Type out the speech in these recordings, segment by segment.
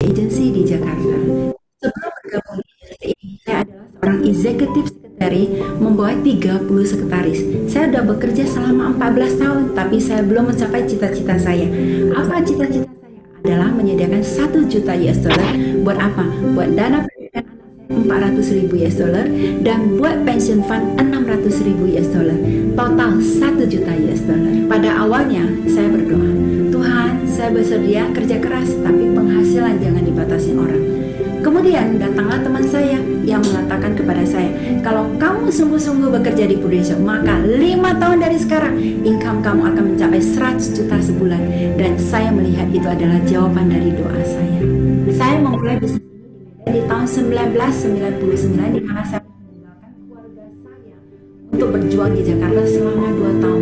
agensi di Jakarta. Sebelum bergabung di agensi ini, saya adalah seorang executive secretary membawa 30 sekretaris. Saya sudah bekerja selama 14 tahun, tapi saya belum mencapai cita-cita saya. Apa cita-cita saya? Adalah menyediakan 1 juta US dollar. Buat apa? Buat dana pendidikan anak saya 400.000 US dollar dan buat pension fund 600.000 US dollar. Total 1 juta US dollar. Pada awalnya saya berdoa, Tuhan, saya bersedia kerja keras, tapi penghasilan jangan dibatasi orang. Kemudian datanglah teman saya yang mengatakan kepada saya, kalau kamu sungguh-sungguh bekerja di Prudential, maka 5 tahun dari sekarang, income kamu akan mencapai 100 juta sebulan. Dan saya melihat itu adalah jawaban dari doa saya. Saya memulai bisnis ini di tahun 1999, di mana saya meninggalkan keluarga saya untuk berjuang di Jakarta selama 2 tahun.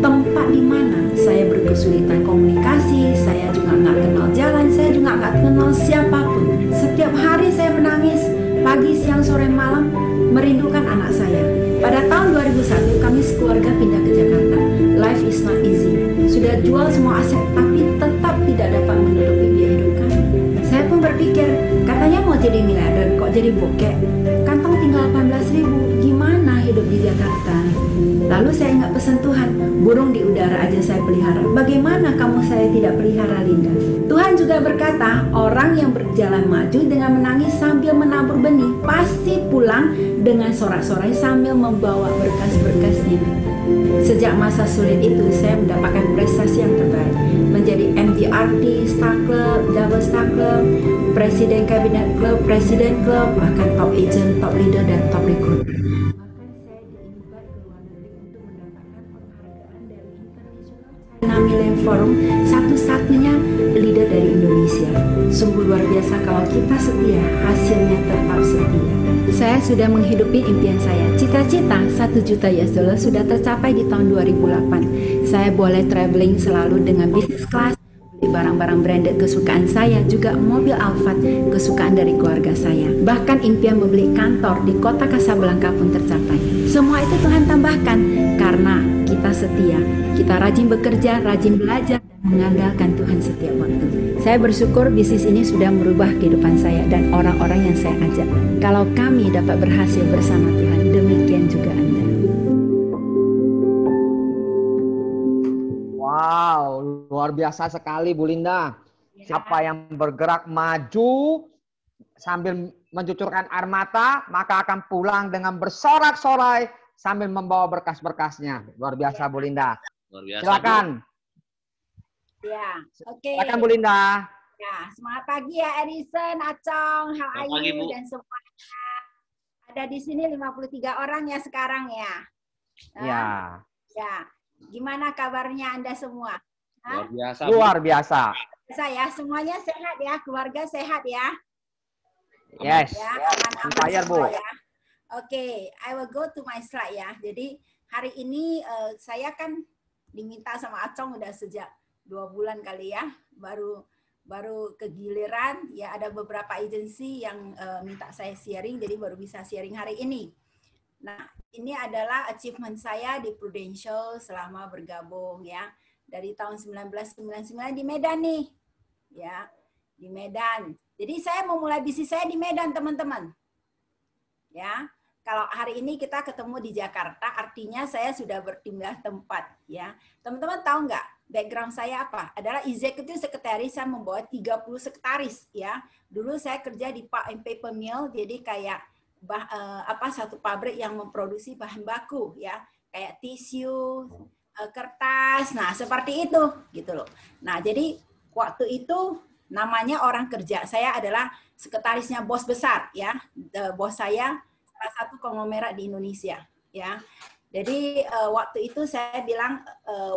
Tempat di mana saya berkesulitan komunikasi, saya juga nggak kenal jalan, saya juga nggak kenal siapapun. Setiap hari saya menangis, pagi, siang, sore, malam, merindukan anak saya. Pada tahun 2001, kami sekeluarga pindah ke Jakarta. Life is not easy. Sudah jual semua aset, tapi tetap tidak dapat menutupi biaya hidup kami. Saya pun berpikir, katanya mau jadi miliarder, kok jadi bokek? Kantong tinggal 18.000, gimana hidup di Jakarta? Lalu saya ingat pesan Tuhan, burung di udara aja saya pelihara. Bagaimana kamu saya tidak pelihara, Linda? Tuhan juga berkata, orang yang berjalan maju dengan menangis sambil menabur benih, pasti pulang dengan sorak-sorai sambil membawa berkas-berkasnya. Sejak masa sulit itu, saya mendapatkan prestasi yang terbaik. Menjadi MDRT, Star Club, Double Star Club, Presiden Kabinet Club, Presiden Club, bahkan top agent, top leader, dan top recruiter. Million Forum, satu-satunya leader dari Indonesia. Sungguh luar biasa kalau kita setia, hasilnya tetap setia. Saya sudah menghidupi impian saya. Cita-cita 1 juta US dollar sudah tercapai di tahun 2008. Saya boleh traveling selalu dengan bisnis kelas, beli barang-barang branded kesukaan saya, juga mobil Alphard kesukaan dari keluarga saya. Bahkan impian membeli kantor di kota Casablanca pun tercapai. Semua itu Tuhan tambahkan karena kita setia, kita rajin bekerja, rajin belajar, dan mengandalkan Tuhan setiap waktu. Saya bersyukur bisnis ini sudah merubah kehidupan saya dan orang-orang yang saya ajak. Kalau kami dapat berhasil bersama Tuhan, demikian juga Anda. Wow, luar biasa sekali Bu Linda. Siapa yang bergerak maju sambil mencucurkan air mata, maka akan pulang dengan bersorak-sorai sambil membawa berkas-berkasnya. Luar biasa Bu Linda. Luar biasa. Silakan. Ya, oke. Silakan Bu Linda. Ya, semangat pagi ya Edison, Acong, how are Pagi, you, Bu. dan semuanya. Ada di sini 53 orang ya sekarang ya. Ya. Ya, gimana kabarnya Anda semua? Luar biasa. Luar biasa. Saya semuanya sehat ya, keluarga sehat ya. Yes. Ya, aman-aman Fire, Bu. semua ya. Oke, I will go to my slide ya. Jadi hari ini saya kan diminta sama Acong udah sejak 2 bulan kali ya, baru kegiliran ya, ada beberapa agensi yang minta saya sharing, jadi baru bisa sharing hari ini. Nah, ini adalah achievement saya di Prudential selama bergabung ya, dari tahun 1999 di Medan nih, ya, di Medan. Jadi saya memulai bisnis saya di Medan, teman-teman. Ya, kalau hari ini kita ketemu di Jakarta, artinya saya sudah berpindah tempat ya. Teman-teman tahu nggak background saya apa? Adalah executive secretary, saya membawa 30 sekretaris ya. Dulu saya kerja di Pulp and Paper Mill, jadi kayak satu pabrik yang memproduksi bahan baku ya, kayak tisu, kertas. Nah, seperti itu gitu loh. Nah, jadi waktu itu namanya orang kerja. Saya adalah sekretarisnya bos besar ya. Bos saya salah satu konglomerat di Indonesia ya. Jadi waktu itu saya bilang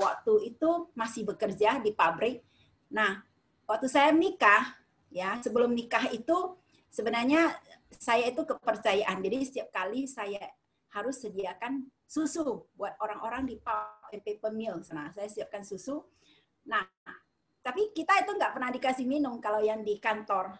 waktu itu masih bekerja di pabrik. Nah, waktu saya nikah ya, sebelum nikah itu sebenarnya saya itu kepercayaan. Jadi setiap kali saya harus sediakan susu buat orang-orang di Pulp and Paper Mill. Nah, saya siapkan susu. Nah, tapi kita itu nggak pernah dikasih minum kalau yang di kantor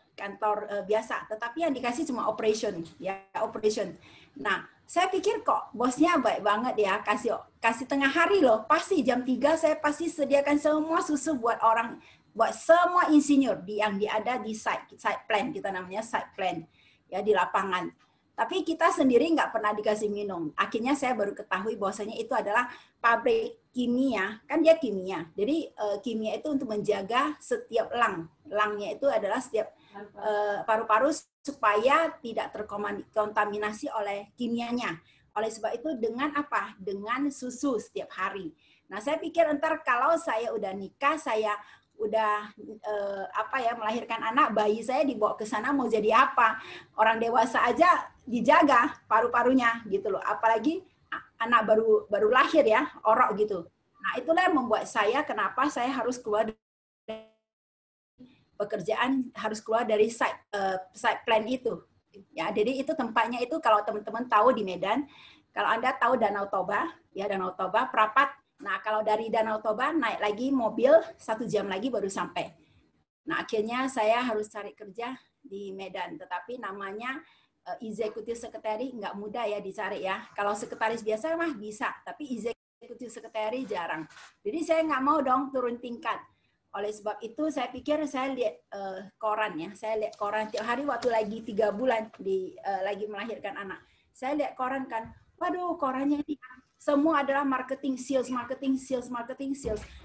biasa, tetapi yang dikasih cuma operation ya, operation. Nah, saya pikir kok bosnya baik banget ya, kasih tengah hari loh, pasti jam 3 saya pasti sediakan semua susu buat orang buat semua insinyur yang ada di site plan, kita namanya site plan ya, di lapangan. Tapi kita sendiri nggak pernah dikasih minum. Akhirnya saya baru ketahui bahwasanya itu adalah pabrik kimia, kan dia kimia. Jadi kimia itu untuk menjaga setiap langnya itu adalah setiap paru-paru supaya tidak terkontaminasi oleh kimianya. Oleh sebab itu dengan apa? Dengan susu setiap hari. Nah, saya pikir ntar kalau saya udah nikah, saya udah melahirkan anak, bayi saya dibawa ke sana mau jadi apa? Orang dewasa aja dijaga paru-parunya gitu loh. Apalagi anak baru lahir ya, orok gitu. Nah, itulah yang membuat saya kenapa saya harus keluar dari pekerjaan, harus keluar dari site plan itu. Ya, jadi itu tempatnya itu kalau teman-teman tahu di Medan, kalau Anda tahu Danau Toba, ya Danau Toba, Prapat. Nah, kalau dari Danau Toba naik lagi mobil 1 jam lagi baru sampai. Nah, akhirnya saya harus cari kerja di Medan, tetapi namanya executive secretary nggak mudah ya dicari ya. Kalau sekretaris biasa mah bisa, tapi executive secretary jarang. Jadi saya nggak mau dong turun tingkat. Oleh sebab itu saya pikir saya lihat koran ya. Saya lihat koran tiap hari waktu lagi 3 bulan lagi melahirkan anak. Saya lihat koran kan, waduh korannya ini semua adalah marketing sales.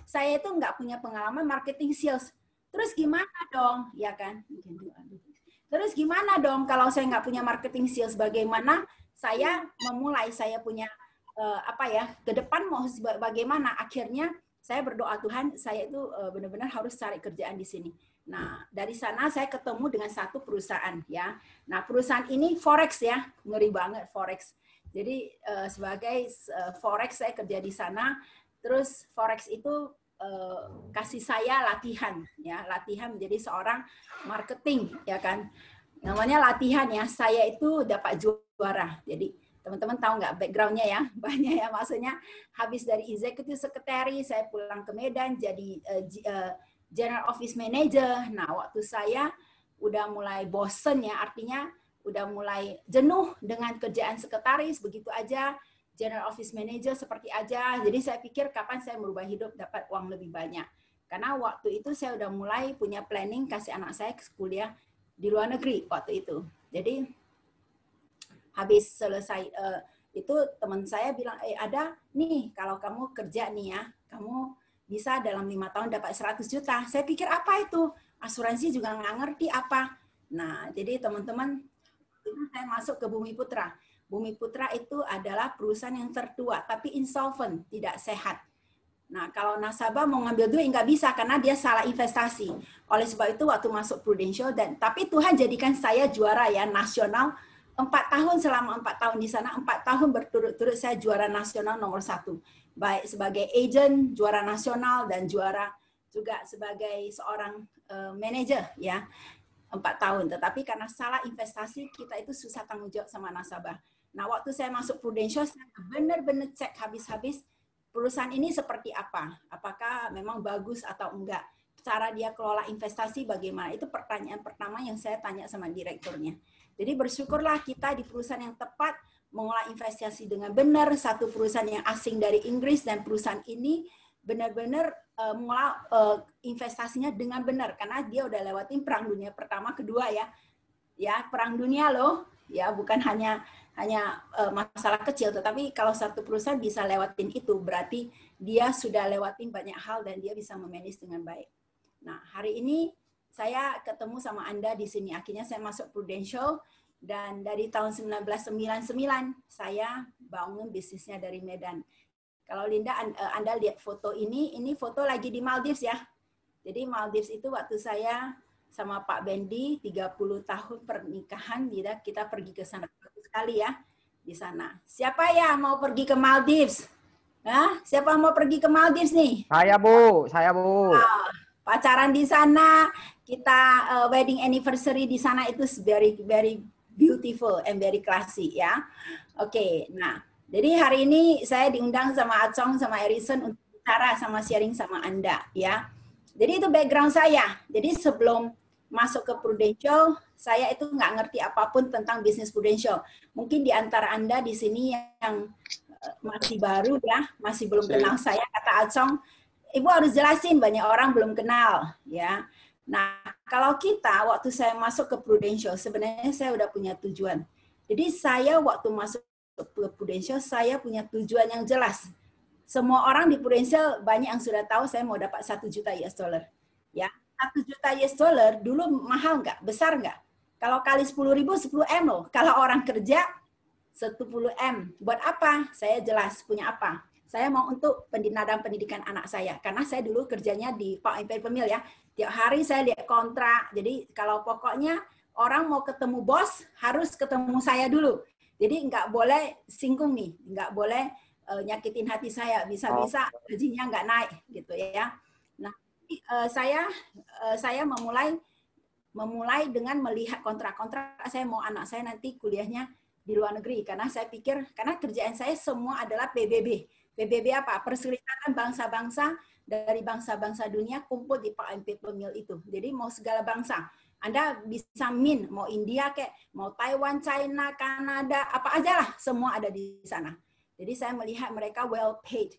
Saya itu nggak punya pengalaman marketing sales. Terus gimana dong, ya kan? Terus gimana dong kalau saya nggak punya marketing sales? Bagaimana saya memulai? Saya punya ke depan mau bagaimana? Akhirnya saya berdoa Tuhan, saya itu benar-benar harus cari kerjaan di sini. Nah, dari sana saya ketemu dengan satu perusahaan ya. Nah, perusahaan ini forex ya, ngeri banget forex. Jadi sebagai forex saya kerja di sana. Terus forex itu kasih saya latihan ya, latihan menjadi seorang marketing ya kan. Namanya latihan ya. Saya itu dapat juara. Jadi teman-teman tahu nggak background-nya ya? Banyak ya, maksudnya habis dari executive secretary saya pulang ke Medan jadi general office manager. Nah, waktu saya udah mulai bosen ya, artinya udah mulai jenuh dengan kerjaan sekretaris begitu aja, general office manager seperti aja. Jadi saya pikir kapan saya merubah hidup dapat uang lebih banyak. Karena waktu itu saya udah mulai punya planning kasih anak saya ke kuliah di luar negeri waktu itu. Jadi habis selesai itu teman saya bilang, ada nih kalau kamu kerja nih ya, kamu bisa dalam 5 tahun dapat 100 juta. Saya pikir apa itu? Asuransi juga nggak ngerti apa. Nah, jadi teman-teman, saya masuk ke Bumi Putra. Bumi Putra itu adalah perusahaan yang tertua, tapi insolvent, tidak sehat. Nah, kalau nasabah mau ngambil duit nggak bisa karena dia salah investasi. Oleh sebab itu waktu masuk Prudential tapi Tuhan jadikan saya juara ya nasional 4 tahun, selama 4 tahun di sana, 4 tahun berturut-turut saya juara nasional nomor 1. Baik sebagai agent, juara nasional, dan juara juga sebagai seorang manajer ya. 4 tahun, tetapi karena salah investasi kita itu susah tanggung jawab sama nasabah. Nah, waktu saya masuk Prudential, saya benar-benar cek habis-habis perusahaan ini seperti apa, apakah memang bagus atau enggak, cara dia kelola investasi bagaimana, itu pertanyaan pertama yang saya tanya sama direkturnya. Jadi bersyukurlah kita di perusahaan yang tepat, mengolah investasi dengan benar, satu perusahaan yang asing dari Inggris, dan perusahaan ini benar-benar mengolah investasinya dengan benar karena dia udah lewatin perang dunia pertama, kedua ya perang dunia loh ya, bukan hanya masalah kecil, tetapi kalau satu perusahaan bisa lewatin itu berarti dia sudah lewatin banyak hal dan dia bisa memanage dengan baik. Nah, hari ini saya ketemu sama Anda di sini, akhirnya saya masuk Prudential dan dari tahun 1999 saya bangun bisnisnya dari Medan. Kalau Linda, Anda lihat foto ini foto lagi di Maldives ya. Jadi Maldives itu waktu saya sama Pak Bendi 30 tahun pernikahan, kita pergi ke sana sekali ya di sana. Siapa ya mau pergi ke Maldives? Hah? Siapa mau pergi ke Maldives nih? Saya Bu. Pacaran di sana, kita wedding anniversary di sana itu very very beautiful and very classy ya. Oke, nah. Jadi hari ini saya diundang sama Acong, sama Erison untuk bicara sama sharing sama Anda ya. Jadi itu background saya. Jadi sebelum masuk ke Prudential, saya itu nggak ngerti apapun tentang bisnis Prudential. Mungkin di antara Anda di sini yang masih baru ya, masih belum kenal saya, kata Acong, Ibu harus jelasin, banyak orang belum kenal, ya. Nah, kalau kita waktu saya masuk ke Prudential, sebenarnya saya udah punya tujuan. Jadi saya waktu masuk ke Prudential, saya punya tujuan yang jelas. Semua orang di Prudential banyak yang sudah tahu saya mau dapat 1 juta US dollar. Ya, 1 juta US dollar dulu mahal nggak? Besar nggak? Kalau kali 10.000, 10 M loh. Kalau orang kerja 10 M. Buat apa? Saya jelas punya apa. Saya mau untuk pendidikan anak saya. Karena saya dulu kerjanya di Pak Pemil ya. Tiap hari saya lihat kontrak. Jadi kalau pokoknya orang mau ketemu bos, harus ketemu saya dulu. Jadi nggak boleh singgung nih. Nggak boleh nyakitin hati saya. Bisa-bisa gajinya nggak naik gitu ya. Nah, saya memulai dengan melihat kontrak-kontrak. Saya mau anak saya nanti kuliahnya di luar negeri. Karena saya pikir, karena kerjaan saya semua adalah PBB. PBB apa? Perserikatan bangsa-bangsa dari bangsa-bangsa dunia kumpul di Pak Pemil itu. Jadi mau segala bangsa. Anda bisa mau India kayak, mau Taiwan, China, Kanada, apa aja lah, semua ada di sana. Jadi saya melihat mereka well paid,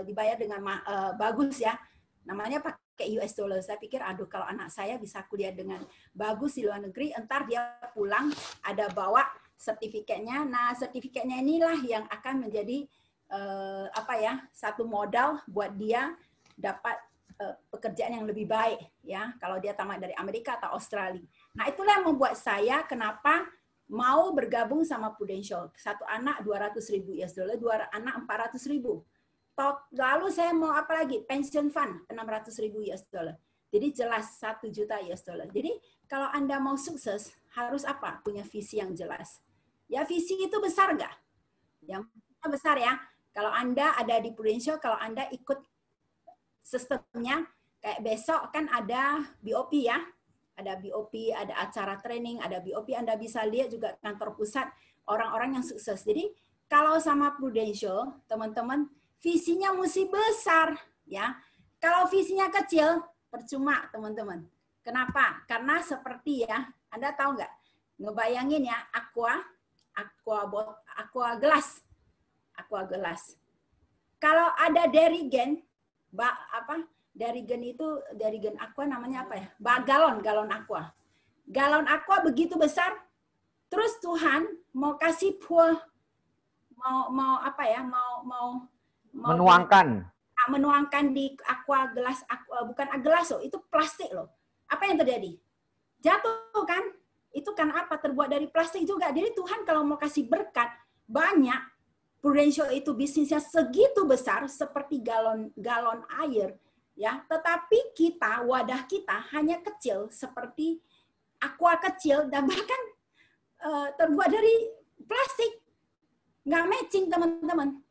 dibayar dengan bagus ya. Namanya pakai US dollar. Saya pikir, aduh kalau anak saya bisa kuliah dengan bagus di luar negeri, entar dia pulang ada bawa sertifikatnya. Nah, sertifikatnya inilah yang akan menjadi satu modal buat dia dapat pekerjaan yang lebih baik ya kalau dia tamat dari Amerika atau Australia. Nah, itulah yang membuat saya kenapa mau bergabung sama Prudential. Satu anak 200.000 US dollar, dua anak 400.000. Lalu saya mau apa lagi? Pension fund 600.000 US dollar. Jadi jelas 1 juta US dollar. Jadi kalau Anda mau sukses harus apa? Punya visi yang jelas. Ya, visi itu besar nggak? Yang besar ya. Kalau Anda ada di Prudential, kalau Anda ikut sistemnya, kayak besok kan ada BOP ya. Ada BOP, ada acara training, ada BOP. Anda bisa lihat juga kantor pusat orang-orang yang sukses. Jadi kalau sama Prudential, teman-teman, visinya mesti besar. Ya. Kalau visinya kecil, percuma teman-teman. Kenapa? Karena seperti ya, Anda tahu nggak? Ngebayangin ya, aqua gelas. Kalau ada derigen, derigen aqua namanya apa ya? Galon aqua. Galon aqua begitu besar, terus Tuhan mau kasih menuangkan di aqua gelas, bukan gelas loh, itu plastik loh. Apa yang terjadi? Jatuh kan? Itu kan apa? Terbuat dari plastik juga. Jadi Tuhan kalau mau kasih berkat banyak, Prudential itu bisnisnya segitu besar seperti galon air, ya. Tetapi wadah kita hanya kecil seperti aqua kecil dan bahkan terbuat dari plastik, nggak matching teman-teman.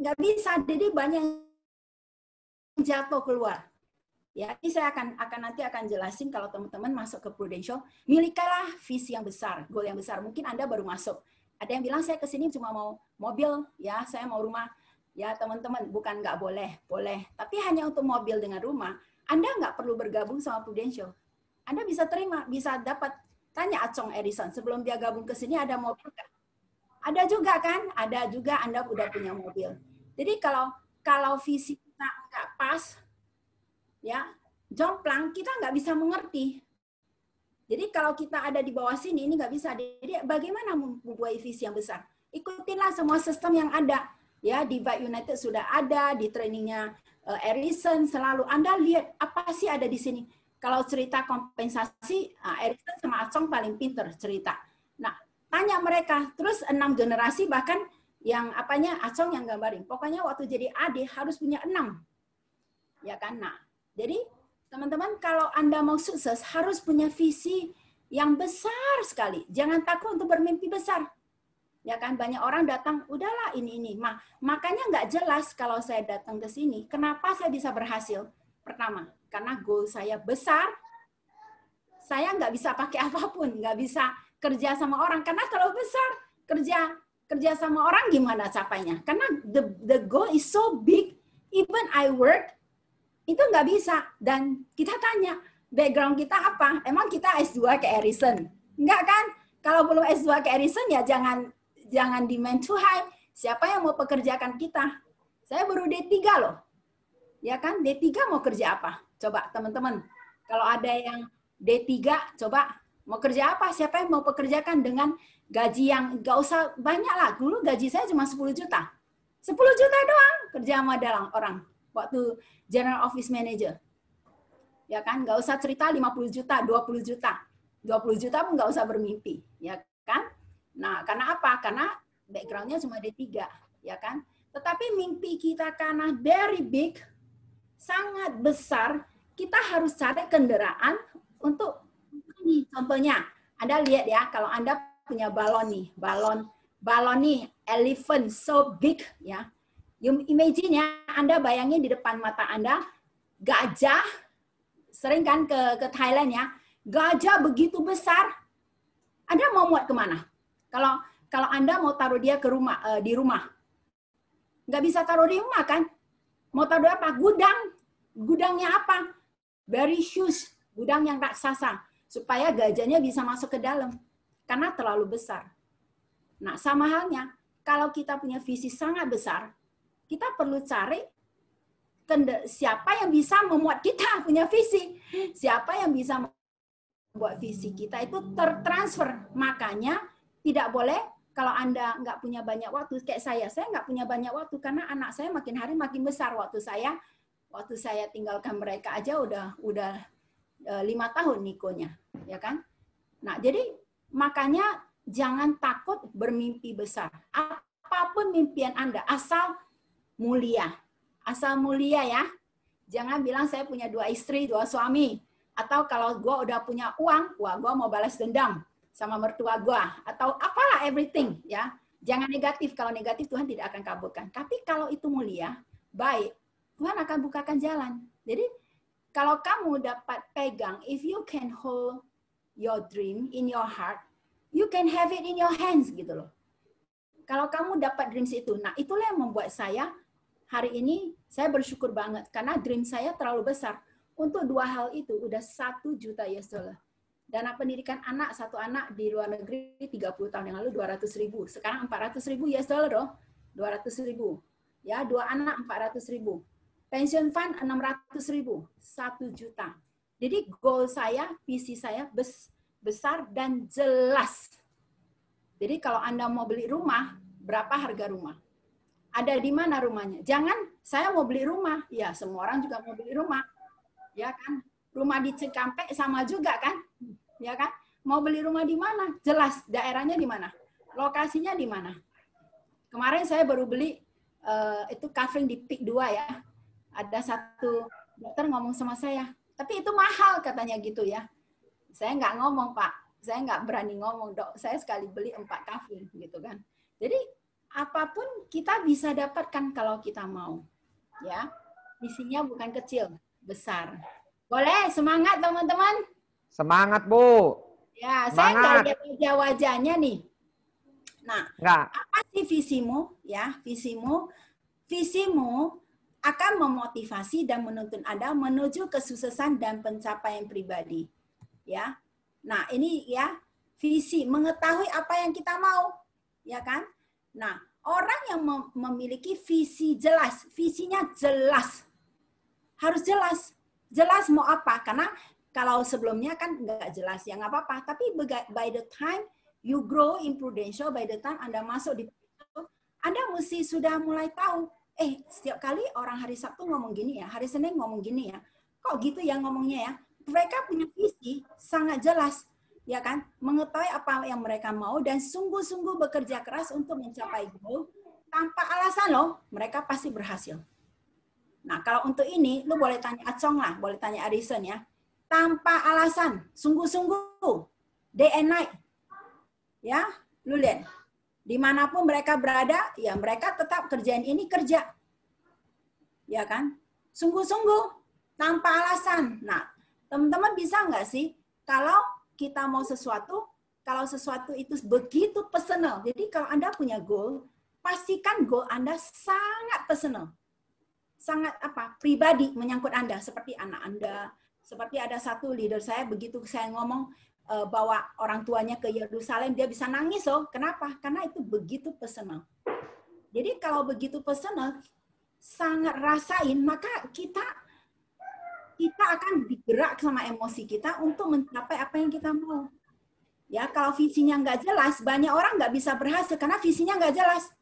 Nggak bisa. Jadi banyak yang jatuh keluar. Ya, ini saya nanti akan jelasin kalau teman-teman masuk ke Prudential, milikilah visi yang besar, goal yang besar. Mungkin Anda baru masuk. Ada yang bilang saya kesini cuma mau mobil, ya saya mau rumah. Ya teman-teman, bukan nggak boleh, boleh. Tapi hanya untuk mobil dengan rumah, Anda nggak perlu bergabung sama Prudential. Anda bisa terima, bisa dapat. Tanya Acong Edison, sebelum dia gabung ke sini ada mobil nggak? Ada juga kan? Ada juga Anda udah punya mobil. Jadi kalau visi kita nggak pas, ya jomplang, kita nggak bisa mengerti. Jadi kalau kita ada di bawah sini, ini nggak bisa. Jadi bagaimana membuat visi yang besar? Ikutinlah semua sistem yang ada. Ya, di Vibe United sudah ada, di trainingnya Edison selalu. Anda lihat apa sih ada di sini. Kalau cerita kompensasi, Edison sama Acong paling pinter cerita. Nah, tanya mereka. Terus 6 generasi bahkan yang Acong yang gambarin. Pokoknya waktu jadi adik harus punya 6. Ya kan? Nah, jadi teman-teman, kalau Anda mau sukses, harus punya visi yang besar sekali. Jangan takut untuk bermimpi besar. Ya kan, banyak orang datang, udahlah ini. Makanya nggak jelas kalau saya datang ke sini. Kenapa saya bisa berhasil? Pertama, karena goal saya besar. Saya nggak bisa pakai apapun, nggak bisa kerja sama orang. Karena kalau besar, kerja sama orang gimana capainya? Karena the goal is so big, even I work, itu nggak bisa. Dan kita tanya, background kita apa? Emang kita S2 ke Edison? Enggak kan? Kalau belum S2 ke Edison, ya jangan demand too high. Siapa yang mau pekerjakan kita? Saya baru D3 loh. Ya kan? D3 mau kerja apa? Coba teman-teman. Kalau ada yang D3, coba mau kerja apa? Siapa yang mau pekerjakan dengan gaji yang nggak usah banyak lah. Dulu gaji saya cuma 10 juta. 10 juta doang kerja sama orang waktu General Office Manager. Ya kan? Nggak usah cerita 50 juta, 20 juta. 20 juta pun nggak usah bermimpi. Ya kan? Nah, karena apa? Karena background-nya cuma D3. Ya kan? Tetapi mimpi kita karena very big, sangat besar, kita harus cari kendaraan untuk ini. Contohnya, Anda lihat ya, kalau Anda punya balon nih, balon nih, elephant so big ya. You imagine ya, Anda bayangin di depan mata Anda gajah, sering kan ke Thailand ya, gajah begitu besar. Anda mau muat kemana? Kalau Anda mau taruh dia ke rumah, di rumah, nggak bisa taruh di rumah kan? Mau taruh apa? Gudangnya apa? Very huge, gudang yang raksasa, supaya gajahnya bisa masuk ke dalam, karena terlalu besar. Nah, sama halnya, kalau kita punya visi sangat besar, kita perlu cari siapa yang bisa memuat kita punya visi. Siapa yang bisa membuat visi kita itu tertransfer. Makanya tidak boleh kalau Anda nggak punya banyak waktu, kayak saya nggak punya banyak waktu karena anak saya makin hari makin besar. Waktu saya tinggalkan mereka aja udah 5 tahun Nikonya, ya kan? Nah, jadi makanya jangan takut bermimpi besar. Apapun mimpian Anda, asal mulia. Asal mulia ya. Jangan bilang saya punya 2 istri, 2 suami. Atau kalau gue udah punya uang, wah gue mau balas dendam sama mertua gue. Atau apalah everything ya. Jangan negatif. Kalau negatif Tuhan tidak akan kabulkan. Tapi kalau itu mulia, baik, Tuhan akan bukakan jalan. Jadi kalau kamu dapat pegang, if you can hold your dream in your heart, you can have it in your hands gitu loh. Kalau kamu dapat dreams itu, nah itulah yang membuat saya hari ini saya bersyukur banget karena dream saya terlalu besar. Untuk 2 hal itu udah 1 juta US dollar. Dana pendidikan anak, 1 anak di luar negeri 30 tahun yang lalu 200.000. Sekarang 400.000 US dollar loh. 200.000. Ya, 2 anak 400.000. Pension fund 600.000. 1 juta. Jadi goal saya, visi saya besar dan jelas. Jadi kalau Anda mau beli rumah, berapa harga rumah? Ada di mana rumahnya? Jangan saya mau beli rumah. Ya, semua orang juga mau beli rumah. Ya kan? Rumah di Cikampek sama juga kan? Ya kan? Mau beli rumah di mana? Jelas daerahnya di mana? Lokasinya di mana? Kemarin saya baru beli itu covering di PIK 2 ya. Ada satu dokter ngomong sama saya, tapi itu mahal katanya gitu ya. Saya nggak ngomong, Pak. Saya nggak berani ngomong, Dok. Saya sekali beli 4 covering gitu kan. Jadi apapun kita bisa dapatkan kalau kita mau. Ya. Visinya bukan kecil, besar. Boleh, semangat teman-teman. Semangat, Bu. Ya, semangat. Saya nggak lihat wajahnya nih. Nah, Nggak. apa sih visimu? Ya, visimu akan memotivasi dan menuntun Anda menuju kesuksesan dan pencapaian pribadi. Ya. Nah, ini ya, visi, mengetahui apa yang kita mau. Ya kan? Nah, orang yang memiliki visi jelas, visinya jelas. Harus jelas. Jelas mau apa? Karena kalau sebelumnya kan nggak jelas, ya nggak apa-apa. Tapi by the time you grow in Prudential, by the time Anda masuk di Prudential, Anda mesti sudah mulai tahu, setiap kali orang hari Sabtu ngomong gini ya, hari Senin ngomong gini ya. Kok gitu ya ngomongnya ya? Mereka punya visi sangat jelas, ya kan? Mengetahui apa yang mereka mau dan sungguh-sungguh bekerja keras untuk mencapai goal. Tanpa alasan loh, mereka pasti berhasil. Nah, kalau untuk ini, lu boleh tanya Acong lah, boleh tanya Arison ya. Tanpa alasan, sungguh-sungguh, day and night. Ya, lu lihat. Dimanapun mereka berada, ya mereka tetap kerjaan ini kerja. Ya kan? Sungguh-sungguh, tanpa alasan. Nah, teman-teman bisa nggak sih, kalau kita mau sesuatu, kalau sesuatu itu begitu personal. Jadi kalau Anda punya goal, pastikan goal Anda sangat personal. Sangat pribadi menyangkut Anda, seperti anak Anda, seperti ada satu leader saya, begitu saya ngomong bawa orang tuanya ke Yerusalem, dia bisa nangis loh. Kenapa? Karena itu begitu personal. Jadi kalau begitu personal, sangat rasain, maka kita akan digerak sama emosi kita untuk mencapai apa yang kita mau. Ya, kalau visinya nggak jelas, banyak orang nggak bisa berhasil karena visinya nggak jelas.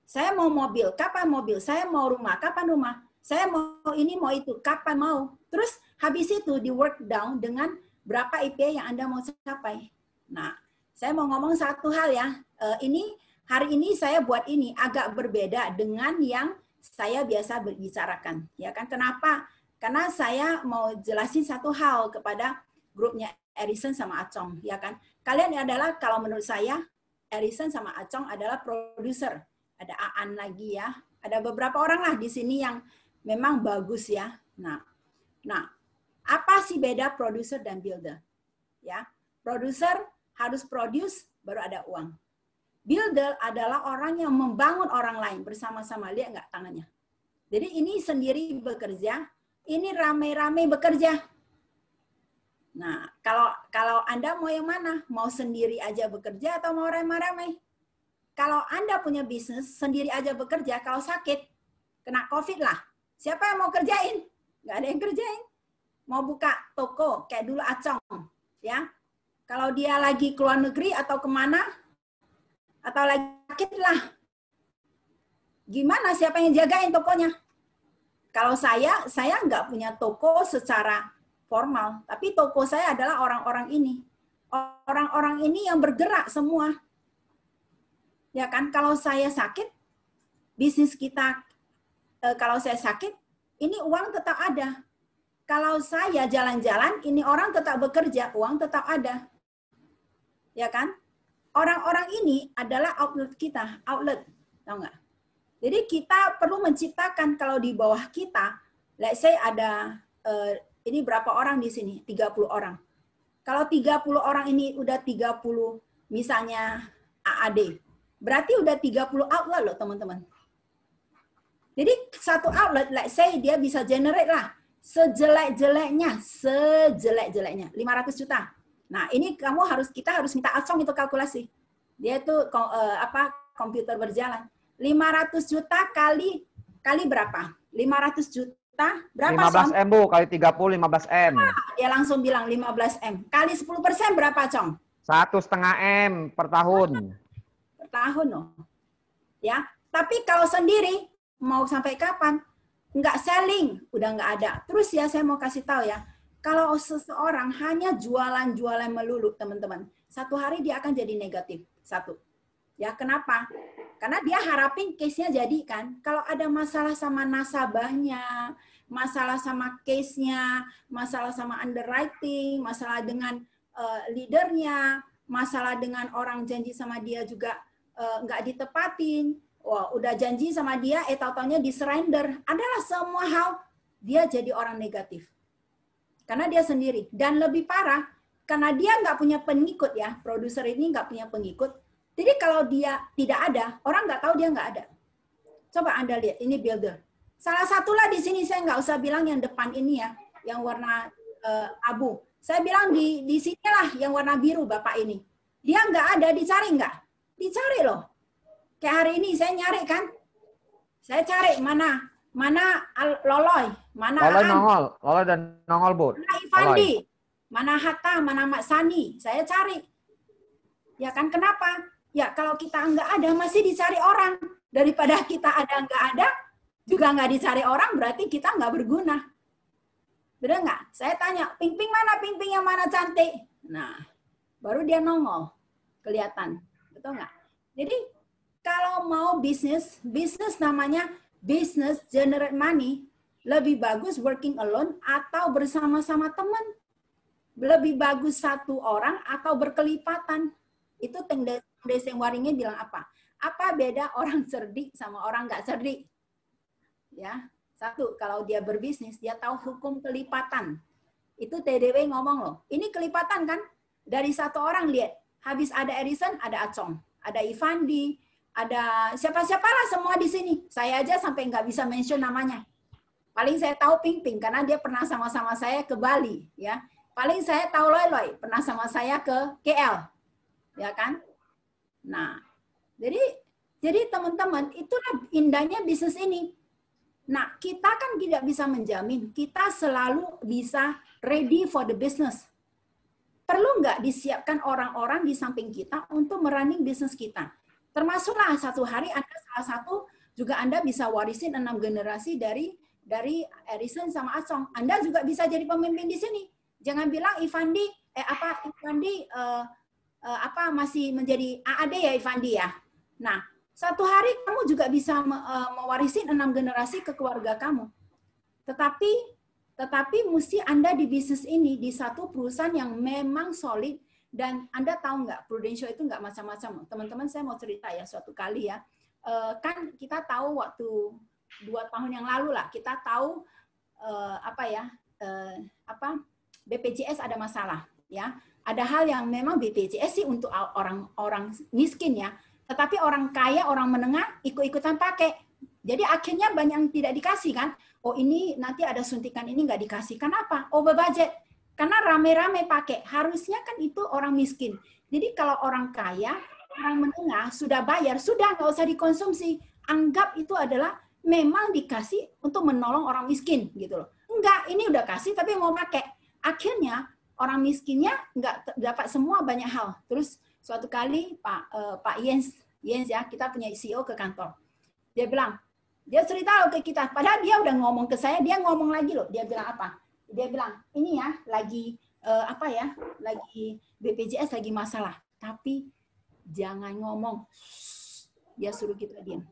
Saya mau mobil, kapan mobil? Saya mau rumah, kapan rumah? Saya mau ini, mau itu, kapan mau? Terus habis itu di work down dengan berapa IP yang Anda mau capai. Nah, saya mau ngomong satu hal ya. Hari ini saya buat ini agak berbeda dengan yang saya biasa berbicarakan. Ya kan? Kenapa? Karena saya mau jelasin satu hal kepada grupnya Edison sama Acong, ya kan? Kalian adalah, kalau menurut saya, Edison sama Acong adalah produser. Ada Aan lagi ya. Ada beberapa orang lah di sini yang memang bagus ya. Nah, apa sih beda produser dan builder? Ya, produser harus produce baru ada uang. Builder adalah orang yang membangun orang lain bersama-sama. Lihat nggak tangannya? Jadi ini sendiri bekerja, ini rame-rame bekerja. Nah, kalau Anda mau yang mana? Mau sendiri aja bekerja atau mau rame-rame? Kalau Anda punya bisnis, sendiri aja bekerja, kalau sakit, kena COVID lah. Siapa yang mau kerjain? Nggak ada yang kerjain. Mau buka toko, kayak dulu Acong. Ya. Kalau dia lagi keluar negeri atau kemana, atau lagi sakit lah. Gimana siapa yang jagain tokonya? Kalau saya nggak punya toko secara formal, tapi toko saya adalah orang-orang ini. Orang-orang ini yang bergerak semua. Ya kan, kalau saya sakit, bisnis kita, kalau saya sakit, ini uang tetap ada. Kalau saya jalan-jalan, ini orang tetap bekerja, uang tetap ada. Ya kan? Orang-orang ini adalah outlet kita, outlet, tahu nggak? Jadi kita perlu menciptakan, kalau di bawah kita, let's say ada, ini berapa orang di sini? 30 orang. Kalau 30 orang ini udah 30, misalnya AAD, berarti udah 30 outlet loh teman-teman. Jadi satu outlet, let's say dia bisa generate lah, sejelek-jeleknya, 500 juta. Nah ini kita harus minta Acong itu kalkulasi. Dia itu komputer berjalan. 500 juta kali berapa? 500 juta berapa? 15 M Bu, kali 30 15 M. Dia langsung bilang 15 M. Kali 10% berapa, Cong? 1,5 M per tahun. Per tahun loh. Ya, tapi kalau sendiri mau sampai kapan? Nggak selling, udah nggak ada. Terus ya saya mau kasih tahu ya, kalau seseorang hanya jualan-jualan melulu, teman-teman, satu hari dia akan jadi negatif. Satu. Ya, kenapa? Karena dia harapin case-nya jadi kan. Kalau ada masalah sama nasabahnya, masalah sama case-nya, masalah sama underwriting, masalah dengan leadernya, masalah dengan orang janji sama dia juga nggak ditepatin. Wah, udah janji sama dia, tau-taunya disurrender. Adalah semua hal dia jadi orang negatif. Karena dia sendiri. Dan lebih parah, karena dia nggak punya pengikut ya, produser ini nggak punya pengikut. Jadi kalau dia tidak ada, orang nggak tahu dia nggak ada. Coba Anda lihat, ini builder. Salah satulah di sini, saya nggak usah bilang yang depan ini ya, yang warna abu. Saya bilang di sinilah yang warna biru Bapak ini. Dia nggak ada, dicari nggak? Dicari loh. Kayak hari ini saya nyari kan. Saya cari mana Loloy, mana Loloy Aan, nongol, Loloy dan nongol Bu. mana Ivandi, mana Hatta, mana Mak Sani. Saya cari. Ya kan, kenapa? Ya kalau kita nggak ada, masih dicari orang. Daripada kita ada nggak ada, juga nggak dicari orang, berarti kita nggak berguna. Benar nggak? Saya tanya, Ping-Ping mana? Ping-Ping yang mana cantik? Nah, baru dia nongol. Kelihatan. Betul nggak? Jadi, kalau mau bisnis namanya business generate money, lebih bagus working alone atau bersama-sama teman. Lebih bagus satu orang atau berkelipatan. Itu Deng Waringin bilang apa? Apa beda orang cerdik sama orang nggak cerdik? Ya, satu, kalau dia berbisnis, dia tahu hukum kelipatan. Itu TDW ngomong loh. Ini kelipatan kan? Dari satu orang lihat, habis ada Edison, ada Acong, ada Ivandi, ada siapa-siapalah semua di sini. Saya aja sampai nggak bisa mention namanya. Paling saya tahu Ping-Ping karena dia pernah sama-sama saya ke Bali, ya. Paling saya tahu Loy pernah sama saya ke KL, ya kan? Nah, jadi teman-teman, itulah indahnya bisnis ini. Nah, kita kan tidak bisa menjamin kita selalu bisa ready for the business. Perlu nggak disiapkan orang-orang di samping kita untuk merunning bisnis kita? Termasuklah satu hari Anda salah satu juga Anda bisa warisin 6 generasi dari Edison sama Acong. Anda juga bisa jadi pemimpin di sini. Jangan bilang Ivandi masih menjadi AAD ya Ivandi ya. Nah, satu hari kamu juga bisa mewarisin 6 generasi ke keluarga kamu. Tetapi mesti Anda di bisnis ini, di satu perusahaan yang memang solid, dan Anda tahu nggak, Prudential itu nggak macam-macam. Teman-teman, saya mau cerita ya, suatu kali ya, kan kita tahu waktu 2 tahun yang lalu lah, kita tahu BPJS ada masalah. Ya, ada hal yang memang BPJS sih untuk orang-orang miskin ya, tetapi orang kaya, orang menengah ikut-ikutan pakai. Jadi akhirnya banyak yang tidak dikasih kan. Oh ini nanti ada suntikan ini nggak dikasih. Kenapa? Over budget. Karena rame-rame pakai. Harusnya kan itu orang miskin. Jadi kalau orang kaya, orang menengah sudah bayar, sudah nggak usah dikonsumsi. Anggap itu adalah memang dikasih untuk menolong orang miskin gitu loh. Enggak, ini udah kasih tapi mau pakai. Akhirnya orang miskinnya nggak dapat semua banyak hal. Terus suatu kali Pak Jens ya, kita punya CEO ke kantor. Dia bilang, dia cerita loh ke kita. Padahal dia udah ngomong ke saya, dia ngomong lagi loh. Dia bilang apa? Dia bilang, ini ya lagi lagi BPJS lagi masalah. Tapi jangan ngomong. Dia suruh kita diam.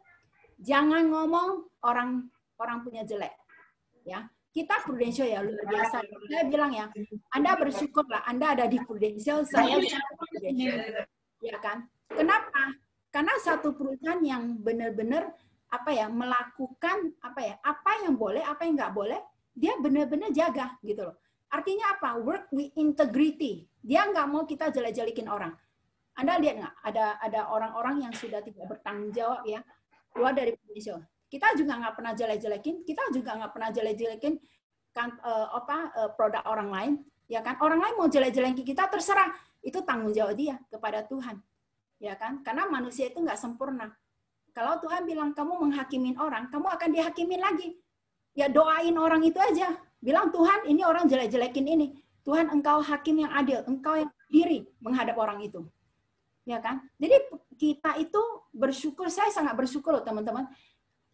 Jangan ngomong orang punya jelek. Ya, kita Prudential ya luar biasa. Saya bilang ya, Anda bersyukurlah Anda ada di Prudential, saya Prudential. Ya kan? Kenapa? Karena satu perusahaan yang benar-benar melakukan apa yang boleh, apa yang nggak boleh, dia benar-benar jaga gitu loh. Artinya apa? Work with integrity. Dia nggak mau kita jelek-jelekin orang. Anda lihat nggak? Ada orang-orang yang sudah tidak bertanggung jawab ya, keluar dari Prudential. Kita juga nggak pernah jelek-jelekin, kita juga nggak pernah jelek-jelekin kan produk orang lain, ya kan? Orang lain mau jelek-jelekin kita terserah, itu tanggung jawab dia kepada Tuhan, ya kan? Karena manusia itu nggak sempurna. Kalau Tuhan bilang kamu menghakimin orang, kamu akan dihakimin lagi. Ya doain orang itu aja. Bilang Tuhan ini orang jelek-jelekin ini. Tuhan engkau hakim yang adil. Engkau yang berdiri menghadap orang itu. Ya kan? Jadi kita itu bersyukur. Saya sangat bersyukur loh teman-teman.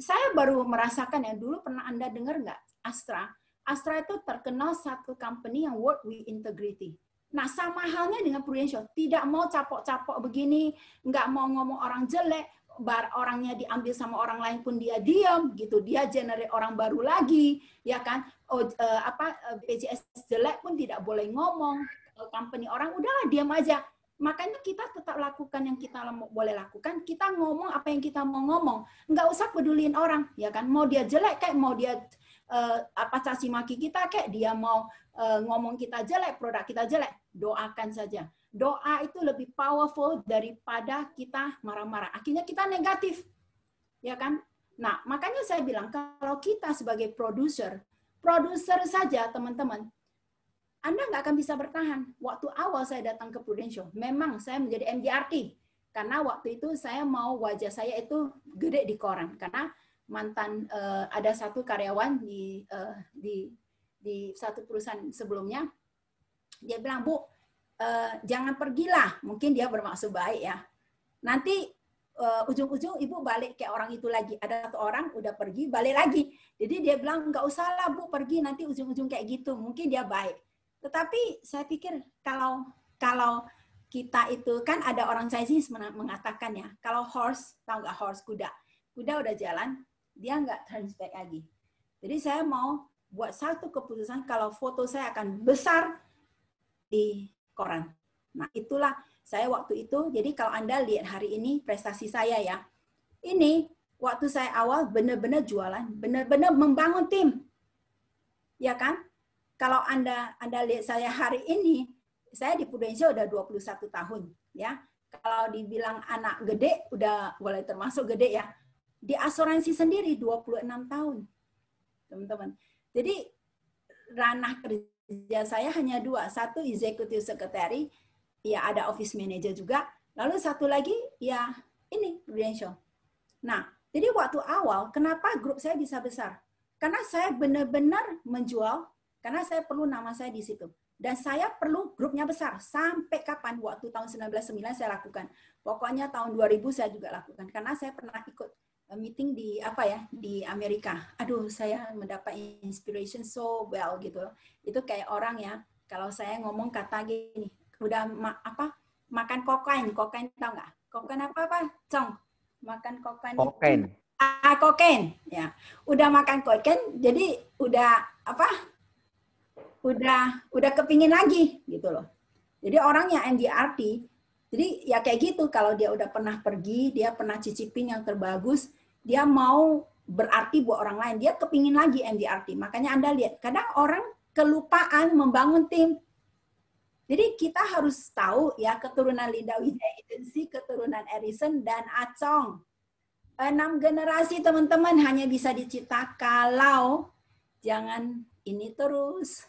Saya baru merasakan ya. Dulu pernah Anda dengar nggak? Astra. Astra itu terkenal satu company yang work with integrity. Nah sama halnya dengan Prudential. Tidak mau capok-capok begini. Nggak mau ngomong orang jelek. Orangnya diambil sama orang lain pun dia diam gitu, dia generate orang baru lagi, ya kan? BPJS jelek pun tidak boleh ngomong, company orang udahlah diam aja. Makanya kita tetap lakukan yang kita boleh lakukan, kita ngomong apa yang kita mau ngomong, nggak usah peduliin orang, ya kan? Mau dia jelek kayak mau dia caci maki kita kayak dia mau ngomong kita jelek, produk kita jelek, doakan saja. Doa itu lebih powerful daripada kita marah-marah. Akhirnya kita negatif. Ya kan? Nah, makanya saya bilang kalau kita sebagai produser saja teman-teman, Anda nggak akan bisa bertahan. Waktu awal saya datang ke Prudential, memang saya menjadi MDRT. Karena waktu itu saya mau wajah saya itu gede di koran. Karena mantan ada satu karyawan di satu perusahaan sebelumnya, dia bilang, Bu, jangan pergilah, mungkin dia bermaksud baik ya. Nanti ujung-ujung ibu balik kayak orang itu lagi. Ada satu orang udah pergi, balik lagi. Jadi dia bilang nggak usah lah Bu pergi, nanti ujung-ujung kayak gitu. Mungkin dia baik. Tetapi saya pikir kalau kita itu kan ada orang Chinese mengatakan ya, kalau horse, tahu nggak horse, kuda udah jalan, dia nggak turn back lagi. Jadi saya mau buat satu keputusan kalau foto saya akan besar di koran. Nah, itulah saya waktu itu. Jadi kalau Anda lihat hari ini prestasi saya ya. Ini waktu saya awal benar-benar jualan, benar-benar membangun tim. Ya kan? Kalau Anda lihat saya hari ini, saya di Prudential udah 21 tahun, ya. Kalau dibilang anak gede udah boleh termasuk gede ya. Di asuransi sendiri 26 tahun. Teman-teman. Jadi ranah kerja saya hanya 2, satu executive secretary, ya ada office manager juga, lalu satu lagi ya ini Prudential. Nah, jadi waktu awal kenapa grup saya bisa besar? Karena saya benar-benar menjual, karena saya perlu nama saya di situ. Dan saya perlu grupnya besar. Sampai kapan? Waktu tahun 1999 saya lakukan. Pokoknya tahun 2000 saya juga lakukan. Karena saya pernah ikut meeting di di Amerika. Aduh, saya mendapat inspiration so well gitu. Itu kayak orang ya, kalau saya ngomong kata gini, udah makan kokain tahu nggak? Kokain apa? Cong. Makan kokain Kokain. Kokain ya. Udah makan kokain, jadi udah udah kepingin lagi gitu loh. Jadi orang yang MDRT, jadi ya kayak gitu, kalau dia udah pernah pergi, dia pernah cicipin yang terbagus, dia mau berarti buat orang lain, dia kepingin lagi MDRT. Makanya Anda lihat, kadang orang kelupaan membangun tim. Jadi kita harus tahu ya, keturunan Linda Wijaya Agency, keturunan Edison dan Acong. 6 generasi teman-teman hanya bisa dicipta kalau jangan ini terus,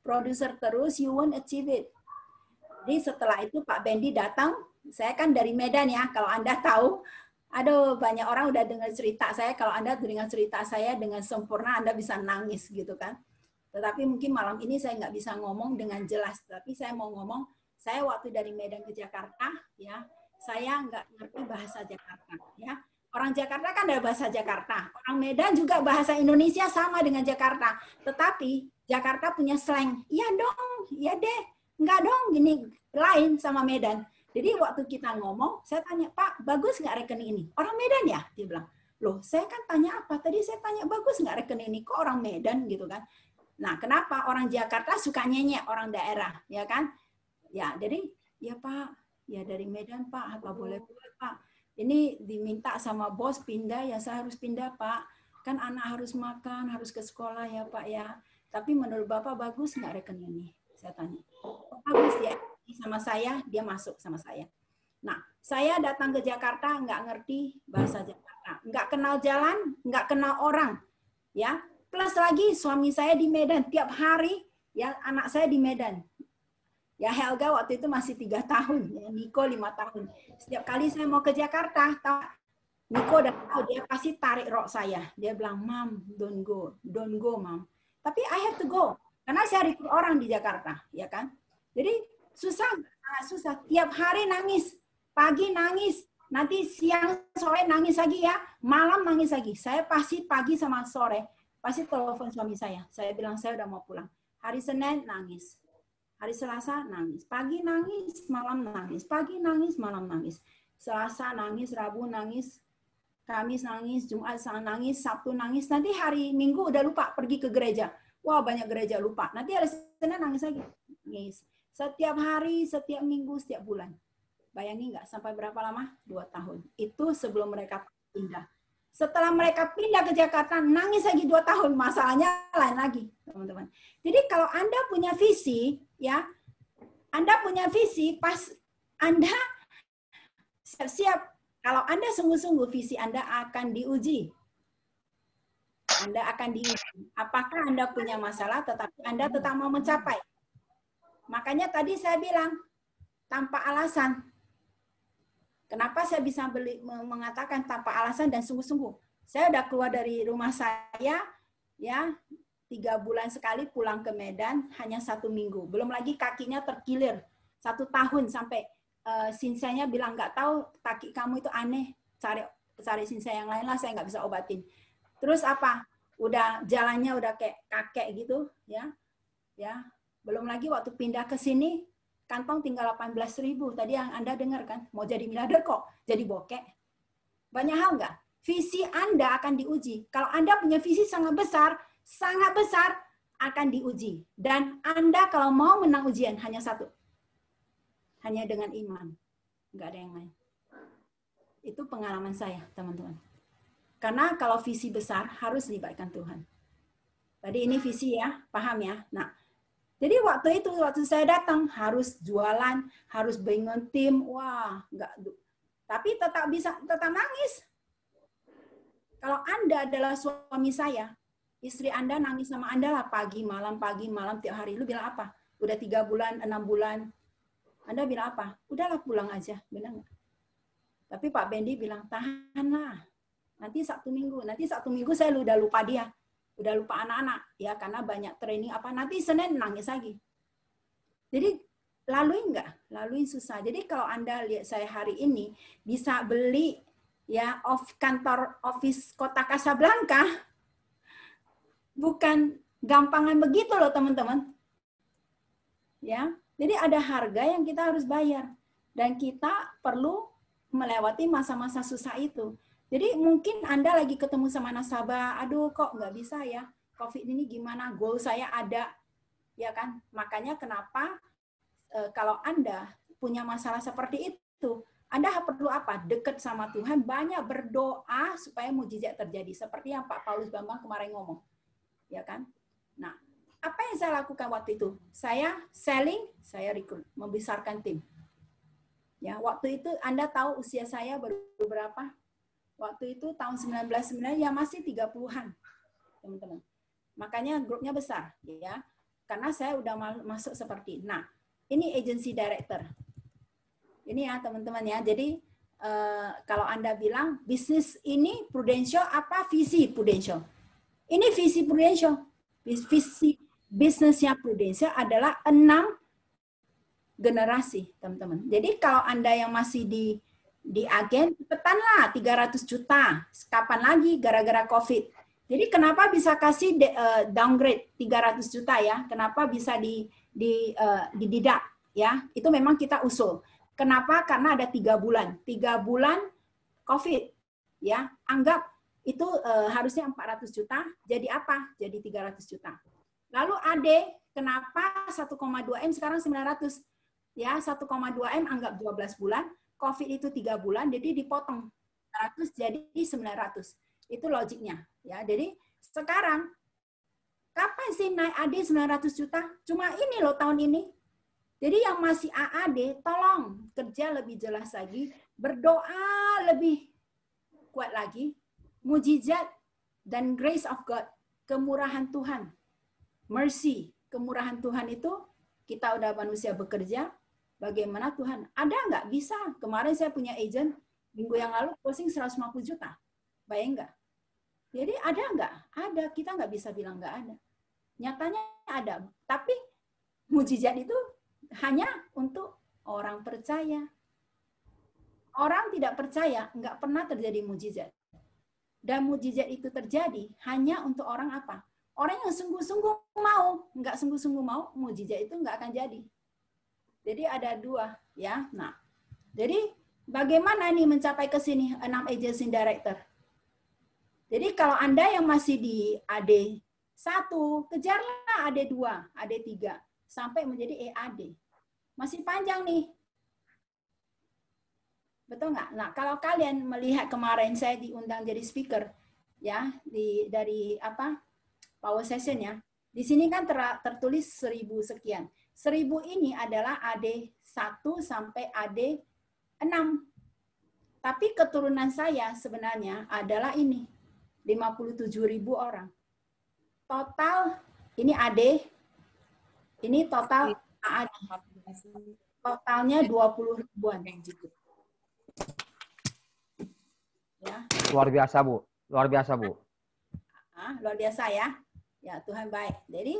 produser terus, you won't achieve it. Jadi setelah itu Pak Bendi datang, saya kan dari Medan ya, kalau Anda tahu, aduh banyak orang udah dengar cerita saya, kalau Anda dengar cerita saya dengan sempurna, Anda bisa nangis gitu kan. Tetapi mungkin malam ini saya nggak bisa ngomong dengan jelas, tapi saya mau ngomong, saya waktu dari Medan ke Jakarta, ya, saya nggak ngerti bahasa Jakarta, ya. Orang Jakarta kan ada bahasa Jakarta, orang Medan juga bahasa Indonesia sama dengan Jakarta, tetapi Jakarta punya slang, iya dong, iya deh, enggak dong, gini lain sama Medan. Jadi waktu kita ngomong, saya tanya, Pak, bagus nggak rekening ini? Orang Medan ya? Dia bilang, loh, saya kan tanya apa? Tadi saya tanya, bagus nggak rekening ini? Kok orang Medan gitu kan? Nah, kenapa orang Jakarta suka nyenyek orang daerah, ya kan? Ya, jadi, ya Pak, ya dari Medan Pak, apa boleh Pak? Ini diminta sama bos pindah, ya saya harus pindah Pak. Kan anak harus makan, harus ke sekolah ya Pak ya. Tapi menurut Bapak bagus nggak rekening ini? Saya tanya. Oh, bagus ya, sama saya, dia masuk sama saya. Nah, saya datang ke Jakarta nggak ngerti bahasa Jakarta, nggak kenal jalan, nggak kenal orang, ya. Plus lagi suami saya di Medan tiap hari, ya anak saya di Medan. Ya Helga waktu itu masih 3 tahun, ya Niko 5 tahun. Setiap kali saya mau ke Jakarta, Niko udah tahu, dia pasti tarik rok saya. Dia bilang, Mom, don't go, Mom. Tapi I have to go, karena saya rekrut orang di Jakarta, ya kan? Jadi susah. Tiap hari nangis, pagi nangis, nanti siang sore nangis lagi ya, malam nangis lagi. Saya pasti pagi sama sore pasti telepon suami saya. Saya bilang saya udah mau pulang. Hari Senin nangis. Hari Selasa nangis, pagi nangis, malam nangis, pagi nangis, malam nangis. Selasa nangis, Rabu nangis, Kamis nangis, Jumat nangis, Sabtu nangis. Nanti hari Minggu udah lupa pergi ke gereja. Wah banyak gereja lupa. Nanti hari Senin nangis lagi. Nangis. Setiap hari, setiap minggu, setiap bulan. Bayangin nggak sampai berapa lama? 2 tahun. Itu sebelum mereka pindah. Setelah mereka pindah ke Jakarta, nangis lagi 2 tahun. Masalahnya lain lagi, teman-teman. Jadi kalau Anda punya visi, ya, Anda punya visi, pas Anda siap-siap. Kalau Anda sungguh-sungguh, visi Anda akan diuji. Anda akan diuji. Apakah Anda punya masalah, tetapi Anda tetap mau mencapai. Makanya tadi saya bilang, tanpa alasan. Kenapa saya bisa mengatakan tanpa alasan dan sungguh-sungguh? Saya udah keluar dari rumah saya, ya 3 bulan sekali pulang ke Medan, hanya 1 minggu. Belum lagi kakinya terkilir 1 tahun sampai sinsanya bilang nggak tahu kaki kamu itu aneh, cari sinsa yang lain lah, saya nggak bisa obatin. Terus apa? Udah jalannya udah kayak kakek gitu, ya. Belum lagi waktu pindah ke sini. Kantong tinggal 18.000. Tadi yang Anda dengar kan, mau jadi miliarder kok jadi bokek. Banyak hal nggak? Visi Anda akan diuji. Kalau Anda punya visi sangat besar akan diuji. Dan Anda kalau mau menang ujian hanya satu. Hanya dengan iman. Nggak ada yang lain. Itu pengalaman saya, teman-teman. Karena kalau visi besar harus libatkan Tuhan. Tadi ini visi ya, paham ya? Nah, jadi waktu saya datang harus jualan, harus bangun tim, wah, enggak. Tapi tetap nangis. Kalau Anda adalah suami saya, istri Anda nangis sama Anda lah pagi malam tiap hari. Lu bilang apa? Udah 3 bulan, 6 bulan. Anda bilang apa? Udahlah pulang aja, benar nggak? Tapi Pak Bendi bilang tahanlah. Nanti Sabtu Minggu saya udah lupa dia. udah lupa anak-anak ya karena banyak training apa nanti Senin nangis lagi. Jadi laluin susah. Jadi kalau Anda lihat saya hari ini bisa beli ya kantor office kota Casablanca, bukan gampangan begitu loh teman-teman. Ya, jadi ada harga yang kita harus bayar dan kita perlu melewati masa-masa susah itu. Jadi mungkin Anda lagi ketemu sama nasabah, aduh kok nggak bisa ya, COVID ini gimana, goal saya ada, ya kan? Makanya kenapa kalau Anda punya masalah seperti itu, Anda perlu apa? Dekat sama Tuhan, banyak berdoa supaya mujizat terjadi. Seperti yang Pak Paulus Bambang kemarin ngomong, ya kan? Nah, apa yang saya lakukan waktu itu? Saya selling, saya rekrut, membesarkan tim. Ya, waktu itu Anda tahu usia saya berapa? Waktu itu tahun 1999 ya masih 30-an, teman-teman. Makanya grupnya besar, ya. Karena saya udah masuk seperti. Nah, ini agency director. Ini ya, teman-teman ya. Jadi kalau Anda bilang bisnis ini Prudential apa visi Prudential? Ini visi Prudential. Visi bisnisnya Prudential adalah 6 generasi, teman-teman. Jadi kalau Anda yang masih di agen, cepetanlah 300 juta. Kapan lagi gara-gara COVID. Jadi kenapa bisa kasih downgrade 300 juta ya? Kenapa bisa dididak ya? Itu memang kita usul. Kenapa? Karena ada 3 bulan. 3 bulan COVID ya. Anggap itu harusnya 400 juta. Jadi apa? Jadi 300 juta. Lalu AD, kenapa 1,2 M sekarang 900? Ya, 1,2 M anggap 12 bulan. COVID itu 3 bulan, jadi dipotong 100 jadi 900. Itu logiknya. Ya, jadi sekarang kapan sih naik AD 900 juta? Cuma ini loh tahun ini. Jadi yang masih AAD, tolong kerja lebih jelas lagi, berdoa lebih kuat lagi, mujizat dan grace of God, kemurahan Tuhan, mercy, kemurahan Tuhan itu kita udah manusia bekerja. Bagaimana Tuhan? Ada nggak? Bisa. Kemarin saya punya agent, minggu yang lalu closing 150 juta. Bayang nggak? Jadi ada nggak? Ada. Kita nggak bisa bilang nggak ada. Nyatanya ada. Tapi mujizat itu hanya untuk orang percaya. Orang tidak percaya, nggak pernah terjadi mujizat. Dan mujizat itu terjadi hanya untuk orang apa? Orang yang sungguh-sungguh mau. Nggak sungguh-sungguh mau, mujizat itu nggak akan jadi. Jadi ada 2 ya. Nah, jadi bagaimana nih mencapai ke sini 6 agency director? Jadi kalau Anda yang masih di AD1, kejarlah AD2, AD3 sampai menjadi EAD. Masih panjang nih. Betul nggak? Nah, kalau kalian melihat kemarin saya diundang jadi speaker ya dari Power Session ya. Di sini kan tertulis 1000 sekian. 1000 ini adalah AD1 sampai AD6. Tapi keturunan saya sebenarnya adalah ini. 57.000 orang. Total, ini AD, ini total AD. Totalnya 20 ribuan. Ya. Luar biasa, Bu. Luar biasa, Bu. Luar biasa ya. Ya, Tuhan baik. Jadi,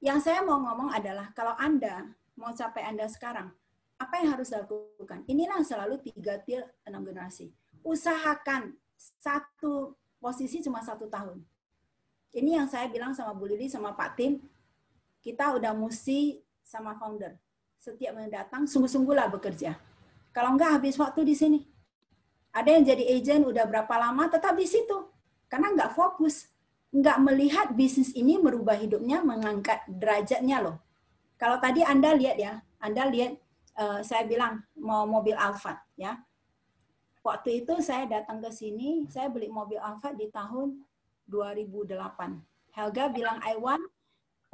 yang saya mau ngomong adalah kalau Anda mau capai Anda sekarang, apa yang harus dilakukan? Inilah selalu 3 til 6 generasi. Usahakan satu posisi cuma 1 tahun. Ini yang saya bilang sama Bu Lili, sama Pak Tim, kita udah mesti sama founder. Setiap mendatang, sungguh-sungguhlah bekerja. Kalau enggak habis waktu di sini. Ada yang jadi agent udah berapa lama tetap di situ. Karena enggak fokus. Enggak melihat bisnis ini merubah hidupnya, mengangkat derajatnya loh. Kalau tadi Anda lihat ya, Anda lihat saya bilang mau mobil Alphard ya. Waktu itu saya datang ke sini, saya beli mobil Alphard di tahun 2008. Helga bilang I want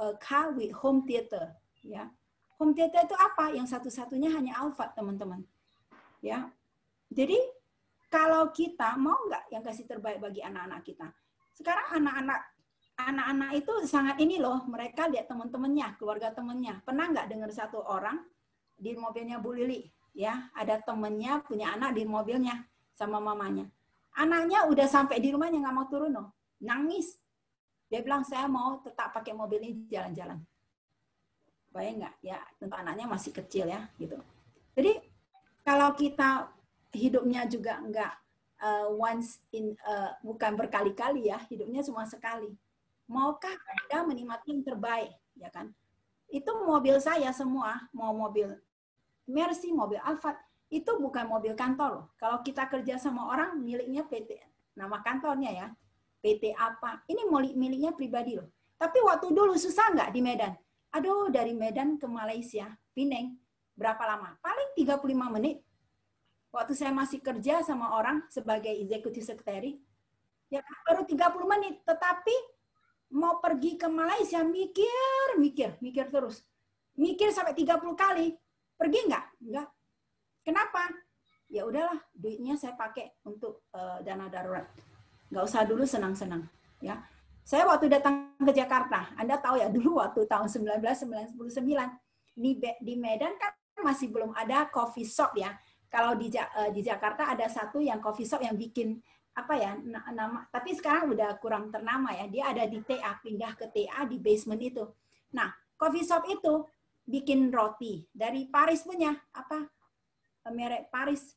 a car with home theater ya. Home theater itu apa? Yang satu-satunya hanya Alphard, teman-teman. Ya. Jadi kalau kita mau nggak yang kasih terbaik bagi anak-anak kita? Sekarang anak-anak itu sangat ini loh, mereka lihat teman-temannya, keluarga temannya. Pernah nggak dengar satu orang di mobilnya Bu Lili, ya, ada temannya punya anak di mobilnya sama mamanya. Anaknya udah sampai di rumahnya nggak mau turun loh. nangis. Dia bilang, saya mau tetap pakai mobil ini jalan-jalan. Bayang nggak? Ya, tentu anaknya masih kecil ya, gitu. Jadi, kalau kita hidupnya juga nggak bukan berkali-kali ya, hidupnya cuma sekali. Maukah Anda menikmati yang terbaik, ya kan? Itu mobil saya semua, mau mobil Mercy, mobil Alphard, itu bukan mobil kantor loh. Kalau kita kerja sama orang, miliknya PT, nama kantornya ya, PT apa, ini miliknya pribadi loh. Tapi waktu dulu susah nggak di Medan? Aduh, dari Medan ke Malaysia, Penang, berapa lama? Paling 35 menit. Waktu saya masih kerja sama orang sebagai executive secretary, ya baru 30 menit. Tetapi mau pergi ke Malaysia, mikir terus. Mikir sampai 30 kali. Pergi nggak? Nggak. Kenapa? Ya udahlah, duitnya saya pakai untuk dana darurat. Nggak usah dulu senang-senang. Ya, saya waktu datang ke Jakarta, Anda tahu ya dulu waktu tahun 1999 di Medan kan masih belum ada coffee shop ya. Kalau di Jakarta ada satu yang coffee shop yang bikin apa ya nama, tapi sekarang udah kurang ternama ya. Dia ada di TA, pindah ke TA di basement itu. Nah, coffee shop itu bikin roti dari Paris punya apa? Merek Paris,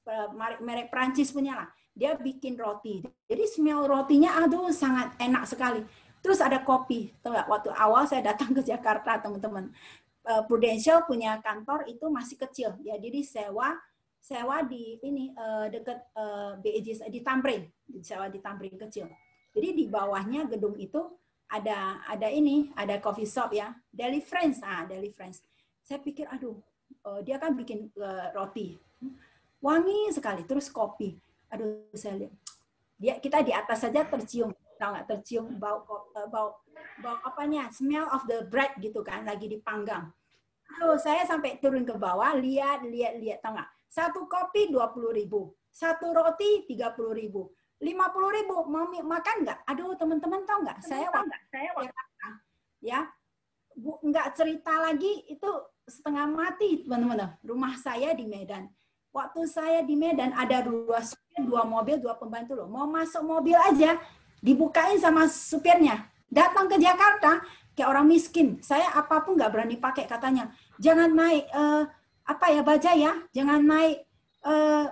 merek Prancis punya lah. Dia bikin roti. Jadi smell rotinya aduh sangat enak sekali. Terus ada kopi. Waktu awal saya datang ke Jakarta, teman-teman. Prudential punya kantor itu masih kecil. Ya, jadi sewa di ini dekat BEJ di Tamrin. Sewa di Tamrin kecil. Jadi di bawahnya gedung itu ada coffee shop ya. Deli Friends. Deli Friends. Saya pikir aduh, dia kan bikin roti. Wangi sekali, terus kopi. Aduh, saya lihat kita di atas saja tercium, tahu nggak, tercium bau apanya, smell of the bread gitu kan, lagi dipanggang. Aduh, saya sampai turun ke bawah, lihat, tahu nggak, satu kopi 20.000, satu roti 30.000, 50.000, mau makan nggak? Aduh, teman-teman tahu nggak, saya ya, nggak cerita lagi itu setengah mati, teman-teman. Rumah saya di Medan. Waktu saya di Medan ada 2 supir, 2 mobil, 2 pembantu loh. Mau masuk mobil aja dibukain sama supirnya. Datang ke Jakarta kayak orang miskin. Saya apapun nggak berani pakai katanya. Jangan naik baja ya. Jangan naik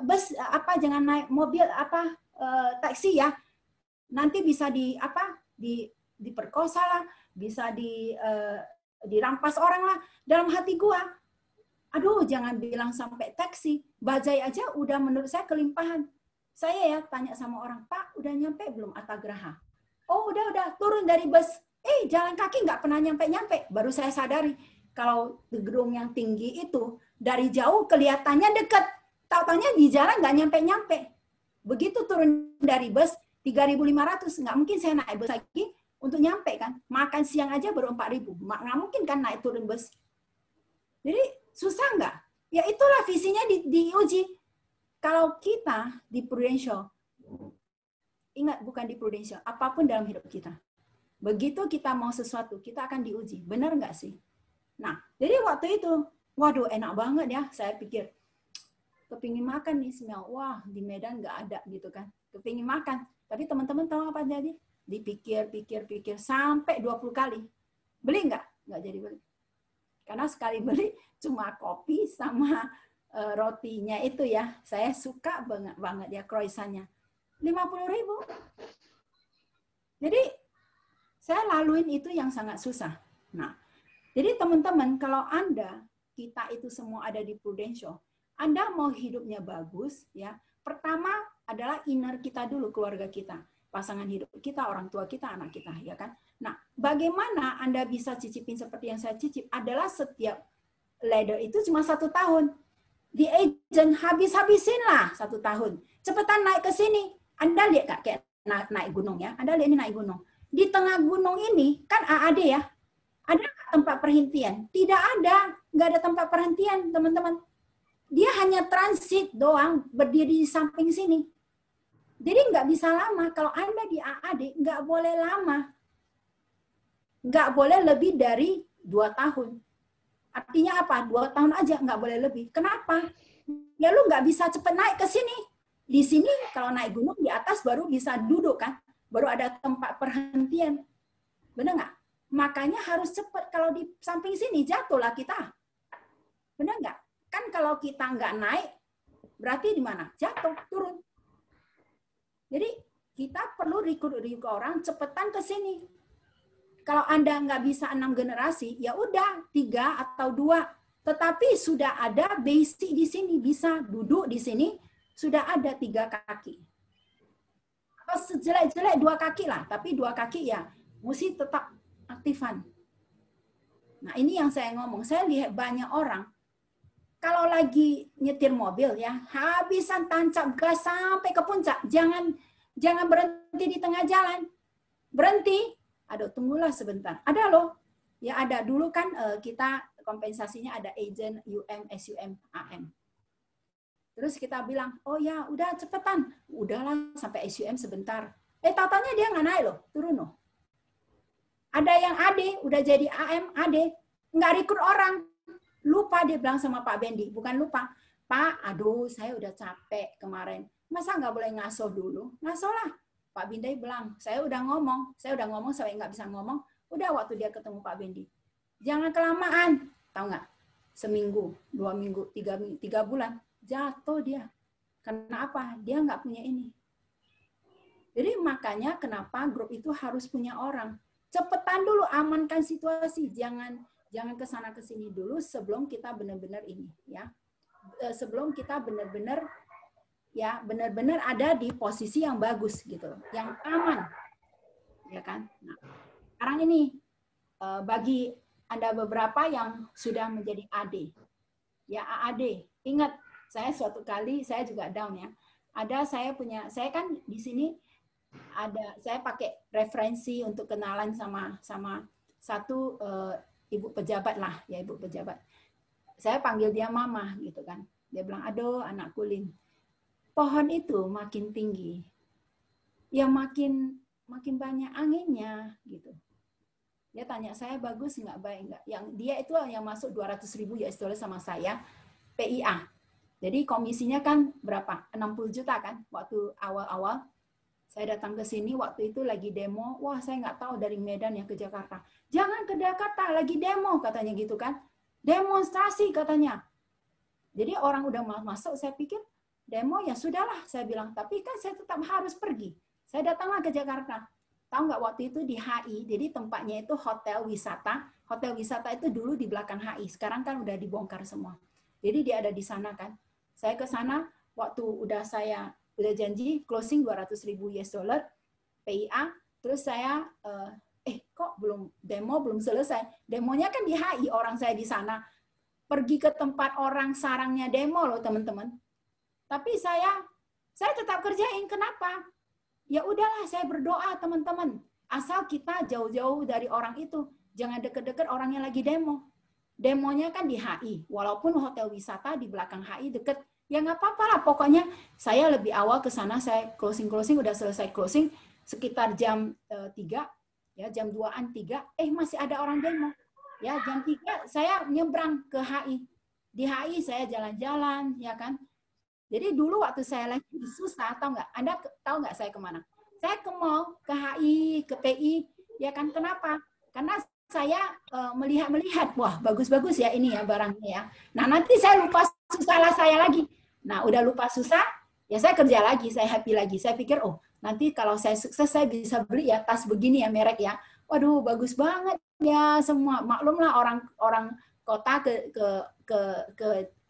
bus jangan naik mobil taksi ya. Nanti bisa diperkosa lah, bisa dirampas orang lah. Dalam hati gua, aduh, jangan bilang sampai taksi. Bajai aja udah menurut saya kelimpahan. Saya ya tanya sama orang, Pak, udah nyampe belum Atagraha? Oh, udah, turun dari bus. Jalan kaki nggak pernah nyampe-nyampe. Baru saya sadari, kalau gedung yang tinggi itu, dari jauh kelihatannya dekat. Tahu-taunya di jalan nggak nyampe-nyampe. Begitu turun dari bus, 3.500. Nggak mungkin saya naik bus lagi untuk nyampe kan. Makan siang aja baru 4.000. Nggak mungkin kan naik turun bus. Jadi, susah nggak? Ya itulah visinya diuji. Kalau kita di Prudential, ingat bukan di Prudential, apapun dalam hidup kita. Begitu kita mau sesuatu, kita akan diuji. Benar nggak sih? Nah, jadi waktu itu, waduh enak banget ya, saya pikir. Kepingin makan nih smell, wah di Medan nggak ada gitu kan. Kepingin makan. Tapi teman-teman tahu apa jadi? Dipikir, sampai 20 kali. Beli nggak? Nggak jadi beli. Karena sekali beli cuma kopi sama rotinya itu ya. Saya suka banget ya croissantnya. 50.000. Jadi saya laluin itu yang sangat susah. Nah, jadi teman-teman kalau kita itu semua ada di Prudential, Anda mau hidupnya bagus ya. Pertama adalah inner kita dulu, keluarga kita. Pasangan hidup kita, orang tua kita, anak kita, ya kan? Nah, bagaimana Anda bisa cicipin seperti yang saya cicip adalah setiap ladder itu cuma 1 tahun. Di agent habis-habisin lah 1 tahun. Cepetan naik ke sini. Anda lihat Kak, kayak naik gunung ya. Anda lihat ini naik gunung. Di tengah gunung ini kan AAD ya. Ada tempat perhentian? Tidak ada. Nggak ada tempat perhentian, teman-teman. Dia hanya transit doang, berdiri di samping sini. Jadi nggak bisa lama. Kalau Anda di AAD, nggak boleh lama. Nggak boleh lebih dari 2 tahun. Artinya apa? 2 tahun aja, nggak boleh lebih. Kenapa? Ya lu nggak bisa cepet naik ke sini. Di sini kalau naik gunung di atas baru bisa duduk kan. baru ada tempat perhentian. Benar nggak? Makanya harus cepat. Kalau di samping sini jatuhlah kita. Benar nggak? Kan kalau kita nggak naik, berarti di mana? Jatuh, turun. Jadi kita perlu rekrut orang cepetan ke sini. Kalau Anda nggak bisa 6 generasi, ya udah 3 atau 2. Tetapi sudah ada basic di sini, bisa duduk di sini, sudah ada 3 kaki. Atau sejelek-jelek 2 kaki lah, tapi 2 kaki ya mesti tetap aktifan. Nah ini yang saya ngomong, saya lihat banyak orang, kalau lagi nyetir mobil ya, habisan tancap gas sampai ke puncak, jangan berhenti di tengah jalan. Berhenti, aduh tunggulah sebentar. Ada loh, ya ada. Dulu kan kita kompensasinya ada agent UM, SUM, AM. Terus kita bilang, oh ya udah cepetan. Udahlah sampai SUM sebentar. Tatanya dia nggak naik loh, turun loh. Ada yang AD, udah jadi AM, AD. Nggak rekrut orang. Lupa dia bilang sama Pak Bendi. Bukan lupa. Pak, aduh saya udah capek kemarin. Masa nggak boleh ngasuh dulu? Ngasuh lah. Pak Bindai bilang, saya udah ngomong sampai nggak bisa ngomong. Udah waktu dia ketemu Pak Bendi. Jangan kelamaan. Tahu nggak? Seminggu, 2 minggu, 3 bulan. Jatuh dia. Karena apa? Dia nggak punya ini. Jadi makanya kenapa grup itu harus punya orang. Cepetan dulu, amankan situasi. Jangan kesana kesini dulu sebelum kita benar-benar ini. Ya. Sebelum kita benar-benar ada di posisi yang bagus gitu, yang aman, ya kan? Nah, sekarang ini bagi Anda beberapa yang sudah menjadi AD, ya AAD, ingat saya suatu kali saya juga down ya. Saya kan di sini saya pakai referensi untuk kenalan sama satu ibu pejabat lah, ya ibu pejabat. Saya panggil dia mama gitu kan. Dia bilang, aduh anakku Lin, pohon itu makin tinggi, ya makin banyak anginnya gitu. Dia tanya saya bagus nggak, baik nggak? Yang dia itu yang masuk 200.000 US dollar sama saya PIA. Jadi komisinya kan berapa? 60 juta kan waktu awal-awal. Saya datang ke sini waktu itu lagi demo. Wah saya nggak tahu dari Medan ya ke Jakarta. Jangan ke Jakarta, lagi demo katanya gitu kan. Demonstrasi katanya. Jadi orang udah masuk, saya pikir demo ya sudahlah, saya bilang. Tapi kan saya tetap harus pergi. Saya datanglah ke Jakarta. Tahu nggak waktu itu di HI, jadi tempatnya itu hotel wisata. Hotel wisata itu dulu di belakang HI. Sekarang kan udah dibongkar semua. Jadi dia ada di sana kan. Saya ke sana waktu udah janji closing 200.000 US dollar PIA. Terus saya kok demo belum selesai. Demonya kan di HI, orang saya di sana. Pergi ke tempat orang sarangnya demo loh teman-teman. Tapi saya tetap kerjain. Kenapa? Ya udahlah, saya berdoa teman-teman. Asal kita jauh-jauh dari orang itu. Jangan deket-deket orang yang lagi demo. Demonya kan di HI. Walaupun hotel wisata di belakang HI deket. Ya nggak apa-apa lah. Pokoknya saya lebih awal ke sana. Saya closing, udah selesai closing. Sekitar jam 3. Ya, jam 2-an 3. Masih ada orang demo. Ya, jam 3 saya nyebrang ke HI. Di HI saya jalan-jalan, ya kan. Jadi dulu waktu saya lagi susah, tahu nggak? Anda tahu nggak saya kemana? Saya ke mall, ke HI, ke PI, ya kan? Kenapa? Karena saya melihat, wah bagus-bagus ya ini ya barangnya ya. Nah nanti saya lupa susah saya lagi. Nah udah lupa susah, ya saya kerja lagi, saya happy lagi. Saya pikir, oh nanti kalau saya sukses saya bisa beli ya tas begini ya merek ya. Waduh bagus banget ya semua. Maklumlah orang kota ke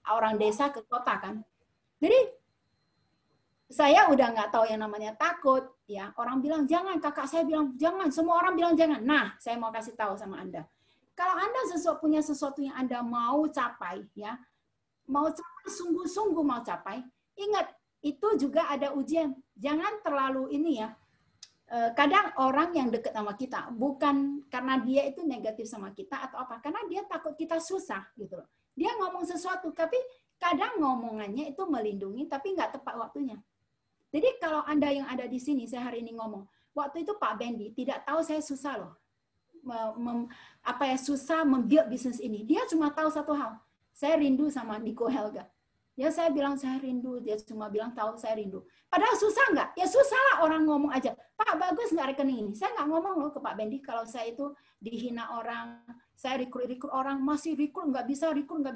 orang desa ke kota kan. Jadi saya udah nggak tahu yang namanya takut ya. Orang bilang jangan, kakak saya bilang jangan, semua orang bilang jangan. Nah, saya mau kasih tahu sama Anda. Kalau Anda punya sesuatu yang Anda mau capai ya, mau capai sungguh-sungguh mau capai, ingat itu juga ada ujian. Jangan terlalu ini ya. Kadang orang yang dekat sama kita bukan karena dia itu negatif sama kita atau apa, karena dia takut kita susah gitu loh. Dia ngomong sesuatu tapi kadang ngomongannya itu melindungi tapi nggak tepat waktunya. Jadi kalau Anda yang ada di sini saya hari ini ngomong, waktu itu Pak Bendi tidak tahu saya susah loh. Susah membuild bisnis ini. Dia cuma tahu satu hal. Saya rindu sama Nico Helga. Ya saya bilang saya rindu, dia cuma bilang tahu saya rindu. Padahal susah nggak? Ya susah lah orang ngomong aja. Pak bagus nggak rekening ini? Saya nggak ngomong loh ke Pak Bendi kalau saya itu dihina orang, saya rekrut orang, masih rekrut nggak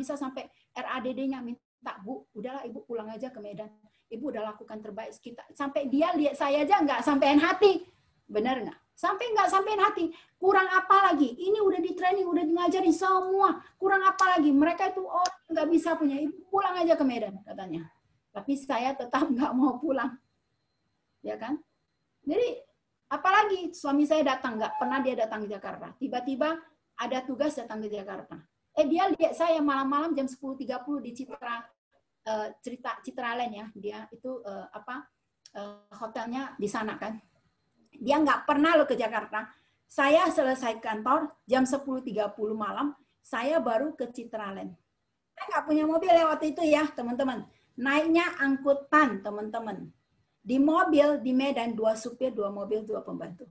bisa sampai RADD-nya minta Bu, udahlah Ibu pulang aja ke Medan. Ibu udah lakukan terbaik kita. Sampai dia lihat saya aja nggak sampein hati. Benar nggak? Sampai nggak sampein hati. Kurang apa lagi? Ini udah di training, udah ngajarin semua. Kurang apa lagi? Mereka itu nggak bisa punya. Ibu pulang aja ke Medan katanya. Tapi saya tetap nggak mau pulang, ya kan? Jadi apalagi suami saya datang, nggak pernah dia datang ke Jakarta. Tiba-tiba ada tugas datang ke Jakarta. Dia lihat saya malam-malam jam 10.30 di Citraland ya. Dia itu hotelnya di sana kan. Dia nggak pernah loh ke Jakarta. Saya selesai kantor jam 10.30 malam, saya baru ke Citraland. Saya nggak punya mobil ya waktu itu ya, teman-teman. Naiknya angkutan, teman-teman. Di mobil, di Medan, 2 supir, 2 mobil, 2 pembantu.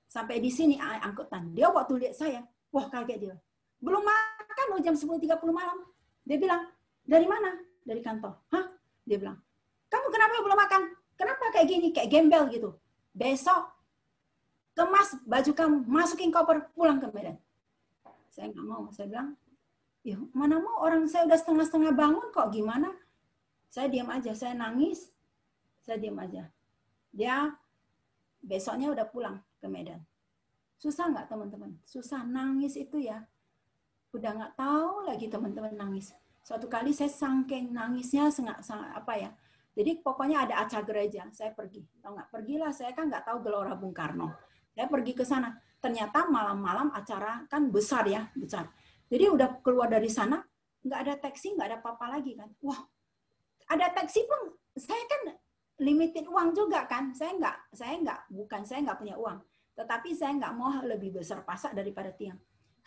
Sampai di sini angkutan. Dia waktu lihat saya, wah kaget dia. Belum makan loh jam 10.30 malam. Dia bilang, dari mana? Dari kantor. Hah? Dia bilang, kamu kenapa belum makan? Kenapa kayak gini? Kayak gembel gitu. Besok kemas baju kamu, masukin koper, pulang ke Medan. Saya nggak mau. Saya bilang, ya mana mau, orang saya udah setengah-setengah bangun kok, gimana? Saya diam aja, saya nangis, saya diam aja. Dia besoknya udah pulang ke Medan. Susah nggak teman-teman? Susah, nangis itu ya. Udah nggak tahu lagi teman-teman nangis. Suatu kali saya saking nangisnya sangat apa ya. Jadi pokoknya ada acara gereja, saya pergi. Tahu nggak? Pergilah, saya kan nggak tahu Gelora Bung Karno. Saya pergi ke sana. Ternyata malam-malam acara kan besar ya, besar. Jadi udah keluar dari sana, nggak ada taksi, nggak ada apa-apa lagi kan. Wah, ada taksi pun, saya kan limited uang juga kan. Saya nggak punya uang. Tetapi saya nggak mau lebih besar pasak daripada tiang.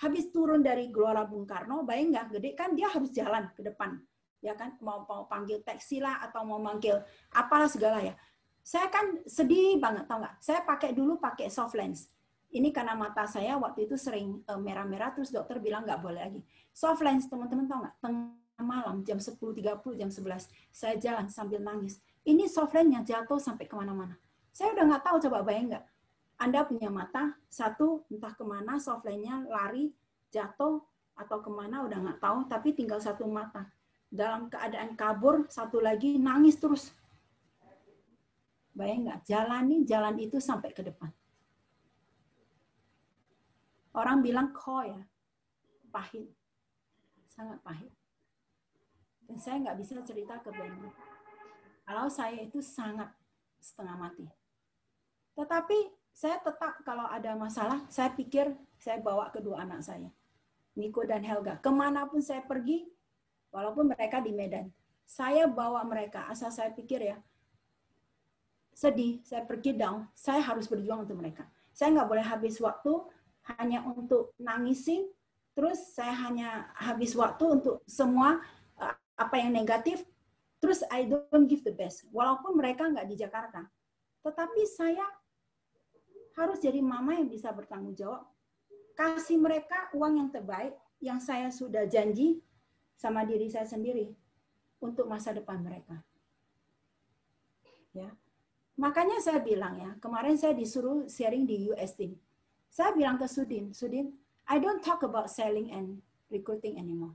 Habis turun dari Gelora Bung Karno, bayang nggak gede kan dia harus jalan ke depan. Ya kan, mau panggil taksi lah atau mau manggil apalah segala ya. Saya kan sedih banget, tau nggak? Saya pakai soft lens. Ini karena mata saya waktu itu sering merah-merah, terus dokter bilang nggak boleh lagi. Soft lens, teman-teman tau nggak? Tengah malam, jam 10.30, jam 11, saya jalan sambil nangis. Ini soft lens-nya jatuh sampai kemana-mana. Saya udah nggak tahu, coba bayang nggak? Anda punya mata, satu entah kemana, soft lens-nya lari, jatuh, atau kemana, udah nggak tahu, tapi tinggal satu mata. Dalam keadaan kabur, satu lagi nangis terus. Bayang nggak? Jalani jalan itu sampai ke depan. Orang bilang kok ya, pahit. Sangat pahit. Dan saya nggak bisa cerita ke Benny. Kalau saya itu sangat setengah mati. Tetapi saya tetap kalau ada masalah, saya pikir saya bawa kedua anak saya. Nico dan Helga. Kemanapun saya pergi, walaupun mereka di Medan, saya bawa mereka. Asal saya pikir ya, sedih, saya pergi down, saya harus berjuang untuk mereka. Saya nggak boleh habis waktu hanya untuk nangisin, terus saya hanya habis waktu untuk semua apa yang negatif, terus I don't give the best. Walaupun mereka nggak di Jakarta. Tetapi saya harus jadi mama yang bisa bertanggung jawab. Kasih mereka uang yang terbaik, yang saya sudah janji sama diri saya sendiri untuk masa depan mereka. Ya. Makanya saya bilang ya, kemarin saya disuruh sharing di USD. Saya bilang ke Sudin, I don't talk about selling and recruiting anymore.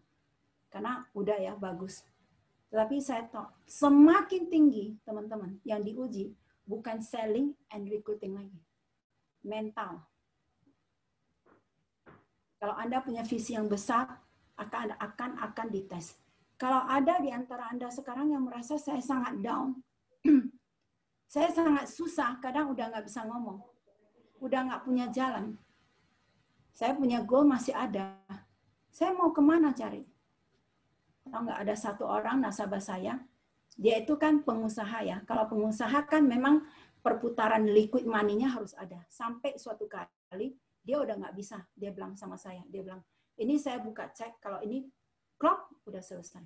Karena udah ya, bagus. Tetapi saya tahu, semakin tinggi teman-teman yang diuji, bukan selling and recruiting lagi. Mental. Kalau Anda punya visi yang besar, akan dites. Kalau ada di antara Anda sekarang yang merasa saya sangat down, saya sangat susah, kadang udah nggak bisa ngomong. Udah nggak punya jalan. Saya punya goal masih ada. Saya mau kemana cari? Tahu nggak, ada satu orang nasabah saya, dia itu kan pengusaha ya. Kalau pengusaha kan memang perputaran liquid money-nya harus ada. Sampai suatu kali, dia udah nggak bisa. Dia bilang sama saya, dia bilang, ini saya buka cek, kalau ini klop, udah selesai.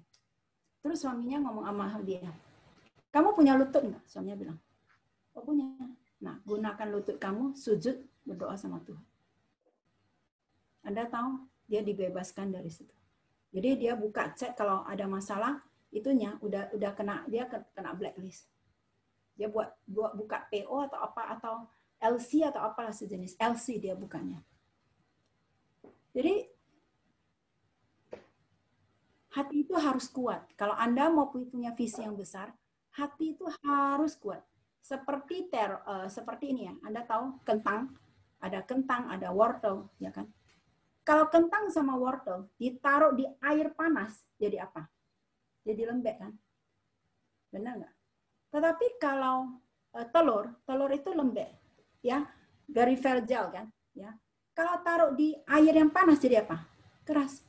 Terus suaminya ngomong sama dia, kamu punya lutut nggak? Suaminya bilang, oh punya. Nah, gunakan lutut kamu, sujud, berdoa sama Tuhan. Anda tahu, dia dibebaskan dari situ. Jadi dia buka cek kalau ada masalah, itunya udah kena, dia kena blacklist. Dia buka PO atau apa, atau LC atau apalah sejenis. LC dia bukannya. Jadi hati itu harus kuat. Kalau Anda mau punya visi yang besar, hati itu harus kuat. Seperti ini ya. Anda tahu kentang, ada wortel, ya kan? Kalau kentang sama wortel ditaruh di air panas, jadi apa? Jadi lembek kan? Benar nggak? Tetapi kalau telur itu lembek, ya, very fragile kan? Ya. Kalau taruh di air yang panas jadi apa? Keras.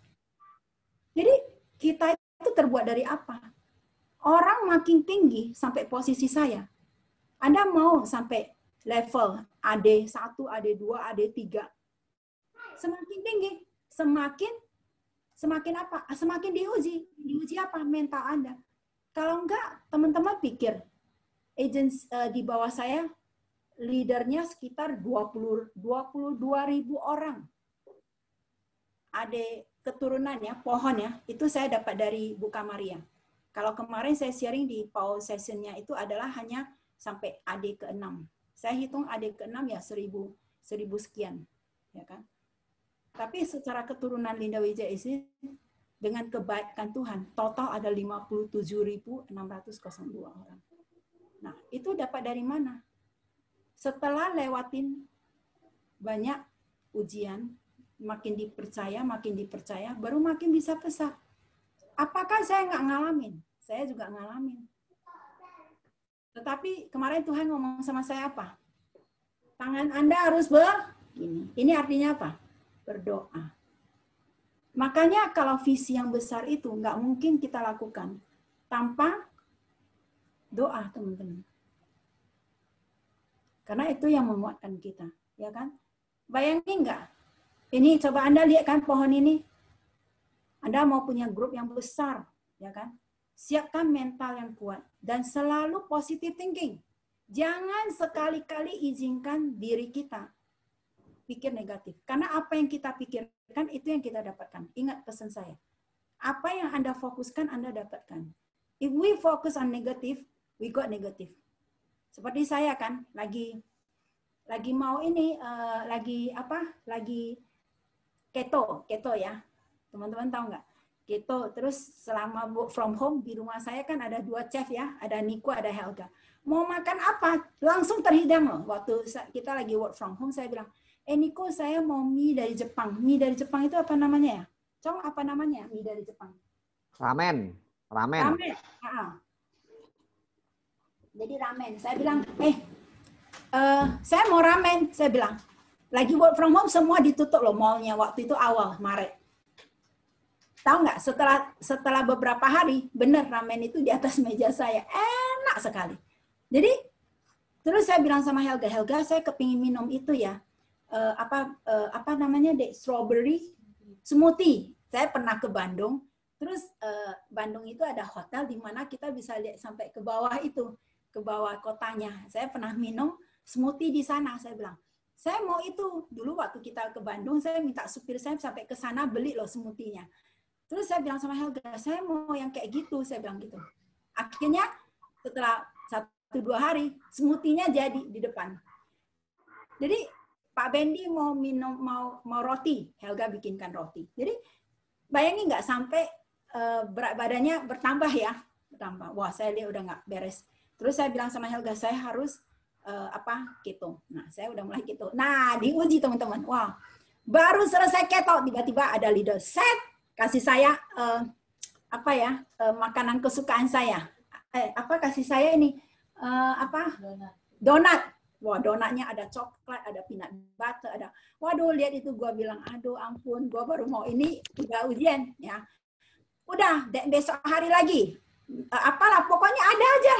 Jadi kita itu terbuat dari apa? Orang makin tinggi sampai posisi saya. Anda mau sampai level AD1, AD2, AD3. Semakin tinggi, semakin apa? Semakin diuji. Diuji apa? Mental Anda. Kalau enggak, teman-teman pikir agents di bawah saya, leadernya sekitar 22.000 orang. Ada keturunannya, pohonnya, itu saya dapat dari Buka Maria. Kalau kemarin saya sharing di Paul sessionnya itu adalah hanya sampai AD ke-6. Saya hitung AD ke-6 ya 1000 sekian. Ya kan? Tapi secara keturunan Linda Wijaya ini, dengan kebaikan Tuhan, total ada 57.602 orang. Nah, itu dapat dari mana? Setelah lewatin banyak ujian, makin dipercaya, baru makin bisa pesat. Apakah saya nggak ngalamin? Saya juga ngalamin. Tetapi kemarin Tuhan ngomong sama saya apa? Tangan Anda harus begini. Ini artinya apa? Berdoa. Makanya kalau visi yang besar itu nggak mungkin kita lakukan tanpa doa, teman-teman. Karena itu yang menguatkan kita, ya kan? Bayangin nggak? Ini coba Anda lihat kan pohon ini. Anda mau punya grup yang besar, ya kan? Siapkan mental yang kuat dan selalu positive thinking. Jangan sekali-kali izinkan diri kita pikir negatif. Karena apa yang kita pikirkan itu yang kita dapatkan. Ingat pesan saya. Apa yang Anda fokuskan Anda dapatkan. If we focus on negative, we got negative. Seperti saya kan lagi mau ini lagi keto ya. Teman-teman tahu nggak? Keto. Terus selama work from home di rumah saya kan ada 2 chef ya, ada Niko, ada Helga. Mau makan apa? Langsung terhidang loh. Waktu kita lagi work from home saya bilang, Niko saya mau mie dari Jepang. Mie dari Jepang itu apa namanya ya? Cong, apa namanya mie dari Jepang? Ramen. Jadi ramen. Saya bilang, saya mau ramen. Saya bilang, lagi work from home semua ditutup loh mallnya waktu itu awal Maret. Tahu nggak? Setelah beberapa hari, bener ramen itu di atas meja saya, enak sekali. Jadi terus saya bilang sama Helga, saya kepingin minum itu ya, apa namanya dek, strawberry smoothie. Saya pernah ke Bandung. Terus Bandung itu ada hotel di mana kita bisa lihat sampai ke bawah itu, ke bawah kotanya. Saya pernah minum smoothie di sana. Saya bilang, saya mau itu. Dulu waktu kita ke Bandung, saya minta supir saya sampai ke sana beli loh smoothie-nya. Terus saya bilang sama Helga, saya mau yang kayak gitu. Saya bilang gitu. Akhirnya setelah 1-2 hari, smoothie-nya jadi di depan. Jadi Pak Bendi mau minum, mau roti. Helga bikinkan roti. Jadi bayangin nggak sampai berat badannya bertambah ya, bertambah. Wah, saya lihat udah nggak beres. Terus saya bilang sama Helga, saya harus keto. Nah, saya udah mulai keto. Nah, diuji teman-teman. Wah, baru selesai keto, tiba-tiba ada leader set kasih saya makanan kesukaan saya. Kasih saya ini donat. Wah, donatnya ada coklat, ada peanut butter, ada. Waduh, lihat itu gua bilang, aduh ampun, gua baru mau ini udah ujian ya. Udah, besok hari lagi. Apalah, pokoknya ada aja.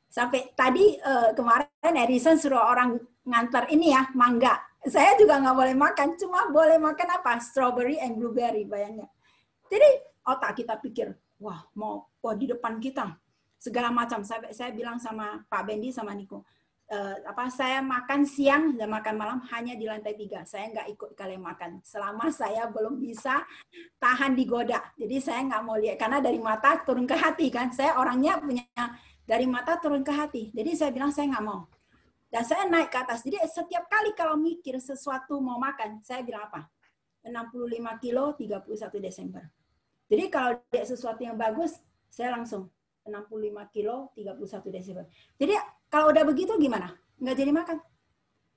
Sampai tadi kemarin Edison suruh orang ngantar ini ya, mangga. Saya juga nggak boleh makan, cuma boleh makan apa? Strawberry and blueberry, bayangnya. Jadi otak kita pikir, wah di depan kita segala macam. Saya bilang sama Pak Bendi sama Niko, saya makan siang dan makan malam hanya di lantai 3. Saya nggak ikut kalian makan selama saya belum bisa tahan digoda. Jadi saya nggak mau lihat karena dari mata turun ke hati kan. Saya orangnya punya dari mata turun ke hati. Jadi saya bilang saya nggak mau. Dan saya naik ke atas. Jadi setiap kali kalau mikir sesuatu mau makan, saya bilang apa? 65 kilo 31 Desember. Jadi kalau lihat sesuatu yang bagus, saya langsung 65 kilo 31 Desember. Jadi kalau udah begitu gimana? Nggak jadi makan.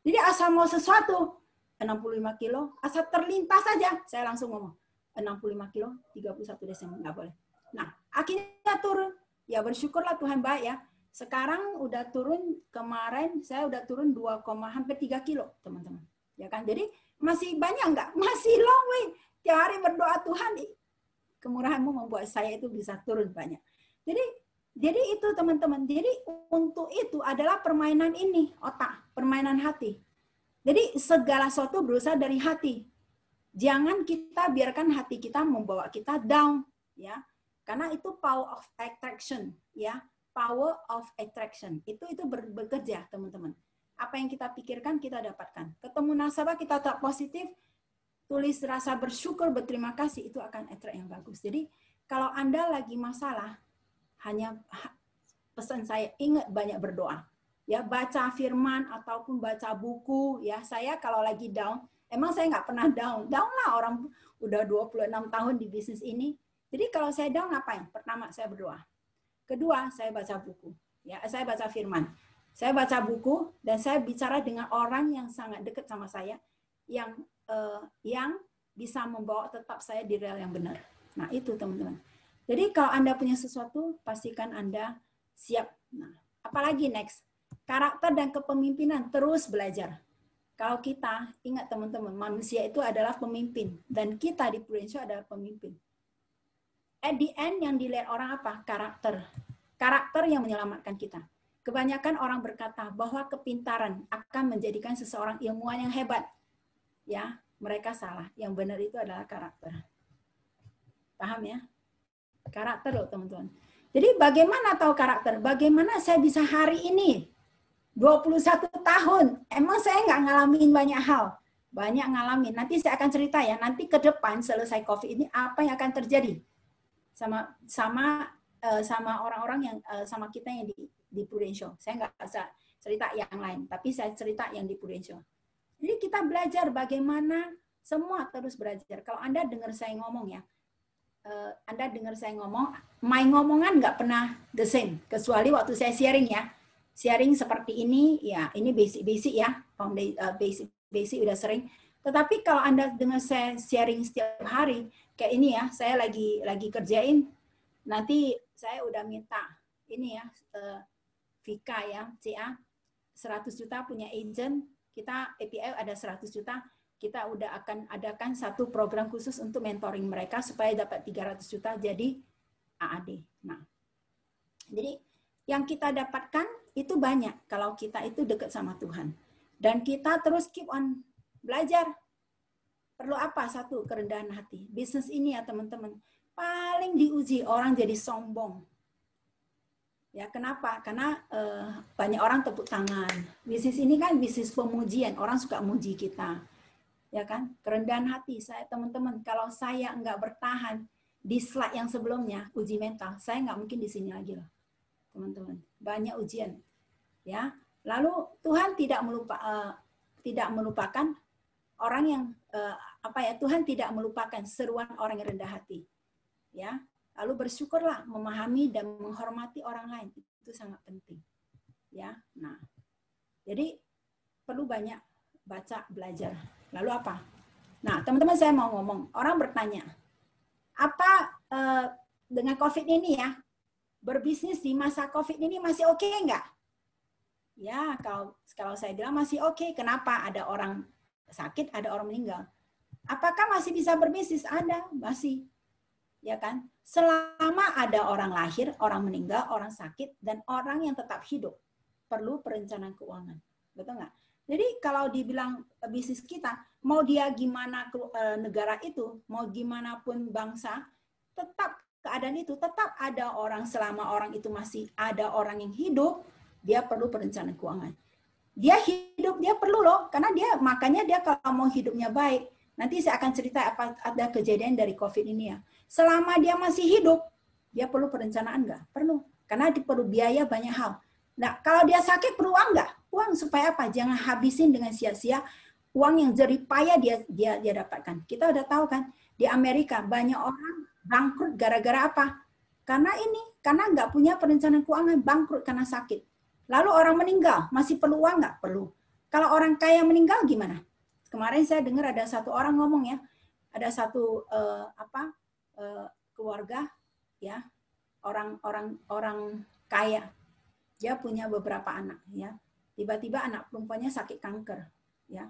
Jadi asal mau sesuatu, 65 kilo, asal terlintas saja, saya langsung ngomong. 65 kilo 31 Desember, nggak boleh. Nah, akhirnya turun. Ya bersyukurlah Tuhan baik ya. Sekarang udah turun, kemarin saya udah turun hampir 3 kilo, teman-teman. Ya kan? Jadi masih banyak nggak? Masih long way. Tiap hari berdoa, Tuhan, kemurahan-Mu membuat saya itu bisa turun banyak. Jadi itu teman-teman. Jadi untuk itu adalah permainan ini, otak, permainan hati. Jadi segala sesuatu berusaha dari hati. Jangan kita biarkan hati kita membawa kita down, ya. Karena itu power of attraction, ya. Power of attraction. Itu bekerja, teman-teman. Apa yang kita pikirkan kita dapatkan. Ketemu nasabah kita tetap positif, tulis rasa bersyukur, berterima kasih, itu akan attract yang bagus. Jadi kalau Anda lagi masalah, hanya pesan saya ingat banyak berdoa. Ya, baca firman ataupun baca buku, ya. Saya kalau lagi down, emang saya nggak pernah down. Down lah, orang udah 26 tahun di bisnis ini. Jadi kalau saya down ngapain? Pertama saya berdoa. Kedua, saya baca buku. Ya, saya baca firman. Saya baca buku dan saya bicara dengan orang yang sangat dekat sama saya yang bisa membawa tetap saya di rel yang benar. Nah, itu teman-teman. Jadi kalau Anda punya sesuatu, pastikan Anda siap. Nah, apalagi next? Karakter dan kepemimpinan, terus belajar. Kalau kita, ingat teman-teman, manusia itu adalah pemimpin. Dan kita di Prudential adalah pemimpin. At the end yang dilihat orang apa? Karakter. Karakter yang menyelamatkan kita. Kebanyakan orang berkata bahwa kepintaran akan menjadikan seseorang ilmuwan yang hebat. Ya, mereka salah. Yang benar itu adalah karakter. Paham ya? Karakter loh teman-teman. Jadi bagaimana tahu karakter? Bagaimana saya bisa hari ini 21 tahun. Emang saya nggak ngalamin banyak hal. Banyak ngalamin. Nanti saya akan cerita ya. Nanti ke depan selesai COVID ini apa yang akan terjadi sama orang-orang yang sama kita yang di Prudential. Saya nggak bisa cerita yang lain, tapi saya cerita yang di Prudential. Jadi kita belajar bagaimana semua terus belajar. Kalau Anda dengar saya ngomong ya, Anda dengar saya ngomong, my ngomongan nggak pernah the same, kecuali waktu saya sharing ya. Sharing seperti ini, ya ini basic-basic ya, basic udah sering. Tetapi kalau Anda dengar saya sharing setiap hari, kayak ini ya, saya lagi kerjain, nanti saya udah minta ini ya, Vika ya, CA, 100 juta punya agent, kita API ada 100 juta, kita udah akan adakan satu program khusus untuk mentoring mereka supaya dapat 300 juta jadi AAD. Nah, jadi yang kita dapatkan itu banyak kalau kita itu dekat sama Tuhan. Dan kita terus keep on belajar. Perlu apa? Satu, kerendahan hati. Bisnis ini ya teman-teman, paling diuji orang jadi sombong. Ya, kenapa? Karena banyak orang tepuk tangan. Bisnis ini kan bisnis pemujian, orang suka muji kita. Ya kan, kerendahan hati saya teman-teman. Kalau saya nggak bertahan di slide yang sebelumnya uji mental, saya nggak mungkin di sini lagi loh, teman-teman. Banyak ujian, ya. Lalu Tuhan tidak melupakan orang yang Tuhan tidak melupakan seruan orang yang rendah hati, ya. Lalu bersyukurlah, memahami dan menghormati orang lain itu sangat penting, ya. Nah, jadi perlu banyak baca, belajar. Lalu apa? Nah, teman-teman saya mau ngomong. Orang bertanya, apa dengan COVID ini ya, berbisnis di masa COVID ini masih oke nggak? Ya, kalau saya bilang masih oke. Kenapa? Ada orang sakit, ada orang meninggal. Apakah masih bisa berbisnis? Ada, masih. Ya kan? Selama ada orang lahir, orang meninggal, orang sakit, dan orang yang tetap hidup, perlu perencanaan keuangan. Betul nggak? Jadi kalau dibilang bisnis kita, mau dia gimana negara itu, mau gimana pun bangsa, tetap keadaan itu, tetap ada orang selama orang itu masih ada orang yang hidup, dia perlu perencanaan keuangan. dia hidup, dia perlu loh, karena dia makanya dia kalau mau hidupnya baik, nanti saya akan cerita apa ada kejadian dari COVID ini ya. Selama dia masih hidup, dia perlu perencanaan nggak? Perlu, karena dia perlu biaya banyak hal. Nah, kalau dia sakit perlu uang nggak? Uang supaya apa? Jangan habisin dengan sia-sia uang yang jerih payah dia dapatkan. Kita udah tahu kan, di Amerika banyak orang bangkrut gara-gara apa? Karena nggak punya perencanaan keuangan, bangkrut karena sakit. Lalu orang meninggal, masih perlu uang nggak? Perlu. Kalau orang kaya meninggal gimana? Kemarin saya dengar ada satu orang ngomong ya, ada satu keluarga ya, orang kaya, dia punya beberapa anak ya. Tiba-tiba anak perempuannya sakit kanker ya.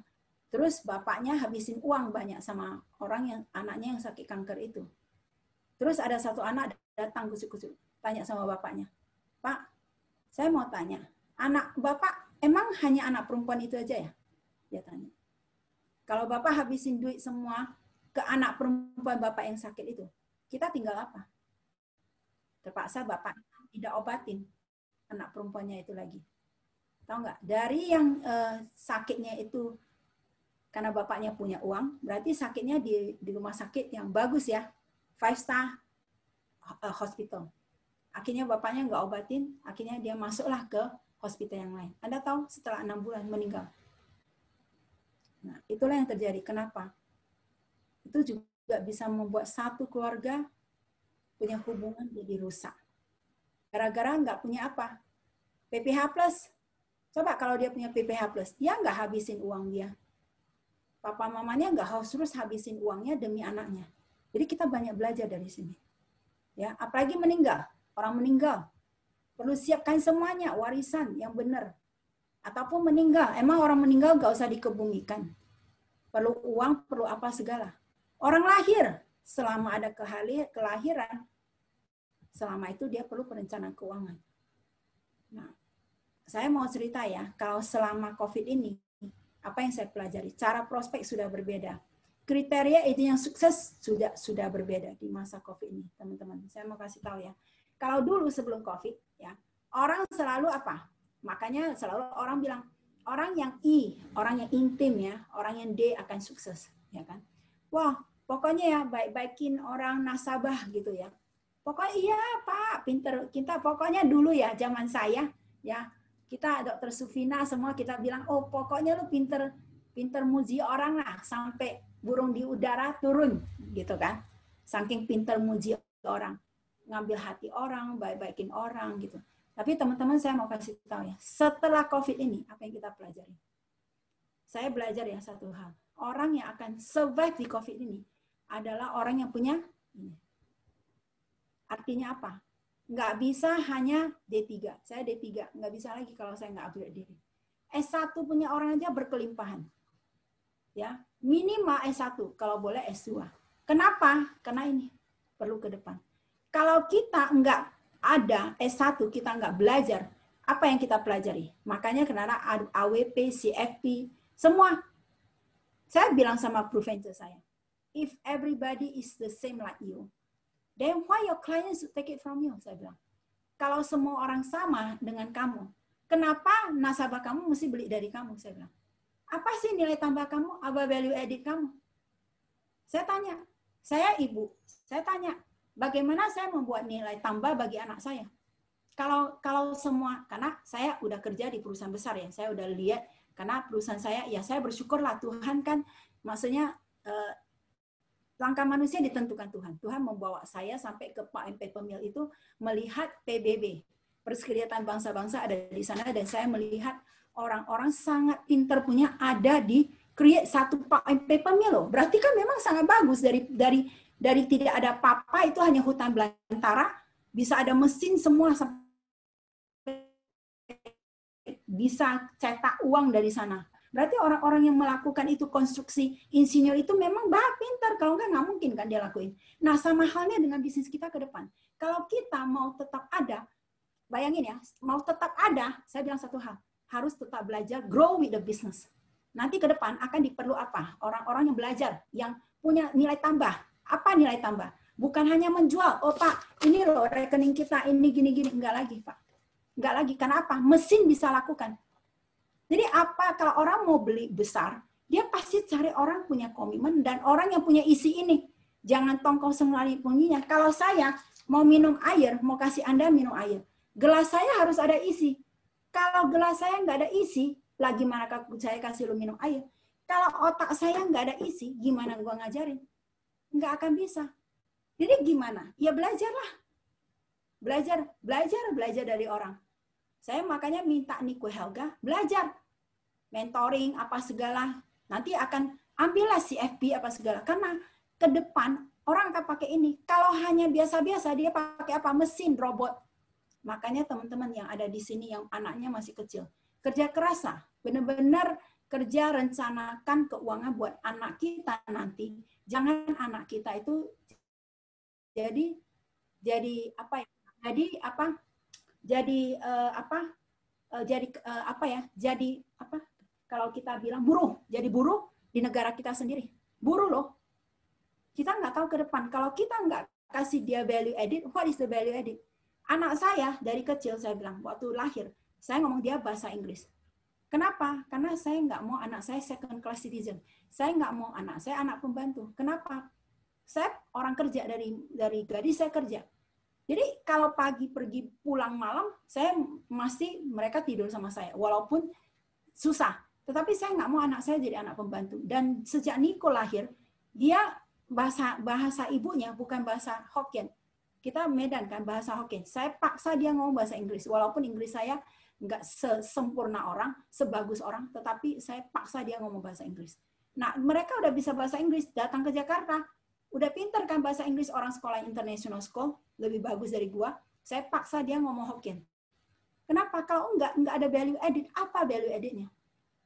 Terus bapaknya habisin uang banyak sama anaknya yang sakit kanker itu. Terus ada satu anak datang kusuk-kusuk, tanya sama bapaknya, "Pak, saya mau tanya, anak Bapak emang hanya anak perempuan itu aja ya?" Dia tanya. "Kalau Bapak habisin duit semua ke anak perempuan Bapak yang sakit itu, kita tinggal apa?" Terpaksa Bapak tidak obatin anak perempuannya itu lagi. Tahu nggak? Dari yang sakitnya itu karena bapaknya punya uang, berarti sakitnya di rumah sakit yang bagus ya, 5-star hospital. Akhirnya bapaknya nggak obatin, akhirnya dia masuklah ke hospital yang lain. Anda tahu setelah 6 bulan meninggal. Nah, itulah yang terjadi. Kenapa? Itu juga bisa membuat satu keluarga punya hubungan jadi rusak. Gara-gara nggak punya apa? PPH plus. Coba kalau dia punya PPH plus, dia nggak habisin uang dia. Papa mamanya nggak harus terus habisin uangnya demi anaknya. Jadi kita banyak belajar dari sini. Ya, apalagi meninggal. Orang meninggal perlu siapkan semuanya, warisan yang benar. Ataupun meninggal, emang orang meninggal nggak usah dikebumikan. Perlu uang, perlu apa segala. Orang lahir, selama ada kelahiran, selama itu dia perlu perencanaan keuangan. Nah, saya mau cerita ya, kalau selama COVID ini, apa yang saya pelajari? Cara prospek sudah berbeda. Kriteria itu yang sukses sudah berbeda di masa COVID ini, teman-teman. Saya mau kasih tahu ya. Kalau dulu sebelum COVID, ya orang selalu apa? Makanya selalu orang bilang, orang yang I, orang yang intim ya, orang yang D akan sukses, ya kan? Wah, pokoknya ya baik-baikin orang nasabah gitu ya. Pokoknya iya Pak, pinter kita. Pokoknya dulu ya zaman saya, ya kita Dokter Sufina semua kita bilang, oh pokoknya lu pinter muji orang lah sampai burung di udara turun gitu kan. Saking pinter muji orang, ngambil hati orang, baik-baikin orang gitu. Tapi teman-teman saya mau kasih tahu ya, setelah COVID ini apa yang kita pelajari? Saya belajar ya satu hal. Orang yang akan survive di COVID ini adalah orang yang punya ini. Artinya apa? Nggak bisa hanya D3. Saya D3. Nggak bisa lagi kalau saya nggak upgrade diri. S1 punya orang aja berkelimpahan. Ya, minimal S1. Kalau boleh S2. Kenapa? Karena ini perlu ke depan. Kalau kita nggak ada S1, kita nggak belajar, apa yang kita pelajari? Makanya kenapa AWP, CFP, semua. Saya bilang sama preventer saya, if everybody is the same like you, then why your clients should take it from you? Saya bilang, kalau semua orang sama dengan kamu, kenapa nasabah kamu mesti beli dari kamu? Saya bilang, apa sih nilai tambah kamu? Apa value added kamu? Saya tanya, saya ibu, saya tanya, bagaimana saya membuat nilai tambah bagi anak saya? Kalau semua, karena saya udah kerja di perusahaan besar ya, saya udah lihat, karena perusahaan saya, ya saya bersyukurlah Tuhan kan, maksudnya langkah manusia ditentukan Tuhan. Tuhan membawa saya sampai ke Pak MP Pemil itu melihat PBB, Perserikatan Bangsa-Bangsa ada di sana, dan saya melihat orang-orang sangat pintar punya ada di create satu Pak MP Pemil loh. Berarti kan memang sangat bagus dari tidak ada apa-apa itu hanya hutan belantara, bisa ada mesin semua sampai bisa cetak uang dari sana. Berarti orang-orang yang melakukan itu konstruksi insinyur itu memang pintar. Kalau nggak mungkin kan dia lakuin. Nah, sama halnya dengan bisnis kita ke depan. Kalau kita mau tetap ada, bayangin ya, mau tetap ada, saya bilang satu hal, harus tetap belajar, grow with the business. Nanti ke depan akan diperlu apa? Orang-orang yang belajar, yang punya nilai tambah. Apa nilai tambah? Bukan hanya menjual, oh Pak, ini loh rekening kita, ini gini-gini. Enggak lagi Pak. Enggak lagi, karena apa? Mesin bisa lakukan. Jadi apa kalau orang mau beli besar, dia pasti cari orang punya komitmen dan orang yang punya isi ini. Jangan tongkol senglari punyinya. Kalau saya mau minum air, mau kasih Anda minum air, gelas saya harus ada isi. Kalau gelas saya nggak ada isi, lah gimana saya kasih lu minum air? Kalau otak saya nggak ada isi, gimana gua ngajarin? Nggak akan bisa. Jadi gimana? Ya belajarlah. Belajar dari orang. Saya makanya minta Nico Helga belajar. Mentoring apa segala. Nanti akan ambillah CFP apa segala. Karena ke depan orang akan pakai ini. Kalau hanya biasa-biasa, dia pakai apa? Mesin, robot. Makanya teman-teman yang ada di sini yang anaknya masih kecil, kerja keras, benar-benar kerja, rencanakan keuangan buat anak kita nanti. Jangan anak kita itu jadi apa ya? Jadi apa? Kalau kita bilang buruh, jadi buruh di negara kita sendiri. Buruh loh. Kita nggak tahu ke depan. Kalau kita nggak kasih dia value added, what is the value added? Anak saya dari kecil saya bilang, waktu lahir, saya ngomong dia bahasa Inggris. Kenapa? Karena saya nggak mau anak saya second class citizen. Saya nggak mau anak saya anak pembantu. Kenapa? Saya orang kerja dari gadis saya kerja. Jadi kalau pagi pergi pulang malam, saya mereka tidur sama saya. Walaupun susah. Tetapi saya nggak mau anak saya jadi anak pembantu. Dan sejak Nico lahir, dia bahasa ibunya bukan bahasa Hokkien. Kita Medan kan bahasa Hokkien. Saya paksa dia ngomong bahasa Inggris. Walaupun Inggris saya nggak sesempurna orang, sebagus orang, tetapi saya paksa dia ngomong bahasa Inggris. Nah, mereka udah bisa bahasa Inggris, datang ke Jakarta. Udah pinter kan bahasa Inggris, orang sekolah international school, lebih bagus dari gua. Saya paksa dia ngomong Hokkien. Kenapa? Kalau nggak ada value added, apa value added-nya?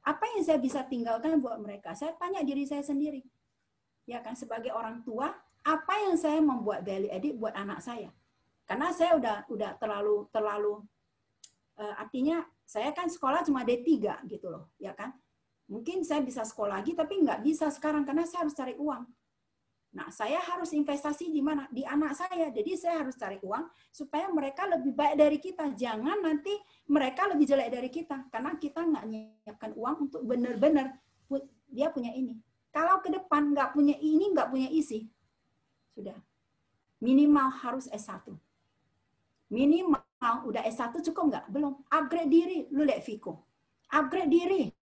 Apa yang saya bisa tinggalkan buat mereka? Saya tanya diri saya sendiri. Ya kan, sebagai orang tua, apa yang saya membuat value added buat anak saya? Karena saya udah terlalu artinya saya kan sekolah cuma D3 gitu loh, ya kan? Mungkin saya bisa sekolah lagi tapi nggak bisa sekarang karena saya harus cari uang. Nah, saya harus investasi di mana? Di anak saya. Jadi saya harus cari uang supaya mereka lebih baik dari kita. Jangan nanti mereka lebih jelek dari kita karena kita nggak nyiapkan uang untuk benar-benar dia punya ini. Kalau ke depan nggak punya ini, nggak punya isi, sudah. Minimal harus S1. Minimal udah S1 cukup nggak? Belum. Upgrade diri. Lu lihat Viko. Upgrade diri.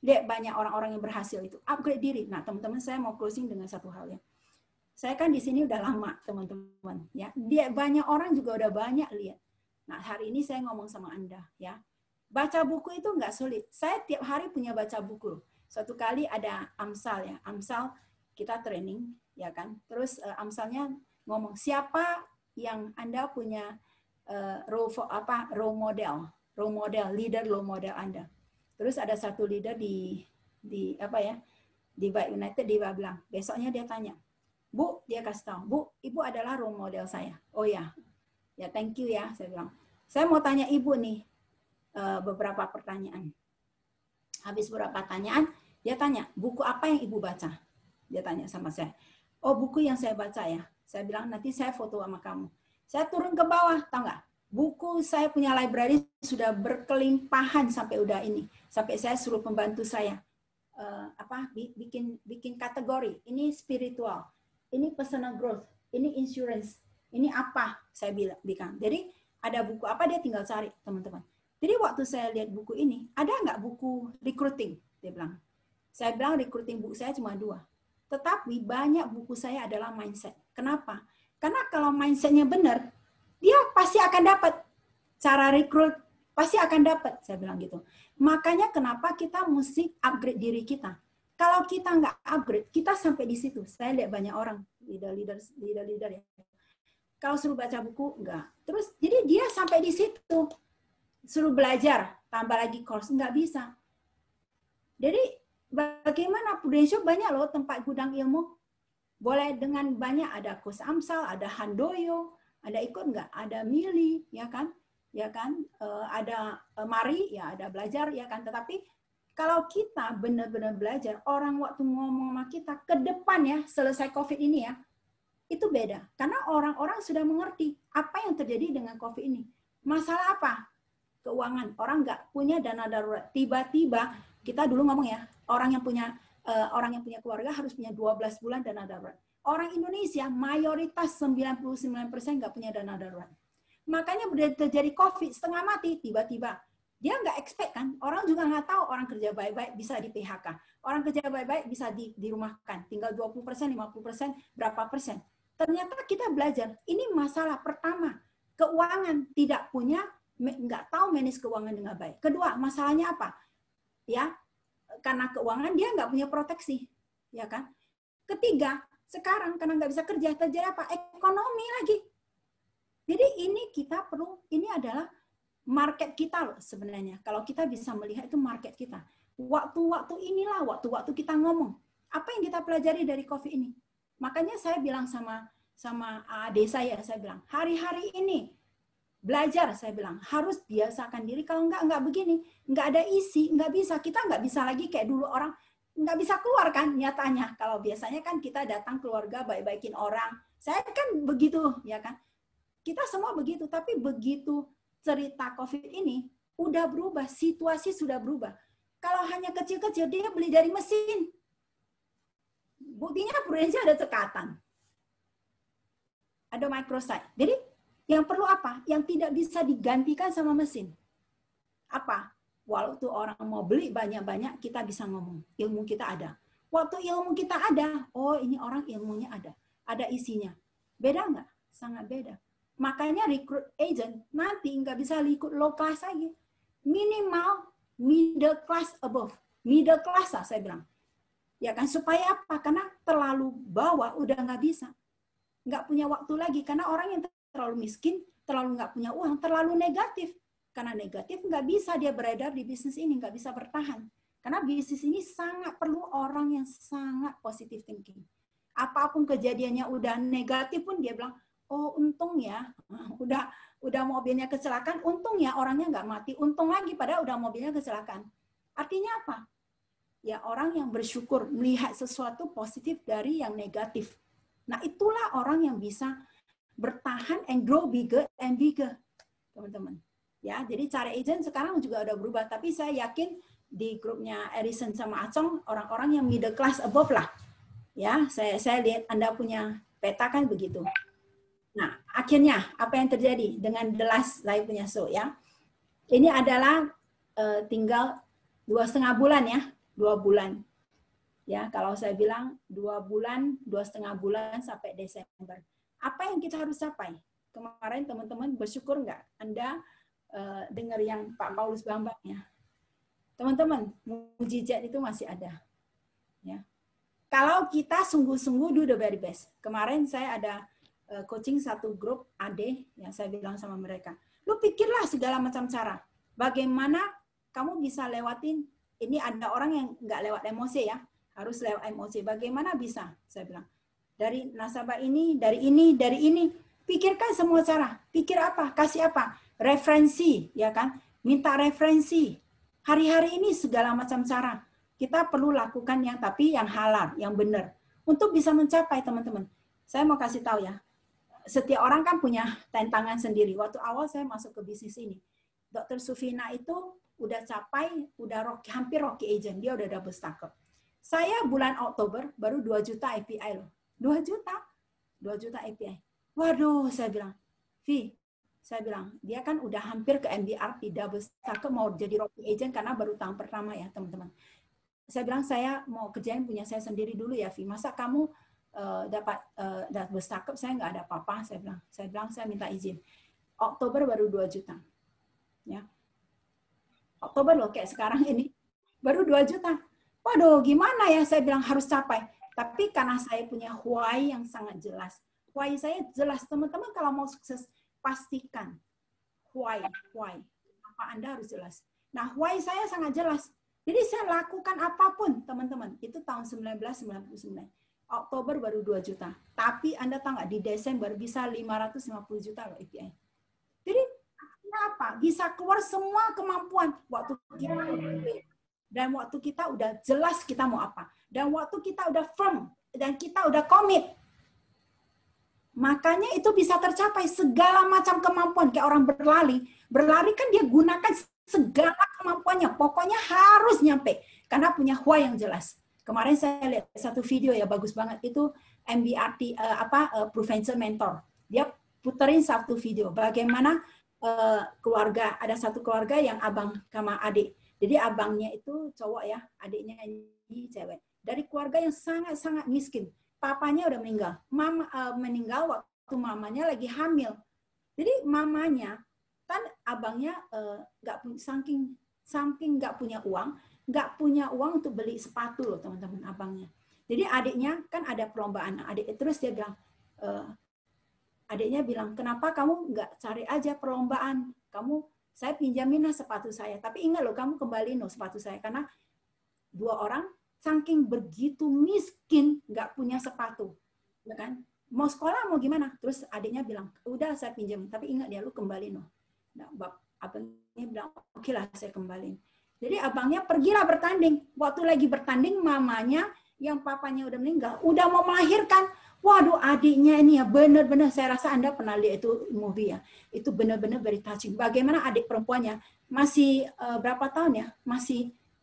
Lihat banyak orang-orang yang berhasil itu. Upgrade diri. Nah, teman-teman saya mau closing dengan satu hal ya. Saya kan di sini udah lama, teman-teman. Ya, dia banyak orang juga udah banyak lihat. Nah, hari ini saya ngomong sama Anda ya. Baca buku itu nggak sulit. Saya tiap hari punya baca buku. Suatu kali ada Amsal ya. Amsal kita training ya kan. Terus Amsalnya ngomong siapa yang Anda punya role model, leader role model Anda. Terus ada satu leader di apa ya? Di Baik United dia bilang, besoknya dia tanya, "Bu," dia kasih tahu, "Bu, Ibu adalah role model saya." "Oh ya." "Ya, thank you ya." Saya bilang. "Saya mau tanya Ibu nih beberapa pertanyaan." Habis beberapa pertanyaan, dia tanya, "Buku apa yang Ibu baca?" Dia tanya sama saya. "Oh, buku yang saya baca ya." Saya bilang, "Nanti saya foto sama kamu." Saya turun ke bawah, tahu nggak? Buku saya punya library sudah berkelimpahan sampai udah ini. Sampai saya suruh pembantu saya bikin kategori. Ini spiritual, ini personal growth, ini insurance, ini apa? Saya bilang. Jadi ada buku apa dia tinggal cari, teman-teman. Jadi waktu saya lihat buku ini, ada nggak buku recruiting? Dia bilang. Saya bilang recruiting buku saya cuma 2. Tetapi banyak buku saya adalah mindset. Kenapa? Karena kalau mindsetnya benar, dia pasti akan dapat. Cara rekrut pasti akan dapat, saya bilang gitu. Makanya kenapa kita mesti upgrade diri kita. Kalau kita nggak upgrade, kita sampai di situ. Saya lihat banyak orang, leader ya. Kalau suruh baca buku, enggak. Terus, jadi dia sampai di situ. Suruh belajar, tambah lagi course, nggak bisa. Jadi, bagaimana Prudential banyak loh tempat gudang ilmu. Boleh dengan banyak, ada Coach Amsal, ada Handoyo, ada ikut nggak? Ada Mili, ya kan? Ya kan? Ada Mari, ya ada belajar, ya kan? Tetapi kalau kita benar-benar belajar, orang waktu ngomong sama kita, ke depan ya, selesai COVID ini ya, itu beda. Karena orang-orang sudah mengerti apa yang terjadi dengan COVID ini. Masalah apa? keuangan. Orang nggak punya dana darurat. Tiba-tiba kita dulu ngomong ya, orang yang punya keluarga harus punya 12 bulan dana darurat. Orang Indonesia mayoritas 99% nggak punya dana darurat. Makanya udah terjadi COVID setengah mati tiba-tiba. Dia nggak expect kan, orang juga nggak tahu orang kerja baik-baik bisa di PHK. Orang kerja baik-baik bisa dirumahkan, tinggal 20%, 50%, berapa persen. Ternyata kita belajar, ini masalah pertama, keuangan tidak punya, nggak tahu manage keuangan dengan baik. Kedua, masalahnya apa? Ya, karena keuangan dia nggak punya proteksi, ya kan? Ketiga, sekarang karena nggak bisa kerja, terjadi apa? Ekonomi lagi. Jadi ini kita perlu, ini adalah market kita loh sebenarnya. Kalau kita bisa melihat itu market kita. Waktu-waktu inilah, waktu-waktu kita ngomong. Apa yang kita pelajari dari COVID ini? Makanya saya bilang sama adik saya bilang, hari-hari ini belajar, saya bilang, harus biasakan diri. Kalau enggak begini, enggak ada isi, enggak bisa. Kita enggak bisa lagi kayak dulu orang, enggak bisa keluar kan nyatanya. Kalau biasanya kan kita datang keluarga, baik-baikin orang. Saya kan begitu, ya kan. Kita semua begitu, tapi begitu cerita COVID ini udah berubah, situasi sudah berubah. Kalau hanya kecil-kecil, dia beli dari mesin. Buktinya Prudential ada cekatan. Ada microsite. Jadi yang perlu apa? Yang tidak bisa digantikan sama mesin. Apa? Waktu orang mau beli banyak-banyak, kita bisa ngomong. Ilmu kita ada. Waktu ilmu kita ada, oh ini orang ilmunya ada. Ada isinya. Beda nggak? Sangat beda. Makanya recruit agent nanti nggak bisa ikut low class lagi. Minimal middle class above. Middle class lah saya bilang. Ya kan, supaya apa? Karena terlalu bawah udah nggak bisa. Nggak punya waktu lagi. Karena orang yang terlalu miskin, terlalu nggak punya uang, terlalu negatif. Karena negatif nggak bisa dia beredar di bisnis ini, nggak bisa bertahan. Karena bisnis ini sangat perlu orang yang sangat positive thinking. Apapun kejadiannya udah negatif pun dia bilang, oh untung ya, udah mobilnya kecelakaan, untung ya orangnya nggak mati, untung lagi padahal udah mobilnya kecelakaan. Artinya apa? Ya orang yang bersyukur melihat sesuatu positif dari yang negatif. Nah itulah orang yang bisa bertahan and grow bigger and bigger, teman-teman. Ya, jadi cara agent sekarang juga udah berubah, tapi saya yakin di grupnya Edison sama Acong orang-orang yang middle class above lah. Ya, saya lihat Anda punya peta kan begitu. Nah, akhirnya apa yang terjadi dengan The Last saya punya show ya. Ini adalah tinggal 2,5 bulan ya, 2 bulan. Ya, kalau saya bilang 2 bulan, 2,5 bulan sampai Desember. Apa yang kita harus capai? Kemarin teman-teman bersyukur nggak? Anda dengar yang Pak Paulus Bambang ya. Teman-teman, mujizat itu masih ada. Ya. Kalau kita sungguh-sungguh do the very best. Kemarin saya ada coaching satu grup AD yang saya bilang sama mereka. Lu pikirlah segala macam cara. Bagaimana kamu bisa lewatin, ini ada orang yang nggak lewat emosi ya, harus lewat emosi. Bagaimana bisa? Saya bilang. Dari nasabah ini, dari ini. Pikirkan semua cara. Pikir apa? Kasih apa? Referensi, ya kan? Minta referensi. Hari-hari ini segala macam cara. Kita perlu lakukan tapi yang halal, yang benar. Untuk bisa mencapai, teman-teman. Saya mau kasih tahu ya. Setiap orang kan punya tantangan sendiri. Waktu awal saya masuk ke bisnis ini. Dr. Sufina itu udah capai, hampir Rocky Agent. Dia udah double stacker. Saya bulan Oktober baru 2 juta API loh. 2 juta API. Waduh, saya bilang, Vi, saya bilang, dia kan udah hampir ke MDRT, double stacker, mau jadi Rocky Agent karena baru tahun pertama ya, teman-teman. Saya bilang, saya mau kerjain punya saya sendiri dulu ya, Vi. Masa kamu dapat double stacker, saya nggak ada apa-apa, saya bilang, saya minta izin. Oktober baru 2 juta. Ya. Oktober loh, kayak sekarang ini, baru 2 juta. Waduh, gimana ya, saya bilang harus capai. Tapi karena saya punya why yang sangat jelas. Why saya jelas, teman-teman kalau mau sukses, pastikan why. Apa Anda harus jelas. Nah, why saya sangat jelas. Jadi saya lakukan apapun, teman-teman. Itu tahun 1999. Oktober baru 2 juta. Tapi Anda tahu nggak, di Desember bisa 550 juta loh API. Jadi, apa? Bisa keluar semua kemampuan. Waktu kita dan waktu kita udah jelas kita mau apa. Dan waktu kita udah firm. Dan kita udah komit. Makanya itu bisa tercapai segala macam kemampuan. Kayak orang berlari Berlari kan dia gunakan segala kemampuannya. Pokoknya harus nyampe. Karena punya why yang jelas. Kemarin saya lihat satu video ya, bagus banget. Itu MBRT, Prevention Mentor. Dia puterin satu video. Bagaimana keluarga, ada satu keluarga yang abang sama adik. Jadi abangnya itu cowok ya, adiknya ini cewek. Dari keluarga yang sangat-sangat miskin. Papanya udah meninggal. Mama meninggal waktu mamanya lagi hamil. Jadi mamanya kan abangnya saking nggak punya uang untuk beli sepatu loh teman-teman abangnya. Jadi adiknya kan ada perlombaan. Terus dia bilang, adiknya bilang, kenapa kamu nggak cari aja perlombaan? Saya pinjamin sepatu saya. Tapi ingat loh, kamu kembaliin loh sepatu saya karena 2 orang saking begitu miskin, nggak punya sepatu, ya kan? Mau sekolah mau gimana? Terus adiknya bilang, udah saya pinjam, tapi ingat ya lu kembaliin loh. Nah, abangnya bilang, oke lah saya kembaliin. Jadi abangnya pergilah bertanding. Waktu lagi bertanding, mamanya yang papanya udah meninggal, udah mau melahirkan. Waduh, adiknya ini ya benar-benar, saya rasa Anda pernah lihat itu movie ya. Itu benar-benar very touching. Bagaimana adik perempuannya masih berapa tahun ya?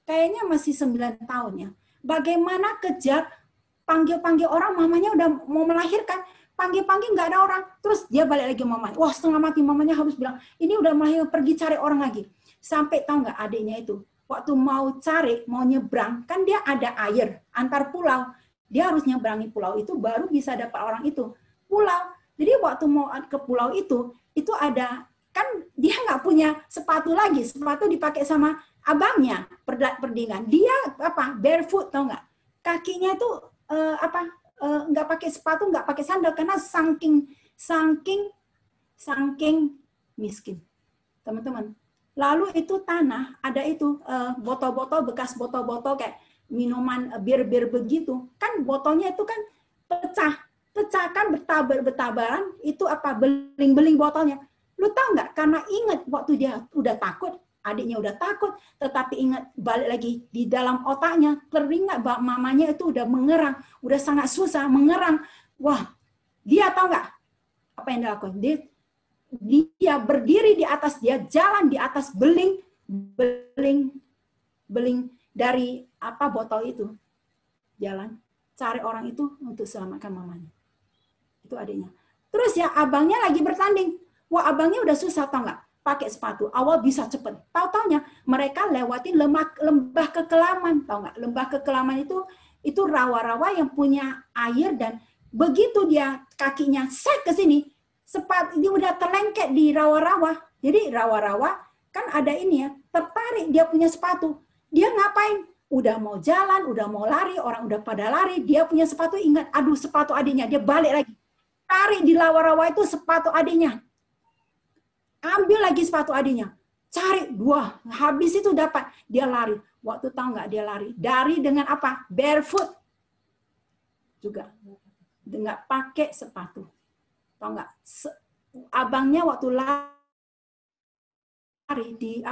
Kayaknya masih 9 tahun ya. Bagaimana kejap panggil-panggil orang, mamanya udah mau melahirkan, panggil-panggil nggak ada orang, terus dia balik lagi mamanya. Wah, setengah mati, mamanya harus bilang, ini udah melahirkan, pergi cari orang lagi. Sampai tahu nggak adiknya itu, waktu mau nyebrang, kan dia ada air antar pulau, dia harus nyebrangi pulau itu baru bisa dapat orang itu. Pulau. Jadi waktu mau ke pulau itu ada, kan dia nggak punya sepatu lagi, sepatu dipakai sama abangnya perdingan. Dia barefoot, tau nggak? Kakinya itu nggak pakai sepatu, nggak pakai sandal karena saking miskin, teman-teman. Lalu itu tanah ada itu botol-botol, bekas botol-botol kayak minuman bir-bir begitu, kan botolnya itu kan pecah kan bertabaran itu beling-beling botolnya. Lu tahu nggak? Karena ingat waktu dia udah takut. Adiknya udah takut, tetapi ingat balik lagi di dalam otaknya teringat bahwa mamanya itu udah mengerang, udah sangat susah mengerang. Wah, dia tahu nggak apa yang dia lakukan? Dia berdiri di atas, dia jalan di atas beling dari botol itu, jalan cari orang itu untuk selamatkan mamanya. Itu adiknya. Terus ya abangnya lagi bertanding. Wah, abangnya udah susah, tahu nggak? Pakai sepatu, awal bisa cepet. Tahu-taunya mereka lewatin lembah kekelaman, tahu nggak? Lembah kekelaman itu rawa-rawa yang punya air dan begitu dia kakinya set ke sini, sepatu dia udah terlengket di rawa-rawa. Jadi rawa-rawa kan ada ini ya, tertarik dia punya sepatu. Dia ngapain? Udah mau jalan, udah mau lari, orang udah pada lari, dia punya sepatu, ingat, aduh sepatu adiknya, dia balik lagi. Tarik di rawa-rawa itu sepatu adiknya. Ambil lagi sepatu adiknya, cari 2, habis itu dapat, dia lari. Waktu tahu nggak dia lari? Dari dengan apa? Barefoot juga, nggak pakai sepatu. Tahu nggak? Abangnya waktu lari di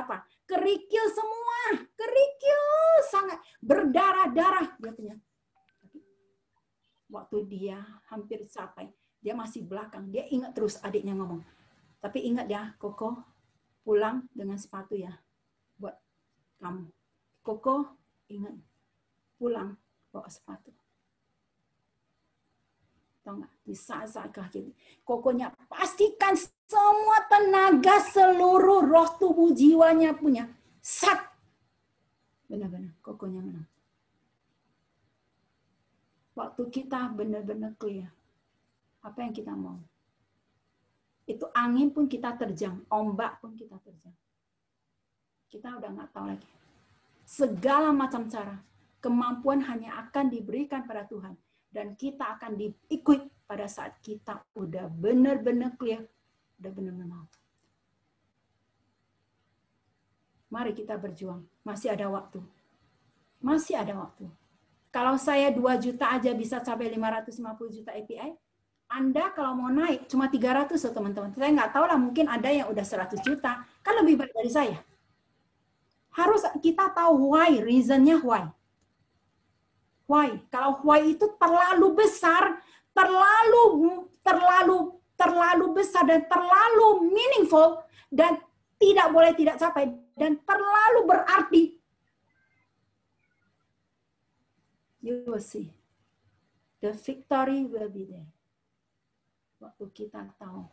kerikil semua, kerikil sangat berdarah-darah dia punya. Waktu dia hampir sampai, dia masih belakang, dia ingat terus adiknya ngomong. Tapi ingat ya, Koko pulang dengan sepatu ya buat kamu. Koko ingat pulang bawa sepatu. Tahu nggak? Di saat-saat kaki, Kokonya pastikan semua tenaga, seluruh roh tubuh jiwanya punya. Sat. Benar-benar Kokonya menang. Waktu kita benar-benar clear. Apa yang kita mau? Itu angin pun kita terjang, ombak pun kita terjang. Kita udah nggak tahu lagi. Segala macam cara, kemampuan hanya akan diberikan pada Tuhan. Dan kita akan diikut pada saat kita udah benar-benar clear, udah benar-benar mau. Mari kita berjuang, masih ada waktu. Masih ada waktu. Kalau saya 2 juta aja bisa capai 550 juta API, Anda kalau mau naik cuma 300 loh teman-teman. Saya nggak tahu lah, mungkin ada yang udah 100 juta. Kan lebih baik dari saya. Harus kita tahu why, reasonnya why. Why? Kalau why itu terlalu besar, terlalu besar dan terlalu meaningful, dan tidak boleh tidak capai dan terlalu berarti. You will see. The victory will be there. Waktu kita tahu.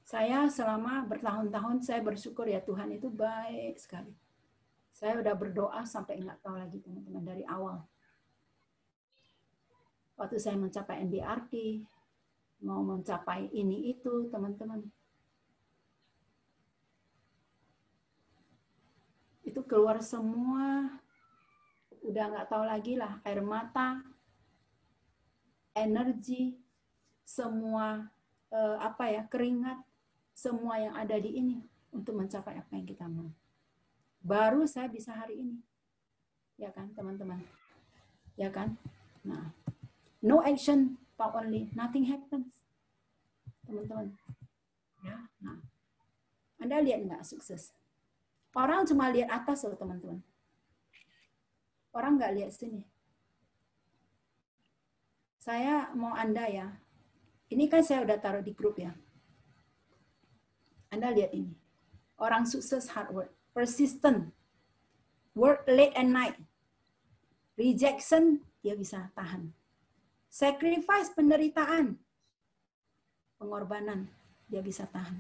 Saya selama bertahun-tahun saya bersyukur ya Tuhan itu baik sekali. Saya udah berdoa sampai nggak tahu lagi teman-teman dari awal. Waktu saya mencapai NBRT, mau mencapai ini itu teman-teman. Itu keluar semua, udah nggak tahu lagi lah, air mata, energi, semua keringat, semua yang ada di ini untuk mencapai apa yang kita mau. Baru saya bisa hari ini. Ya kan, teman-teman? Ya kan? Nah, no action, talk only, nothing happens. Teman-teman. Ya, nah. Anda lihat nggak sukses? Orang cuma lihat atas loh, teman-teman. Orang nggak lihat sini. Saya mau Anda ya. Ini kan saya udah taruh di grup ya. Anda lihat ini. Orang sukses hard work. Persistent. Work late at night. Rejection, dia bisa tahan. Sacrifice, penderitaan. Pengorbanan, dia bisa tahan.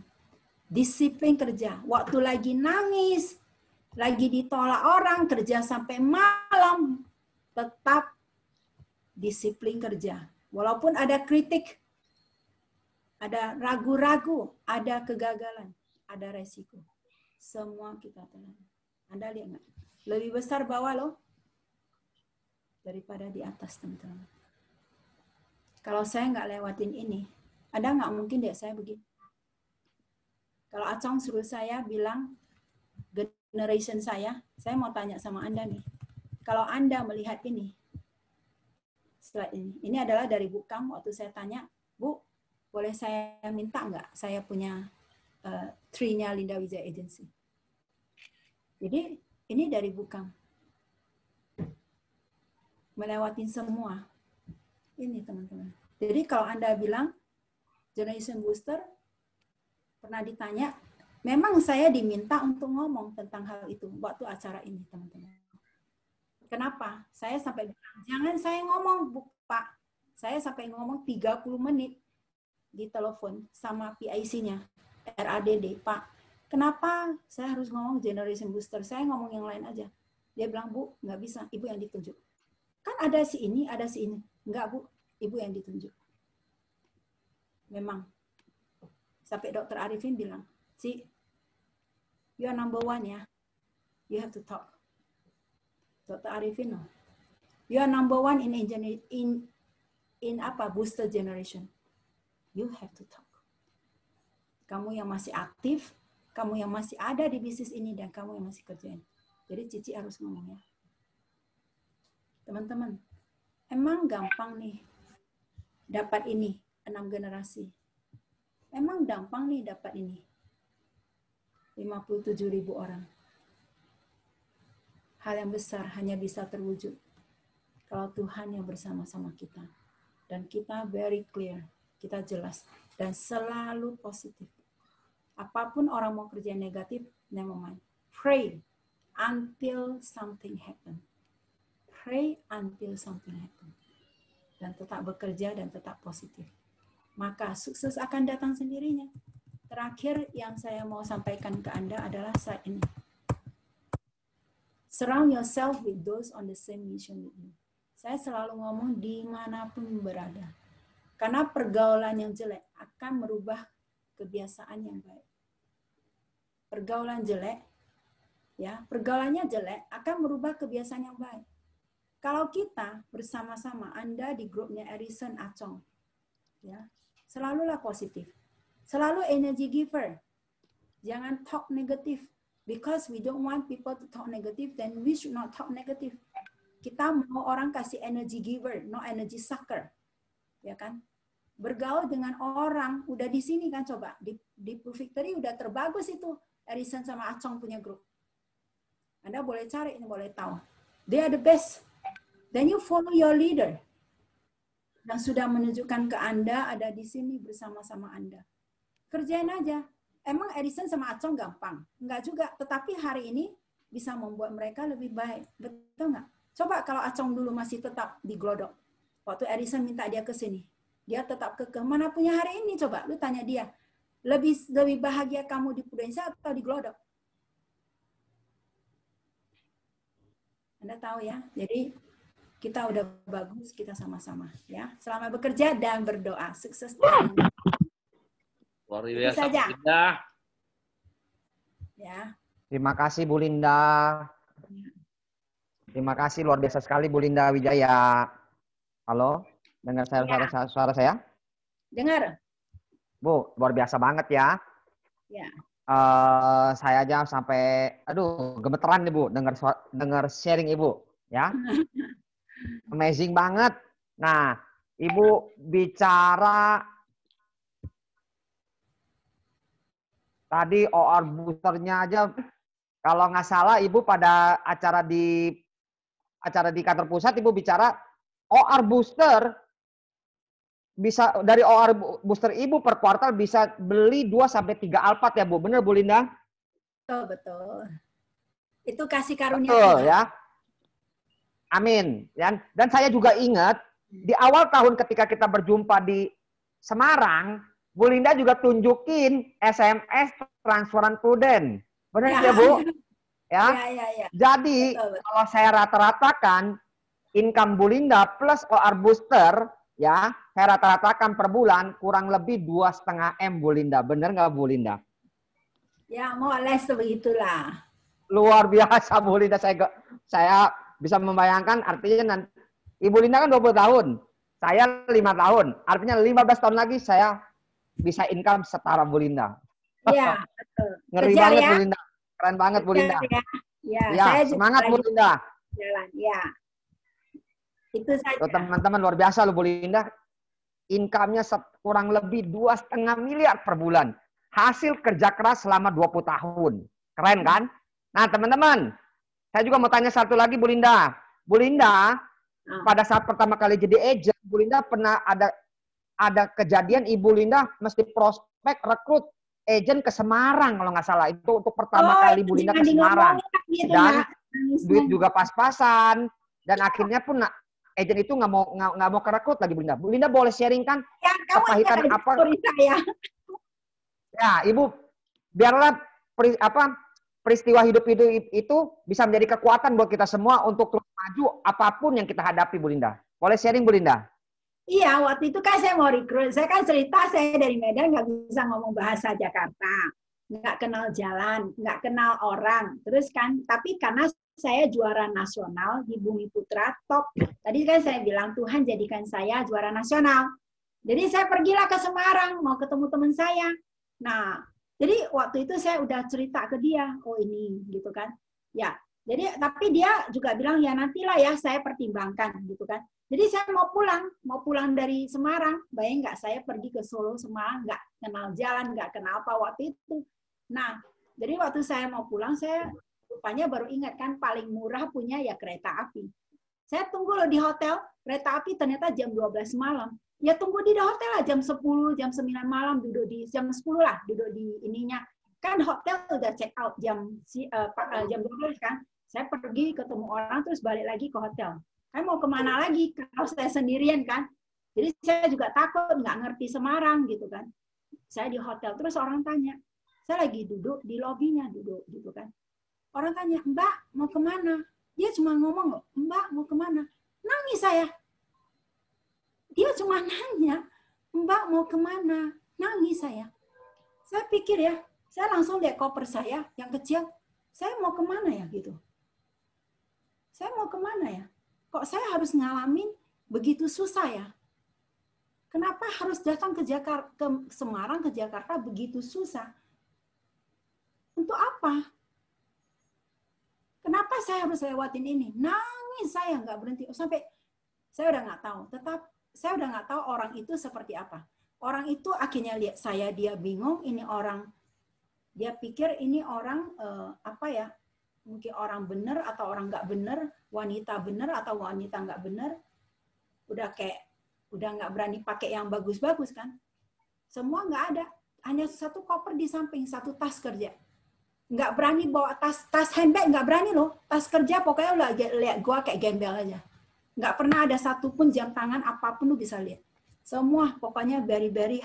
Disiplin kerja. Waktu lagi nangis, lagi ditolak orang, kerja sampai malam, tetap disiplin kerja. Walaupun ada kritik, ada ragu-ragu, ada kegagalan, ada resiko. Semua kita telan. Anda lihat nggak? Lebih besar bawah loh daripada di atas, teman-teman. Kalau saya nggak lewatin ini, Anda nggak mungkin deh saya begini. Kalau Acong suruh saya bilang generation saya mau tanya sama Anda nih. Kalau Anda melihat ini, slide ini adalah dari Bu Kam waktu saya tanya, Bu, boleh saya minta nggak? Saya punya tree-nya Linda Wijaya Agency. Jadi ini dari Bu Kam. Melewatin semua. Ini teman-teman. Jadi kalau Anda bilang Generation Booster, pernah ditanya, memang saya diminta untuk ngomong tentang hal itu waktu acara ini, teman-teman. Kenapa? Saya sampai bilang, jangan saya ngomong, Bu, Pak. Saya sampai ngomong 30 menit di telepon sama PIC-nya, RADD, Pak. Kenapa saya harus ngomong Generation Booster? Saya ngomong yang lain aja. Dia bilang, Bu, nggak bisa, Ibu yang ditunjuk. Kan ada si ini, ada si ini. Enggak, Bu, Ibu yang ditunjuk. Memang. Sampai Dr. Arifin bilang, Si, you are number one ya. You have to talk. Dr. Arifin, no. You are number one in booster generation. You have to talk. Kamu yang masih aktif, kamu yang masih ada di bisnis ini, dan kamu yang masih kerjain. Jadi Cici harus ngomong ya. Teman-teman, emang gampang nih dapat ini, 6 generasi. Emang gampang nih dapat ini. 57.000 orang. Hal yang besar hanya bisa terwujud kalau Tuhan yang bersama-sama kita. Dan kita very clear, kita jelas, dan selalu positif. Apapun orang mau kerja negatif, never mind. Pray until something happen. Pray until something happen. Dan tetap bekerja dan tetap positif. Maka sukses akan datang sendirinya. Terakhir yang saya mau sampaikan ke Anda adalah saat ini. Surround yourself with those on the same mission with you. Saya selalu ngomong dimanapun berada. Karena pergaulan yang jelek akan merubah kebiasaan yang baik. Pergaulan jelek, ya, pergaulannya jelek akan merubah kebiasaan yang baik. Kalau kita bersama-sama, Anda di grupnya Arison Acong, ya, selalulah positif. Selalu energy giver. Jangan talk negatif. Because we don't want people to talk negative, then we should not talk negative. Kita mau orang kasih energy giver, no energy sucker. Ya kan? Bergaul dengan orang, udah di sini kan coba. Di Blue Victory udah terbagus itu. Arison sama Acong punya grup. Anda boleh cari, ini boleh tahu. They are the best. Then you follow your leader. Yang sudah menunjukkan ke Anda ada di sini bersama-sama Anda. Kerjain aja. emang Edison sama Acong gampang? Enggak juga, tetapi hari ini bisa membuat mereka lebih baik. Betul nggak? Coba kalau Acong dulu masih tetap di Glodok, waktu Edison minta dia ke sini, dia tetap kekeh. Mana punya hari ini? Coba lu tanya dia, lebih bahagia kamu di Prudensia atau di Glodok? Anda tahu ya. Jadi kita udah bagus, kita sama-sama ya. Selamat bekerja dan berdoa. Sukses. Luar Itu biasa. saja. Linda. Ya. Terima kasih Bu Linda. Terima kasih luar biasa sekali Bu Linda Wijaya. Halo, dengar suara saya? Dengar. Bu, luar biasa banget ya. Ya. Saya aja sampai, aduh, gemeteran nih Bu, dengar sharing Ibu, ya. Amazing banget. Nah, Ibu bicara tadi OR boosternya aja, kalau nggak salah Ibu pada acara di kantor pusat Ibu bicara OR booster bisa dari OR booster Ibu per kuartal bisa beli 2 sampai 3 Alphard ya Bu. Benar Bu Linda? Betul, betul. Itu kasih karunia Betul Tuhan. ya. Amin. Dan saya juga ingat di awal tahun ketika kita berjumpa di Semarang, Bu Linda juga tunjukin SMS transferan Prudent. Benar ya, Bu? Ya. Ya. Jadi betul. kalau saya rata-ratakan income Bu Linda plus OR booster, ya, saya rata-ratakan per bulan kurang lebih 2,5 M Bu Linda. Benar nggak Bu Linda? Ya, mau les begitulah. Luar biasa Bu Linda. Saya bisa membayangkan artinya nanti Ibu Linda kan 20 tahun. Saya 5 tahun. Artinya 15 tahun lagi saya bisa income setara Bu Linda. Iya, betul. Ngeri Kejar, banget ya. Bu Linda. Keren banget Bu Linda. Ya, Ya, saya semangat Bu Linda. Jalan, ya. Itu saja. Teman-teman luar biasa loh Bu Linda. Income-nya kurang lebih 2,5 miliar per bulan. Hasil kerja keras selama 20 tahun. Keren kan? Nah teman-teman, saya juga mau tanya satu lagi Bu Linda. Bu Linda, pada saat pertama kali jadi agent, Bu Linda pernah ada kejadian Ibu Linda mesti prospek rekrut agent ke Semarang kalau nggak salah. Itu untuk pertama kali Bu Linda ke Semarang. Gitu, dan duit juga pas-pasan. Dan akhirnya pun agent itu nggak mau kerekrut lagi Bu Linda. Bu Linda boleh sharing kan ya, kepahitan apa? Saya. Ya, Ibu, biarlah peristiwa hidup itu bisa menjadi kekuatan buat kita semua untuk terus maju apapun yang kita hadapi, Bu Linda. Boleh sharing, Bu Linda? Iya, waktu itu kan saya mau rekrut. Saya kan cerita saya dari Medan nggak bisa ngomong bahasa Jakarta, nggak kenal jalan, nggak kenal orang. Terus kan, tapi karena saya juara nasional di Bumi Putra top. Tadi kan saya bilang Tuhan jadikan saya juara nasional. Jadi saya pergilah ke Semarang mau ketemu teman saya. Nah, jadi waktu itu saya udah cerita ke dia, oh ini gitu kan. Ya, jadi tapi dia juga bilang ya nantilah ya saya pertimbangkan gitu kan. Jadi saya mau pulang dari Semarang. Bayang nggak saya pergi ke Solo, Semarang, nggak kenal jalan, nggak kenal apa waktu itu. Nah, jadi waktu saya mau pulang, saya rupanya baru ingat kan paling murah punya ya kereta api. Saya tunggu loh di hotel, kereta api ternyata jam 12 malam. Ya tunggu di hotel lah jam 10, jam 9 malam duduk di jam 10 lah duduk di ininya. Kan hotel udah check out jam 12 kan. Saya pergi ketemu orang terus balik lagi ke hotel. Saya mau kemana lagi kalau saya sendirian kan. Jadi saya juga takut nggak ngerti Semarang gitu kan. Saya di hotel terus orang tanya. Saya lagi duduk di lobinya duduk gitu kan. Orang tanya, Mbak mau kemana? Dia cuma ngomong, Mbak mau kemana? Nangis saya. Dia cuma nanya, Mbak mau kemana? Nangis saya. Saya pikir ya, saya langsung lihat koper saya yang kecil. Saya mau kemana ya gitu? Saya mau kemana ya? Kok saya harus ngalamin begitu susah ya? Kenapa harus datang ke Jakarta, ke Semarang, ke Jakarta begitu susah? Untuk apa? Kenapa saya harus lewatin ini? Nangis saya nggak berhenti. Sampai saya udah nggak tahu. Saya udah nggak tahu orang itu seperti apa. Orang itu akhirnya lihat saya, dia bingung. Ini orang, dia pikir ini orang apa ya? Mungkin orang benar atau orang nggak benar, wanita benar atau wanita nggak benar. Udah nggak berani pakai yang bagus-bagus kan? Semua nggak ada. hanya satu koper di samping, satu tas kerja. Nggak berani bawa tas handbag, nggak berani loh. Tas kerja pokoknya udah lihat gua kayak gembel aja. Nggak pernah ada satupun jam tangan apapun lu bisa lihat. Semua pokoknya beri-beri,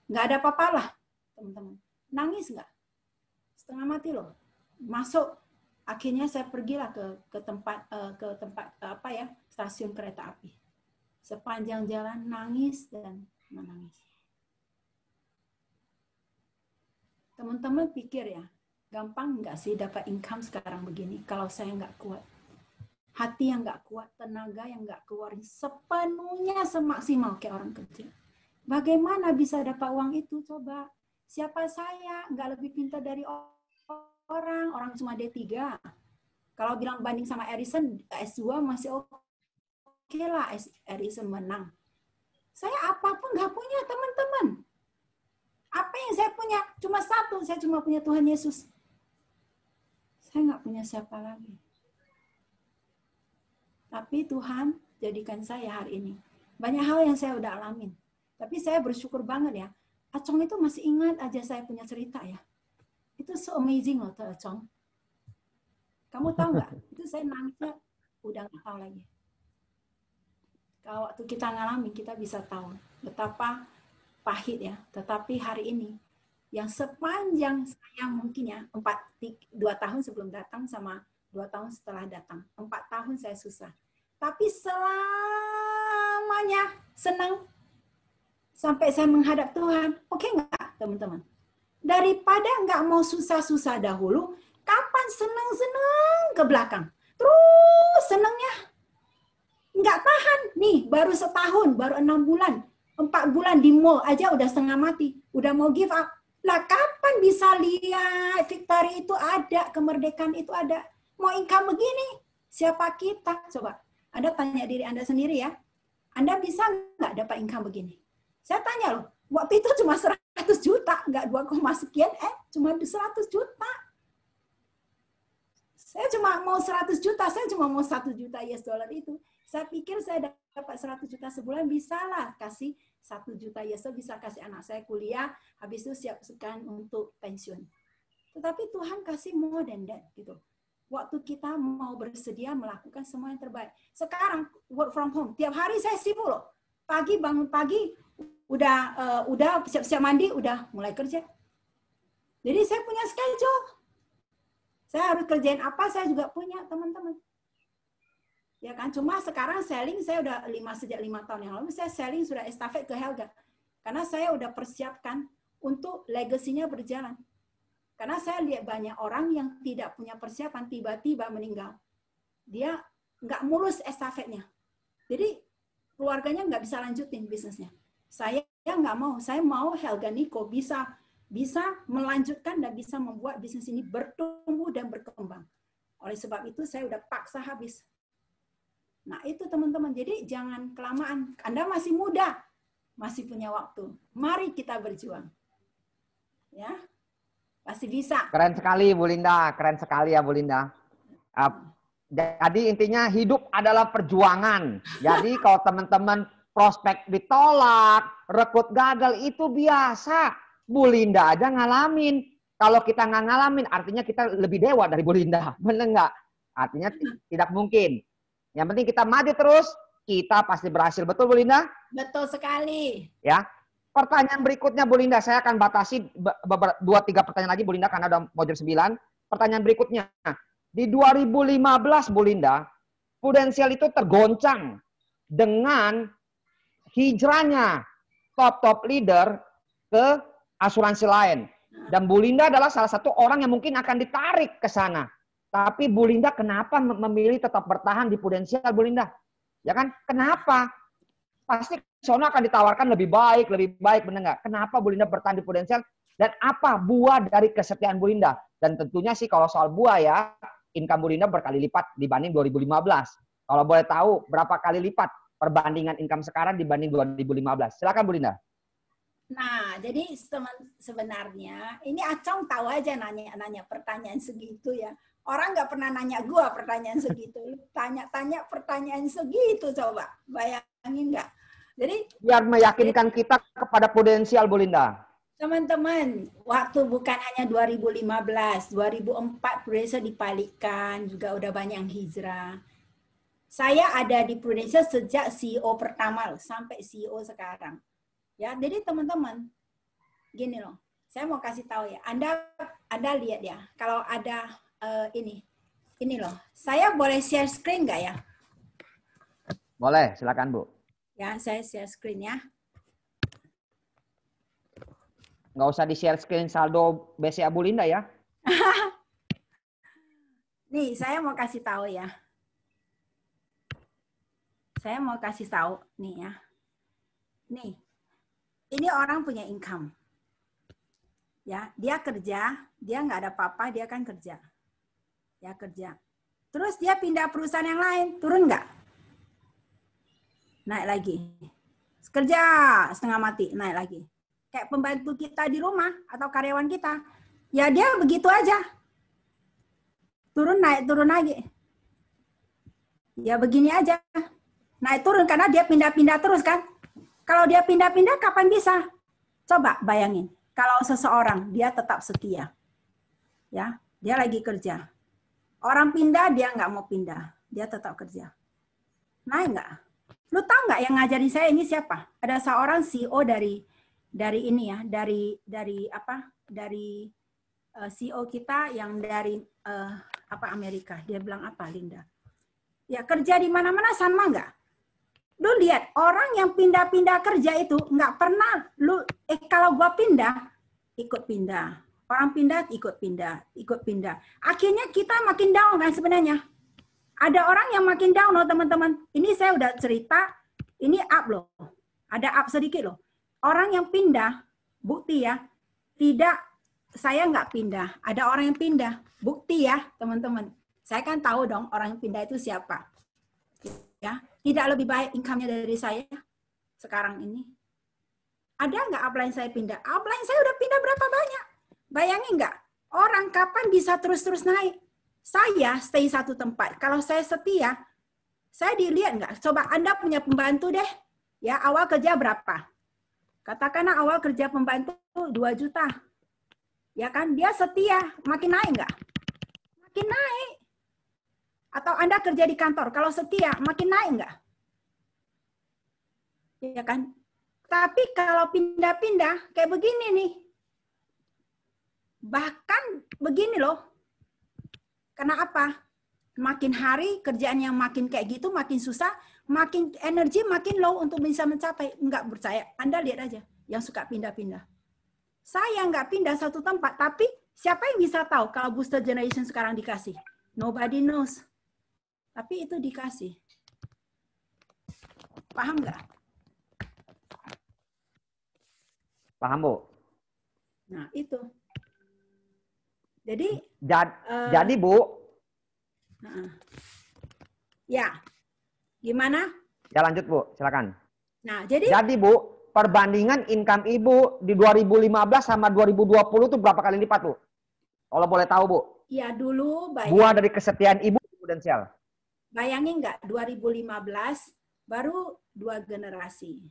nggak ada apa-apa lah, teman-teman. Nangis nggak? Setengah mati loh. Masuk, akhirnya saya pergilah ke tempat apa ya, stasiun kereta api. Sepanjang jalan nangis dan menangis. Teman-teman pikir ya, gampang nggak sih dapat income sekarang begini kalau saya nggak kuat? Hati yang nggak kuat, tenaga yang nggak keluarin sepenuhnya semaksimal kayak orang kerja. Bagaimana bisa dapat uang itu? Coba. Siapa saya? Nggak lebih pintar dari orang cuma D3. Kalau bilang banding sama Edison, S2 masih oke lah, Edison menang. Saya apapun nggak punya, teman-teman. Apa yang saya punya? Cuma satu, saya cuma punya Tuhan Yesus. Saya nggak punya siapa lagi. Tapi Tuhan jadikan saya hari ini. Banyak hal yang saya udah alamin. Tapi saya bersyukur banget ya. Acong itu masih ingat aja saya punya cerita ya. Itu so amazing loh, Acong. Kamu tahu nggak? Itu saya nangisnya udah nggak tahu lagi. Kalau waktu kita ngalamin, kita bisa tahu betapa pahit ya. Tetapi hari ini, yang sepanjang saya mungkin ya, 2 tahun sebelum datang sama 2 tahun setelah datang. 4 tahun saya susah. Tapi selamanya senang sampai saya menghadap Tuhan. Oke nggak, teman-teman? Daripada nggak mau susah-susah dahulu, kapan senang-senang ke belakang. Terus senangnya nggak tahan. Nih, baru setahun, baru 6 bulan. 4 bulan di mall aja udah setengah mati. Udah mau give up. Lah kapan bisa lihat victory itu ada, kemerdekaan itu ada. Mau income begini, siapa kita? Coba, Anda tanya diri Anda sendiri ya. Anda bisa nggak dapat income begini? Saya tanya loh, waktu itu cuma 100 juta, nggak 2, sekian, cuma 100 juta. Saya cuma mau 100 juta, saya cuma mau 1 juta US dollar itu. Saya pikir saya dapat 100 juta sebulan, bisa lah kasih 1 juta US dollar, bisa kasih anak saya kuliah, habis itu siapkan untuk pensiun. Tetapi Tuhan kasih more than that, gitu. Waktu kita mau bersedia melakukan semua yang terbaik. Sekarang work from home, tiap hari saya sibuk loh. Pagi bangun pagi, udah siap-siap mandi, udah mulai kerja. Jadi saya punya schedule. Saya harus kerjain apa, saya juga punya, teman-teman. Ya kan, cuma sekarang selling saya udah sejak 5 tahun yang lalu, saya selling sudah estafet ke Helga. Karena saya udah persiapkan untuk legasinya berjalan. Karena saya lihat banyak orang yang tidak punya persiapan, tiba-tiba meninggal. Dia nggak mulus estafetnya. Jadi keluarganya nggak bisa lanjutin bisnisnya. Saya nggak mau, saya mau Helga Niko bisa melanjutkan dan bisa membuat bisnis ini bertumbuh dan berkembang. Oleh sebab itu saya udah paksa habis. Nah itu teman-teman, jadi jangan kelamaan. Anda masih muda, masih punya waktu. Mari kita berjuang. Ya. Pasti bisa. Keren sekali Bu Linda, keren sekali ya Bu Linda. Jadi intinya hidup adalah perjuangan. Jadi kalau teman-teman prospek ditolak, rekrut gagal itu biasa. Bu Linda aja ngalamin. Kalau kita nggak ngalamin artinya kita lebih dewa dari Bu Linda. Bener nggak? Artinya tidak mungkin. Yang penting kita maju terus, kita pasti berhasil. Betul Bu Linda? Betul sekali. Ya. Pertanyaan berikutnya Bu Linda, saya akan batasi 2-3 pertanyaan lagi Bu Linda karena udah mau jam 9. Pertanyaan berikutnya, di 2015 Bu Linda, Prudensial itu tergoncang dengan hijrahnya top leader ke asuransi lain. Dan Bu Linda adalah salah satu orang yang mungkin akan ditarik ke sana. Tapi Bu Linda kenapa memilih tetap bertahan di Prudensial Bu Linda? Ya kan? Kenapa? Pasti sono akan ditawarkan lebih baik, benar nggak? Kenapa Bu Linda bertahan di Prudensial? Dan apa buah dari kesetiaan Bu Linda? Dan tentunya sih kalau soal buah ya, income Bu Linda berkali lipat dibanding 2015. Kalau boleh tahu berapa kali lipat perbandingan income sekarang dibanding 2015? Silakan Bu Linda. Nah, jadi sebenarnya ini Acong tahu aja nanya pertanyaan segitu ya. Orang nggak pernah nanya gua pertanyaan segitu. Tanya-tanya pertanyaan segitu coba. Bayangin nggak? Jadi biar meyakinkan kita kepada Prudensial Bu Linda. Teman-teman, waktu bukan hanya 2015, 2004 Prudential dipalikkan, juga udah banyak yang hijrah. Saya ada di Prudential sejak CEO pertama loh, sampai CEO sekarang. Ya, jadi teman-teman, gini loh, saya mau kasih tahu ya, Anda lihat ya, kalau ada ini loh, saya boleh share screen nggak ya? Boleh, silakan Bu. Ya, saya share screen ya. Nggak usah di-share screen saldo BCA Bu Linda ya. Nih, saya mau kasih tahu ya. Saya mau kasih tahu nih ya. Nih, ini orang punya income. Ya, dia kerja, dia nggak ada apa-apa, dia kan kerja. Ya, kerja. Terus dia pindah perusahaan yang lain, turun nggak? Naik lagi. Kerja setengah mati, naik lagi. Kayak pembantu kita di rumah atau karyawan kita. Ya dia begitu aja. Turun, naik, turun lagi. Ya begini aja. Naik turun karena dia pindah-pindah terus kan. Kalau dia pindah-pindah kapan bisa? Coba bayangin. Kalau seseorang dia tetap setia. Ya, dia lagi kerja. Orang pindah dia nggak mau pindah. Dia tetap kerja. Naik nggak? Lu tahu nggak yang ngajarin saya ini siapa? Ada seorang CEO dari ini ya, dari CEO kita yang dari Amerika. Dia bilang apa, Linda? Ya kerja di mana-mana sama nggak? Lu lihat orang yang pindah-pindah kerja itu nggak pernah kalau gua pindah ikut pindah, orang pindah ikut pindah. Akhirnya kita makin down kan sebenarnya. Ada orang yang makin down loh teman-teman. Ini saya udah cerita, ini up loh. Ada up sedikit loh. Orang yang pindah, bukti ya, tidak, saya nggak pindah. Ada orang yang pindah, bukti ya teman-teman. Saya kan tahu dong orang yang pindah itu siapa. Ya, tidak lebih baik income-nya dari saya sekarang ini. Ada nggak upline saya pindah? Upline saya udah pindah berapa banyak? Bayangin nggak? Orang kapan bisa terus-terus naik? Saya stay satu tempat. Kalau saya setia, saya dilihat nggak? Coba Anda punya pembantu deh. Ya, awal kerja berapa? Katakanlah awal kerja pembantu 2 juta. Ya kan? Dia setia. Makin naik nggak? Makin naik. Atau Anda kerja di kantor. Kalau setia, makin naik nggak? Ya kan? Tapi kalau pindah-pindah, kayak begini nih. Bahkan begini loh. Karena apa? Makin hari kerjaan yang makin kayak gitu, makin susah, makin energi makin low untuk bisa mencapai. Enggak percaya. Anda lihat aja yang suka pindah-pindah. Saya nggak pindah satu tempat, tapi siapa yang bisa tahu kalau booster generation sekarang dikasih? Nobody knows. Tapi itu dikasih. Paham nggak? Paham Bu? Nah itu. Jadi Bu. Ya, gimana? Ya lanjut Bu, silakan. Nah, jadi Bu, perbandingan income Ibu di 2015 sama 2020 itu berapa kali lipat Bu? Kalau boleh tahu Bu. Ya dulu Buah dari kesetiaan Ibu Prudential. Bayangin nggak, 2015 baru 2 generasi.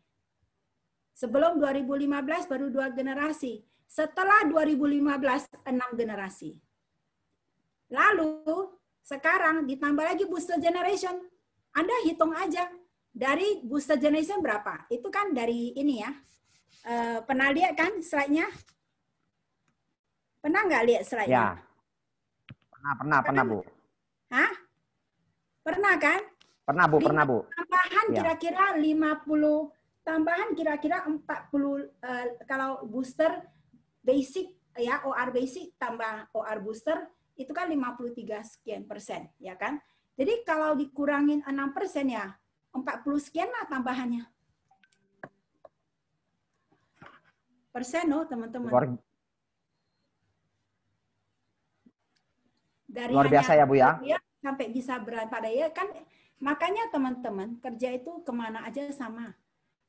Sebelum 2015 baru 2 generasi. Setelah 2015, 6 generasi. Lalu, sekarang ditambah lagi booster generation. Anda hitung aja. Dari booster generation berapa? Itu kan dari ini ya. Pernah lihat kan slide-nya? Pernah nggak lihat slide-nya? Ya. Pernah Bu. Hah? Pernah kan? Pernah Bu. Tambahan ya. Kira-kira 50, tambahan kira-kira 40 kalau booster basic ya, OR basic tambah OR booster itu kan 53 sekian persen, ya kan? Jadi kalau dikurangin 6% ya 40 sekian lah tambahannya. Persen loh teman-teman. Dari luar biasa ya Bu ya. Sampai bisa berapa ya kan? Makanya teman-teman kerja itu kemana aja sama.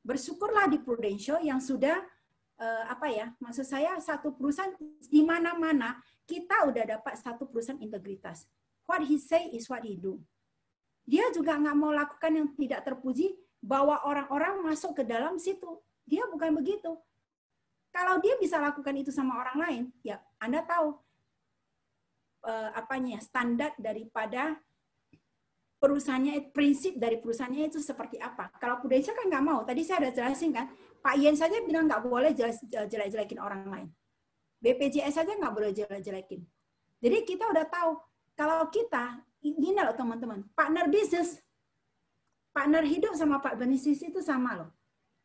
Bersyukurlah di Prudential yang sudah maksud saya satu perusahaan di mana-mana kita udah dapat satu perusahaan integritas. What he say is what he do. Dia juga nggak mau lakukan yang tidak terpuji, bawa orang-orang masuk ke dalam situ. Dia bukan begitu. Kalau dia bisa lakukan itu sama orang lain, ya Anda tahu standar daripada perusahaannya, prinsip dari perusahaannya itu seperti apa. Kalau Prudential kan nggak mau. Tadi saya udah jelasin kan, Pak Yen saja bilang nggak boleh jelek-jelekin orang lain. BPJS saja nggak boleh jelek-jelekin. Jadi kita udah tahu, kalau kita, gini loh teman-teman, partner bisnis, partner hidup sama partner bisnis itu sama loh.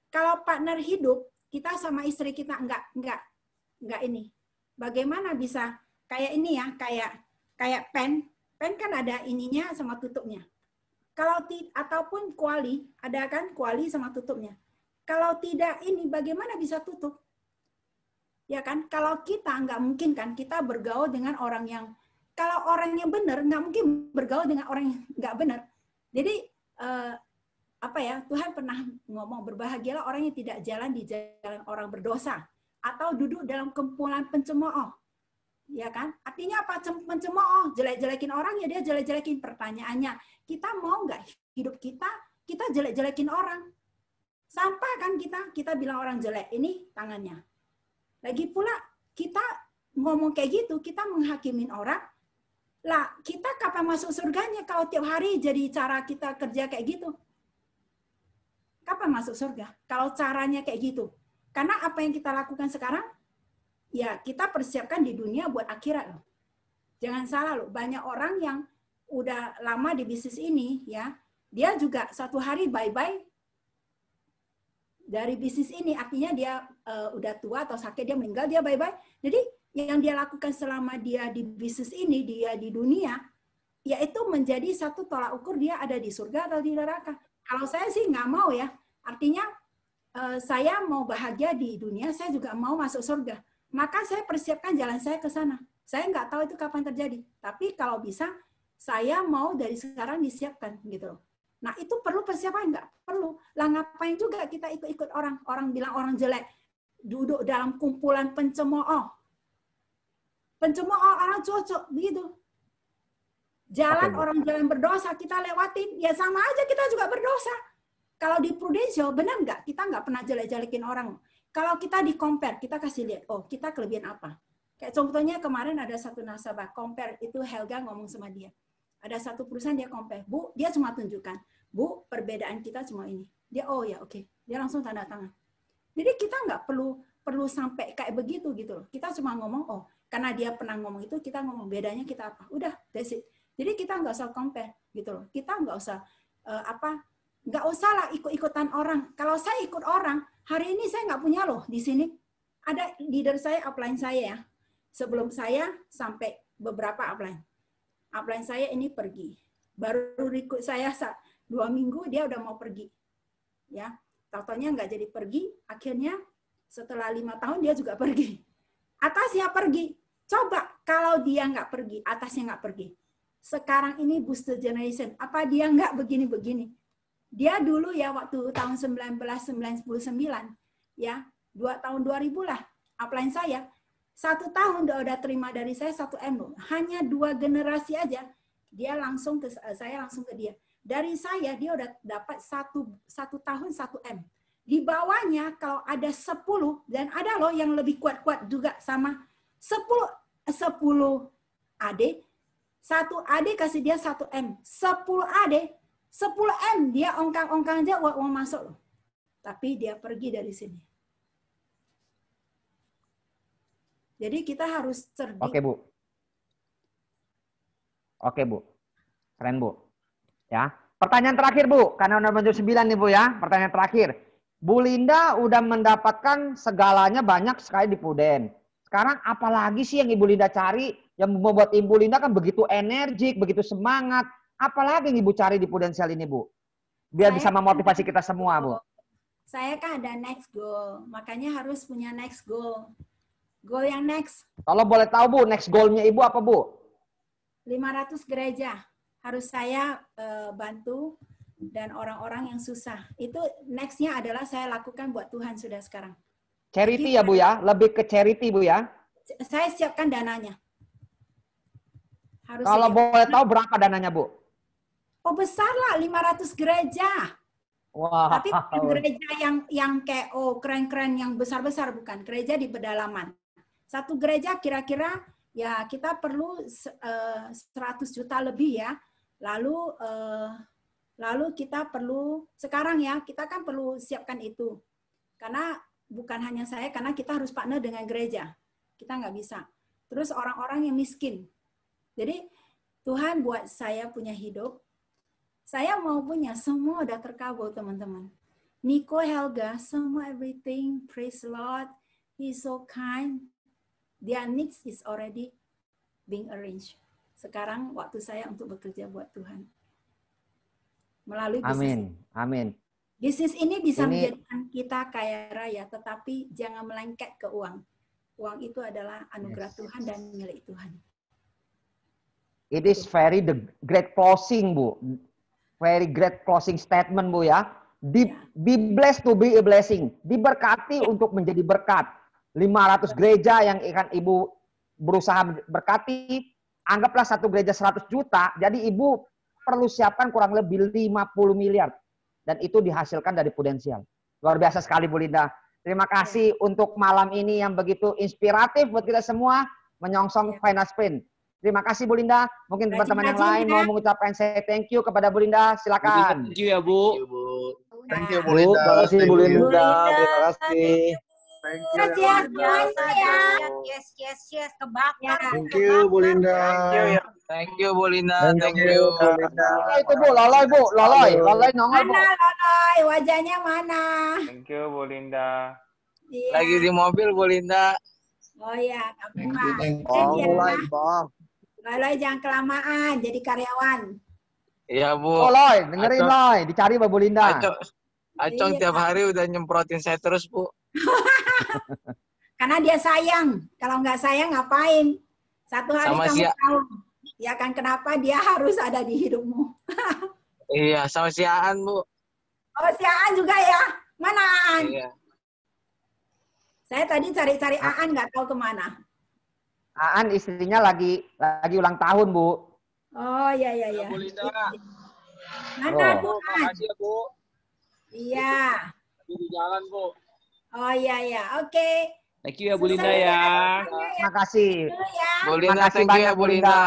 Kalau partner hidup, kita sama istri kita nggak ini. Bagaimana bisa kayak ini ya, kayak pen kan ada ininya sama tutupnya. Kalau ataupun kuali, ada kan kuali sama tutupnya. Kalau tidak ini, bagaimana bisa tutup? Ya kan? Kalau kita nggak mungkin kan kita bergaul dengan orang yang, kalau orang yang benar nggak mungkin bergaul dengan orang yang nggak benar. Jadi Tuhan pernah ngomong, berbahagialah orang yang tidak jalan di jalan orang berdosa atau duduk dalam kumpulan pencemooh. Ya kan? Artinya apa? Pencemooh, jelek-jelekin orang, ya dia jelek-jelekin. Pertanyaannya, kita mau nggak hidup kita jelek-jelekin orang? Sampah kan kita bilang orang jelek, ini tangannya. Lagi pula kita ngomong kayak gitu, kita menghakimin orang. Lah, kita kapan masuk surganya kalau tiap hari jadi cara kita kerja kayak gitu? Kapan masuk surga? Kalau caranya kayak gitu. Karena apa yang kita lakukan sekarang, ya kita persiapkan di dunia buat akhirat loh. Jangan salah loh, banyak orang yang udah lama di bisnis ini ya, dia juga satu hari bye-bye dari bisnis ini, artinya dia udah tua atau sakit, dia meninggal, dia bye-bye. Jadi yang dia lakukan selama dia di bisnis ini, dia di dunia, yaitu menjadi satu tolak ukur dia ada di surga atau di neraka. Kalau saya sih nggak mau ya, artinya saya mau bahagia di dunia, saya juga mau masuk surga. Maka saya persiapkan jalan saya ke sana. Saya nggak tahu itu kapan terjadi. Tapi kalau bisa, saya mau dari sekarang disiapkan gitu. Nah itu perlu persiapan nggak? Perlu. Lah ngapain juga kita ikut-ikut orang? Orang bilang orang jelek. Duduk dalam kumpulan pencemooh. Pencemooh orang cocok begitu. Jalan orang jalan berdosa kita lewatin, ya sama aja kita juga berdosa. Kalau di Prudential, benar nggak? Kita nggak pernah jelek-jelekin orang. Kalau kita di compare, kita kasih lihat, oh kita kelebihan apa. Kayak contohnya kemarin ada satu nasabah, compare, itu Helga ngomong sama dia. Ada satu perusahaan dia compare, Bu, dia cuma tunjukkan, Bu, perbedaan kita cuma ini. Dia, oh ya oke. Dia langsung tanda tangan. Jadi kita nggak perlu sampai kayak begitu gitu loh. Kita cuma ngomong, oh karena dia pernah ngomong itu, kita ngomong bedanya kita apa. Udah, that's it. Jadi kita nggak usah compare gitu loh. Kita nggak usah nggak usah lah ikut-ikutan orang. Kalau saya ikut orang, hari ini saya nggak punya loh di sini. Ada leader saya, upline saya ya. Sebelum saya sampai beberapa upline. Upline saya ini pergi. Baru ikut saya 2 minggu dia udah mau pergi. Ya, totalnya nggak jadi pergi. Akhirnya setelah 5 tahun dia juga pergi. Atasnya pergi. Coba kalau dia nggak pergi, atasnya nggak pergi. Sekarang ini booster generation, apa dia nggak begini-begini? Dia dulu ya waktu tahun 1999 ya 2000 lah upline saya 1 tahun udah terima dari saya 1 M loh. Hanya 2 generasi aja dia langsung ke saya, langsung ke dia. Dari saya dia udah dapat 1 tahun 1 M. Di bawahnya kalau ada 10 dan ada loh yang lebih kuat-kuat juga sama 10 AD, 1 AD kasih dia 1 M, 10 AD 10 M dia ongkang-ongkang aja uang masuk loh. Tapi dia pergi dari sini. Jadi kita harus cerdik. Oke, Bu. Oke, Bu. Keren, Bu. Ya. Pertanyaan terakhir, Bu. Karena udah menuju 9 nih, Bu ya. Pertanyaan terakhir. Bu Linda udah mendapatkan segalanya banyak sekali di Pruden. Sekarang apalagi sih yang Ibu Linda cari yang membuat Ibu Linda kan begitu energik, begitu semangat. Apalagi yang Ibu cari di Prudential ini, Bu? Biar bisa memotivasi kita semua, Bu. Saya kan ada next goal. Makanya harus punya next goal. Goal yang next. Kalau boleh tahu, Bu, next goal-nya Ibu apa, Bu? 500 gereja. Harus saya bantu dan orang-orang yang susah. Itu next-nya adalah saya lakukan buat Tuhan sudah sekarang. Charity ya, Bu ya? Lebih ke charity, Bu ya? Saya siapkan dananya. Kalau boleh tahu berapa dananya, Bu? Oh besar lah, 500 gereja. Wow. Tapi bukan gereja yang kayak keren-keren yang besar-besar, bukan. Gereja di pedalaman. Satu gereja kira-kira ya kita perlu 100 juta lebih ya. Lalu kita perlu sekarang ya, kita kan perlu siapkan itu. Karena bukan hanya saya, karena kita harus partner dengan gereja. Kita nggak bisa. Terus orang-orang yang miskin. Jadi Tuhan buat saya punya hidup. Saya mau punya, semua udah terkabul teman-teman. Nico, Helga, semua everything, praise the Lord. He's so kind. Their needs is already being arranged. Sekarang waktu saya untuk bekerja buat Tuhan. Melalui bisnis. Amin. Bisnis ini bisa menjadikan kita kaya raya, tetapi jangan melengket ke uang. Uang itu adalah anugerah Tuhan dan milik Tuhan. It is very the great closing, Bu. Very great closing statement, Bu ya. Be blessed to be a blessing. Diberkati untuk menjadi berkat. 500 gereja yang akan Ibu berusaha berkati. Anggaplah satu gereja 100 juta. Jadi Ibu perlu siapkan kurang lebih 50 miliar. Dan itu dihasilkan dari potensial. Luar biasa sekali, Bu Linda. Terima kasih untuk malam ini yang begitu inspiratif buat kita semua. Menyongsong Finance Sprint. Terima kasih Bu Linda. Mungkin teman-teman yang lain mau mengucapkan saya thank you kepada Bu Linda. Silakan. Thank you ya Bu. Thank you Bu Linda. Terima kasih Bu Linda. Terima kasih. Thank you ya. Yes, kebakar. Thank you Bu Linda. Thank you Bu Linda. Thank you Bu Linda. Itu Bu, Loloy Bu, Loloy nongol Bu. Mana Loloy? Wajahnya mana? Thank you Bu Linda. Iya. Lagi di mobil Bu Linda. Oh ya, Thank you. Mulai Bang. Loloy jangan kelamaan jadi karyawan. Iya Bu. Oh Loy, dengerin Loy, dicari Bu Linda. Acong tiap hari udah nyemprotin saya terus Bu. Karena dia sayang. Kalau nggak sayang ngapain? Satu hari Sama kamu tahu. Ya kan kenapa dia harus ada di hidupmu. Iya, sama si Aan Bu. Oh si Aan juga ya? Mana Aan? Iya. Saya tadi cari-cari Aan nggak tahu kemana. Aan istrinya lagi ulang tahun Bu. Oh iya. Bu Linda. Mana Bu? Makasih ya Bu. Iya. Di jalan Bu. Oh iya. Oke. Thank you ya Bu Linda ya. Terima kasih. Dulu ya. Bu Linda, Makasih thank you ya banyak, Bu Linda.